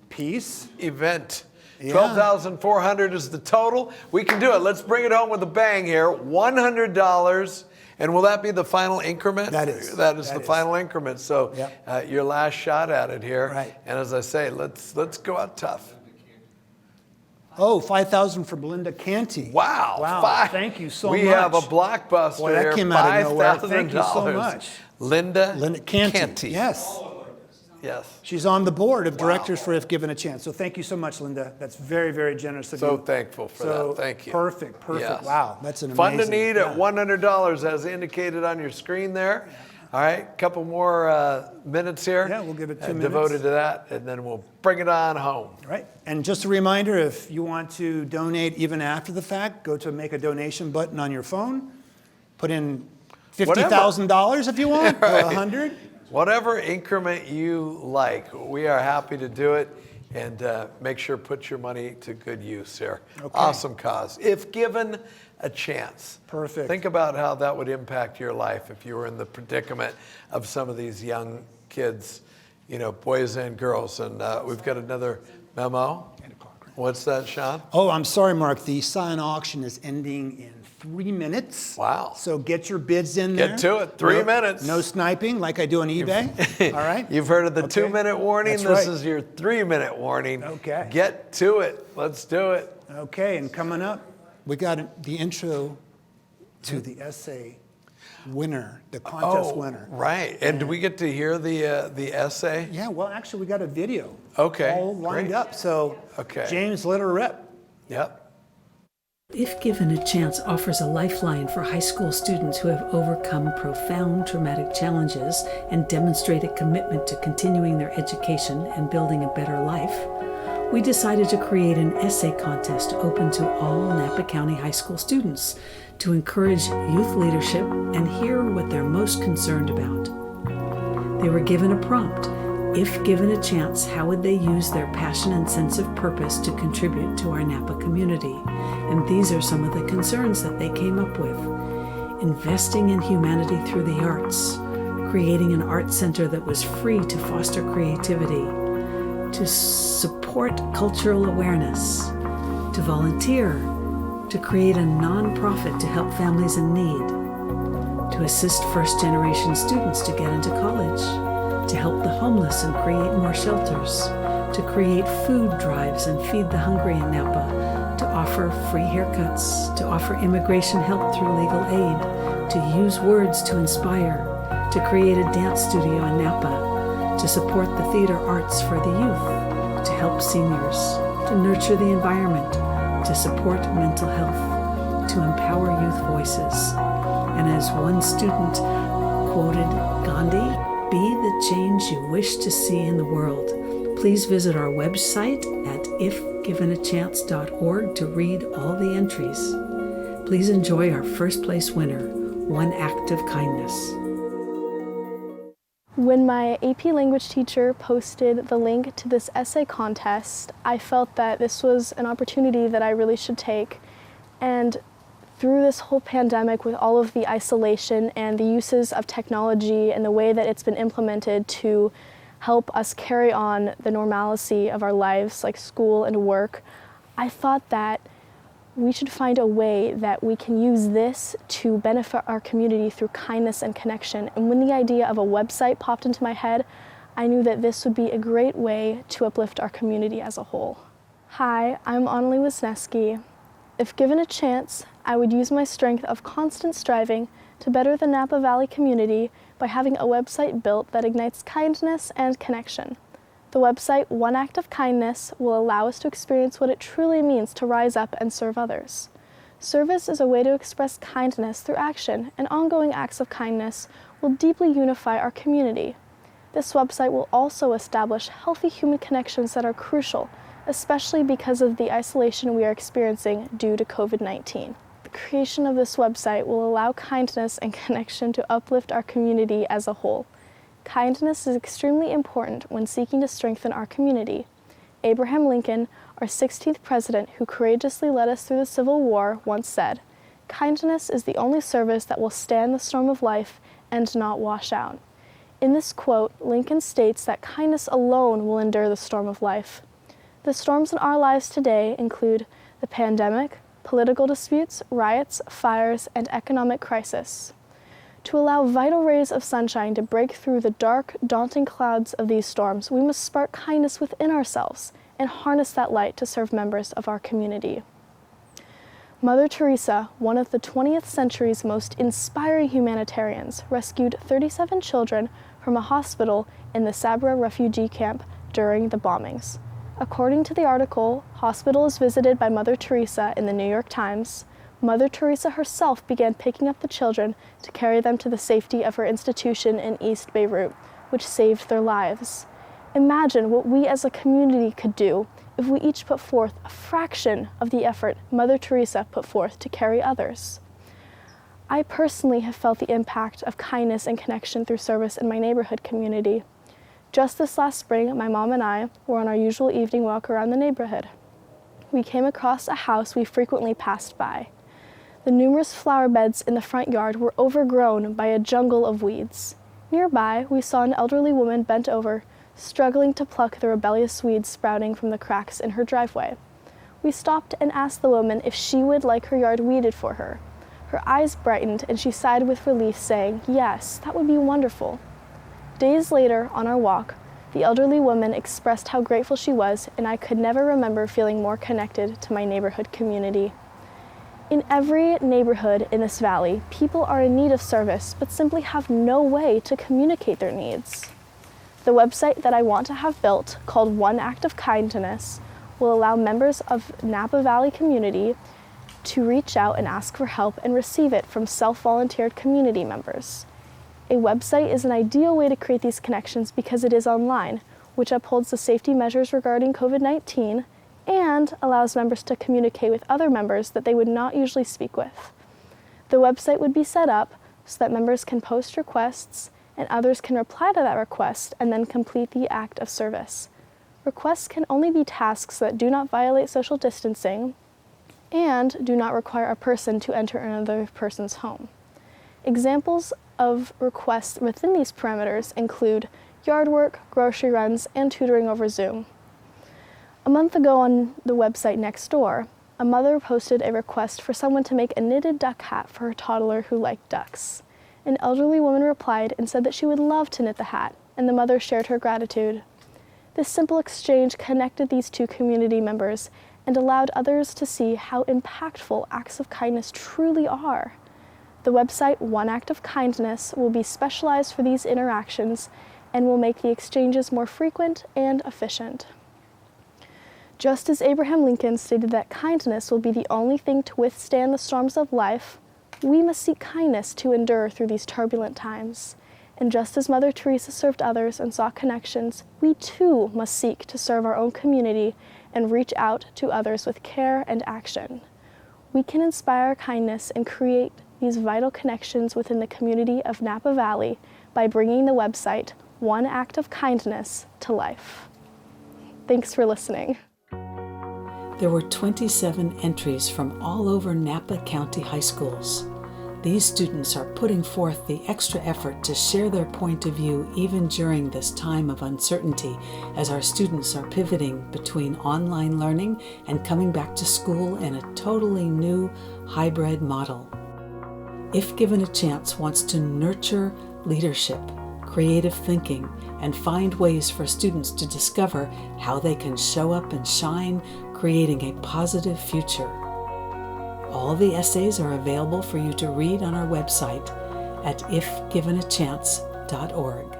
Speaker 8: piece.
Speaker 2: Event.
Speaker 8: Yeah.
Speaker 2: 12,400 is the total. We can do it. Let's bring it home with a bang here. $100. And will that be the final increment?
Speaker 8: That is.
Speaker 2: That is
Speaker 8: That
Speaker 2: the
Speaker 8: is.
Speaker 2: final increment. So
Speaker 8: Yep.
Speaker 2: your last shot at it here.
Speaker 8: Right.
Speaker 2: And as I say, let's go out tough.
Speaker 8: Oh, 5,000 for Belinda Canty.
Speaker 2: Wow.
Speaker 8: Wow. Thank you so much.
Speaker 2: We have a blockbuster
Speaker 8: Boy, that
Speaker 2: here.
Speaker 8: came out of nowhere. Thank you so
Speaker 2: $5,000.
Speaker 8: much.
Speaker 2: Linda
Speaker 8: Canty. Yes.
Speaker 2: Yes.
Speaker 8: She's on the board of directors for If Given a Chance. So thank you so much, Linda. That's very, very generous of you.
Speaker 2: So thankful for
Speaker 8: So
Speaker 2: that. Thank you.
Speaker 8: Perfect.
Speaker 2: Yes.
Speaker 8: Wow, that's an
Speaker 2: Fund
Speaker 8: amazing.
Speaker 2: to Need at $100 as indicated on your screen there. All right, couple more minutes here.
Speaker 8: Yeah, we'll give it 2 minutes.
Speaker 2: Devoted to that, and then we'll bring it on home.
Speaker 8: Right. And just a reminder, if you want to donate even after the fact, go to Make a Donation button on your phone. Put in $50,000 if you want, or
Speaker 2: Right.
Speaker 8: 100.
Speaker 2: Whatever increment you like, we are happy to do it. and make sure put your money to good use here.
Speaker 8: Okay.
Speaker 2: Awesome cause. If given a chance.
Speaker 8: Perfect.
Speaker 2: Think about how that would impact your life if you were in the predicament of some of these young kids, you know, boys and girls. And we've got another memo. What's that, Sean?
Speaker 8: Oh, I'm sorry, Mark. The silent auction is ending in 3 minutes.
Speaker 2: Wow.
Speaker 8: So get your bids in there.
Speaker 2: Get to it. 3 minutes.
Speaker 8: No sniping like I do on eBay. All right.
Speaker 2: You've heard of the 2-minute warning.
Speaker 8: That's
Speaker 2: This
Speaker 8: right.
Speaker 2: is your 3-minute warning.
Speaker 8: Okay.
Speaker 2: Get to it. Let's do it.
Speaker 8: Okay, and coming up, we got the intro to the essay winner, the contest winner.
Speaker 2: Right. And do we get to hear the essay?
Speaker 8: Yeah, well, actually, we got a video.
Speaker 2: Okay,
Speaker 8: All lined
Speaker 2: great.
Speaker 8: up. So,
Speaker 2: Okay.
Speaker 8: James, let her rip.
Speaker 2: Yep.
Speaker 5: If Given a Chance offers a lifeline for high school students who have overcome profound traumatic challenges and demonstrated commitment to continuing their education and building a better life, we decided to create an essay contest open to all Napa County high school students to encourage youth leadership and hear what they're most concerned about. They were given a prompt. If given a chance, how would they use their passion and sense of purpose to contribute to our Napa community? And these are some of the concerns that they came up with. Investing in humanity through the arts, creating an art center that was free to foster creativity, to support cultural awareness, to volunteer, to create a nonprofit to help families in need, to assist first-generation students to get into college, to help the homeless and create more shelters, to create food drives and feed the hungry in Napa, to offer free haircuts, to offer immigration help through legal aid, to use words to inspire, to create a dance studio in Napa, to support the theater arts for the youth, to help seniors, to nurture the environment, to support mental health, to empower youth voices. And as one student quoted Gandhi, "Be the change you wish to see in the world." Please visit our website at ifgivenachance.org to read all the entries. Please enjoy our first place winner, One Act of Kindness.
Speaker 12: When my AP language teacher posted the link to this essay contest, I felt that this was an opportunity that I really should take. And through this whole pandemic, with all of the isolation and the uses of technology and the way that it's been implemented to help us carry on the normalcy of our lives, like school and work, I thought that we should find a way that we can use this to benefit our community through kindness and connection. And when the idea of a website popped into my head, I knew that this would be a great way to uplift our community as a whole. Hi, I'm Annalie Wisniewski. If given a chance, I would use my strength of constant striving to better the Napa Valley community by having a website built that ignites kindness and connection. The website One Act of Kindness will allow us to experience what it truly means to rise up and serve others. Service is a way to express kindness through action, and ongoing acts of kindness will deeply unify our community. This website will also establish healthy human connections that are crucial, especially because of the isolation we are experiencing due to COVID-19. The creation of this website will allow kindness and connection to uplift our community as a whole. Kindness is extremely important when seeking to strengthen our community. Abraham Lincoln, our 16th president who courageously led us through the Civil War, once said, "Kindness is the only service that will stand the storm of life and not wash out." In this quote, Lincoln states that kindness alone will endure the storm of life. The storms in our lives today include the pandemic, political disputes, riots, fires, and economic crisis. To allow vital rays of sunshine to break through the dark, daunting clouds of these storms, we must spark kindness within ourselves and harness that light to serve members of our community. Mother Teresa, one of the 20th century's most inspiring humanitarians, rescued 37 children from a hospital in the Sabra refugee camp during the bombings. According to the article, Hospitals Visited by Mother Teresa in the New York Times, Mother Teresa herself began picking up the children to carry them to the safety of her institution in East Beirut, which saved their lives. Imagine what we as a community could do if we each put forth a fraction of the effort Mother Teresa put forth to carry others. I personally have felt the impact of kindness and connection through service in my neighborhood community. Just this last spring, my mom and I were on our usual evening walk around the neighborhood. We came across a house we frequently passed by. The numerous flower beds in the front yard were overgrown by a jungle of weeds. Nearby, we saw an elderly woman bent over, struggling to pluck the rebellious weeds sprouting from the cracks in her driveway. We stopped and asked the woman if she would like her yard weeded for her. Her eyes brightened and she sighed with relief, saying, "Yes, that would be wonderful." Days later, on our walk, the elderly woman expressed how grateful she was, and I could never remember feeling more connected to my neighborhood community. In every neighborhood in this valley, people are in need of service, but simply have no way to communicate their needs. The website that I want to have built, called One Act of Kindness, will allow members of Napa Valley community to reach out and ask for help and receive it from self-volunteered community members. A website is an ideal way to create these connections because it is online, which upholds the safety measures regarding COVID-19 and allows members to communicate with other members that they would not usually speak with. The website would be set up so that members can post requests and others can reply to that request and then complete the act of service. Requests can only be tasks that do not violate social distancing and do not require a person to enter another person's home. Examples of requests within these parameters include yard work, grocery runs, and tutoring over Zoom. A month ago on the website next door, a mother posted a request for someone to make a knitted duck hat for her toddler who liked ducks. An elderly woman replied and said that she would love to knit the hat, and the mother shared her gratitude. This simple exchange connected these two community members and allowed others to see how impactful acts of kindness truly are. The website One Act of Kindness will be specialized for these interactions and will make the exchanges more frequent and efficient. Just as Abraham Lincoln stated that kindness will be the only thing to withstand the storms of life, we must seek kindness to endure through these turbulent times. And just as Mother Teresa served others and saw connections, we too must seek to serve our own community and reach out to others with care and action. We can inspire kindness and create these vital connections within the community of Napa Valley by bringing the website One Act of Kindness to life. Thanks for listening.
Speaker 5: There were 27 entries from all over Napa County high schools. These students are putting forth the extra effort to share their point of view even during this time of uncertainty as our students are pivoting between online learning and coming back to school in a totally new hybrid model. If Given a Chance wants to nurture leadership, creative thinking, and find ways for students to discover how they can show up and shine, creating a positive future. All the essays are available for you to read on our website at ifgivenachance.org.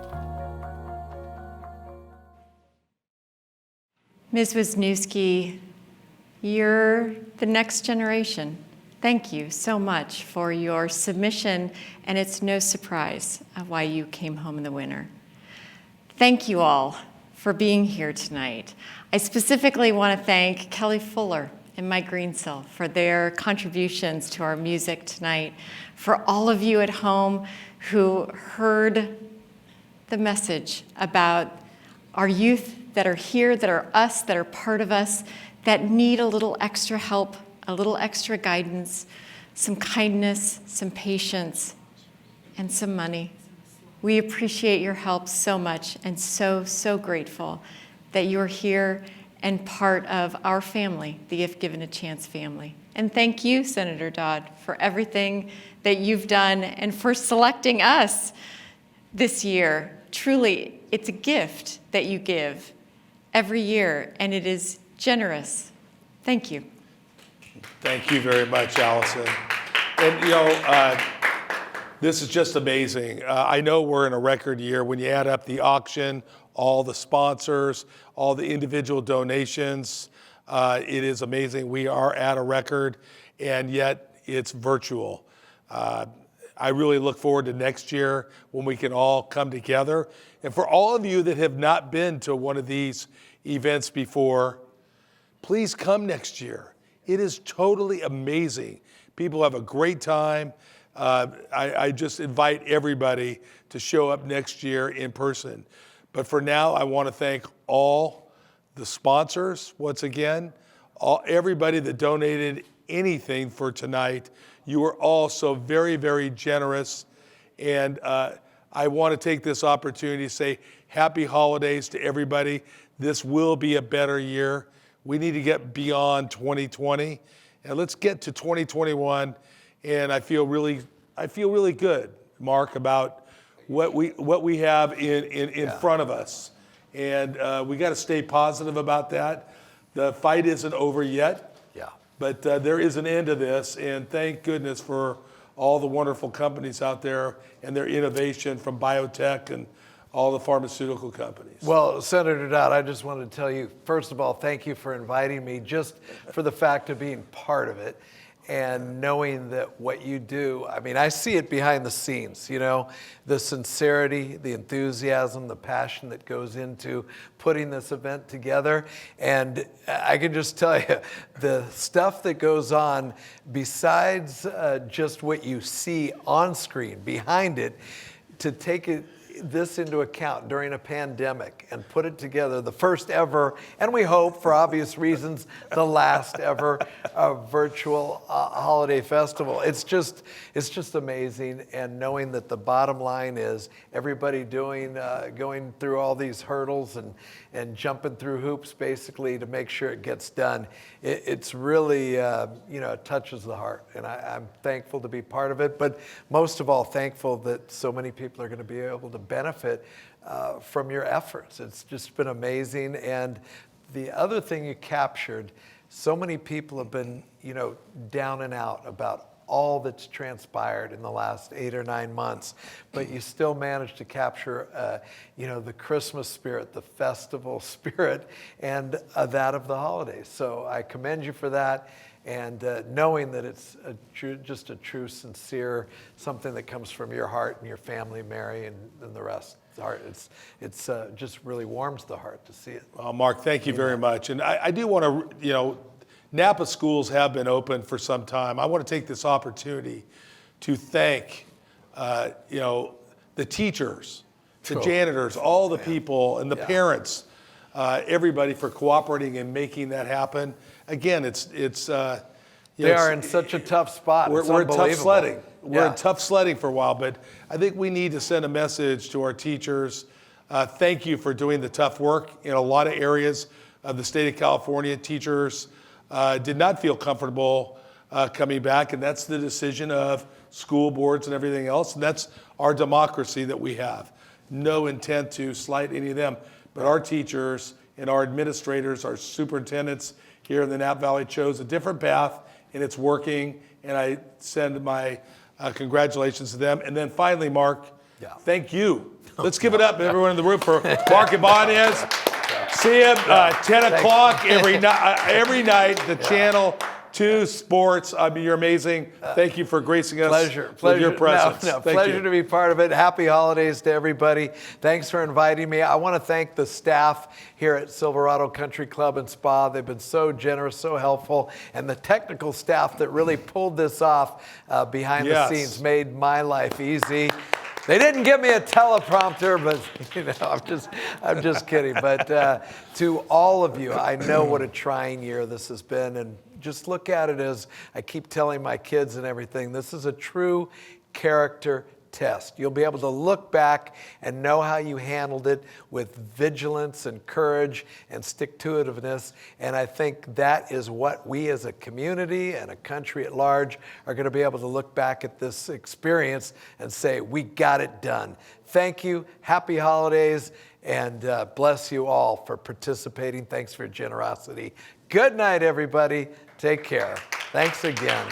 Speaker 7: Ms. Wisniewski, you're the next generation. Thank you so much for your submission, and it's no surprise why you came home in the winter. Thank you all for being here tonight. I specifically want to thank Kelly Fuller and Mike Greensill for their contributions to our music tonight, for all of you at home who heard the message about our youth that are here, that are us, that are part of us, that need a little extra help, a little extra guidance, some kindness, some patience, and some money. We appreciate your help so much and so grateful that you're here and part of our family, the If Given a Chance family. And thank you, Senator Dodd, for everything that you've done and for selecting us this year. Truly, it's a gift that you give every year, and it is generous. Thank you.
Speaker 3: Thank you very much, Allison. And this is just amazing. I know we're in a record year. When you add up the auction, all the sponsors, all the individual donations, it is amazing. We are at a record, and yet it's virtual. I really look forward to next year when we can all come together. And for all of you that have not been to one of these events before, please come next year. It is totally amazing. People have a great time. I just invite everybody to show up next year in person. But for now, I want to thank all the sponsors, once again, everybody that donated anything for tonight. You were all so very, very generous. And I want to take this opportunity to say happy holidays to everybody. This will be a better year. We need to get beyond 2020, and let's get to 2021. And I feel really good, Mark, about what we have in front of us. And we got to stay positive about that. The fight isn't over yet.
Speaker 2: Yeah.
Speaker 3: But there is an end to this, and thank goodness for all the wonderful companies out there and their innovation from biotech and all the pharmaceutical companies.
Speaker 2: Well, Senator Dodd, I just wanted to tell you, first of all, thank you for inviting me, just for the fact of being part of it and knowing that what you do, I mean, I see it behind the scenes, you know, the sincerity, the enthusiasm, the passion that goes into putting this event together. And I can just tell you, the stuff that goes on besides just what you see on screen, behind it, to take this into account during a pandemic and put it together, the first ever, and we hope for obvious reasons, the last ever virtual holiday festival. It's just amazing, and knowing that the bottom line is everybody going through all these hurdles and jumping through hoops basically to make sure it gets done. It's really, it touches the heart, and I'm thankful to be part of it, but most of all thankful that so many people are going to be able to benefit from your efforts. It's just been amazing. And the other thing you captured, so many people have been, down and out about all that's transpired in the last 8 or 9 months, but you still managed to capture, the Christmas spirit, the festival spirit, and that of the holidays. So I commend you for that. And knowing that it's just a true, sincere, something that comes from your heart and your family, Mary, and the rest. Heart. It's just really warms the heart to see it.
Speaker 3: Well, Mark, thank you very much. And I do want to, Napa schools have been open for some time. I want to take this opportunity to thank, the teachers, the janitors, all the people, and the parents, everybody for cooperating and making that happen. Again,
Speaker 2: they are in such a tough spot.
Speaker 3: We're in tough sledding. We're in tough sledding for a while, but I think we need to send a message to our teachers. Thank you for doing the tough work in a lot of areas of the state of California. Teachers did not feel comfortable coming back, and that's the decision of school boards and everything else, and that's our democracy that we have. No intent to slight any of them, but our teachers and our administrators, our superintendents here in the Napa Valley chose a different path, and it's working, and I send my congratulations to them. And then finally, Mark, thank you. Let's give it up, everyone in the room, for Mark Ibanez. See him 10 o'clock every night, the Channel 2 Sports. I mean, you're amazing. Thank you for gracing us with your presence.
Speaker 2: Pleasure to be part of it. Happy holidays to everybody. Thanks for inviting me. I want to thank the staff here at Silverado Country Club and Spa. They've been so generous, so helpful, and the technical staff that really pulled this off behind the scenes made my life easy. They didn't give me a teleprompter, but I'm just kidding. But to all of you, I know what a trying year this has been, and just look at it as I keep telling my kids and everything. This is a true character test. You'll be able to look back and know how you handled it with vigilance and courage and stick-to-itiveness. And I think that is what we as a community and a country at large are going to be able to look back at this experience and say, we got it done. Thank you. Happy holidays. And bless you all for participating. Thanks for your generosity. Good night, everybody. Take care. Thanks again.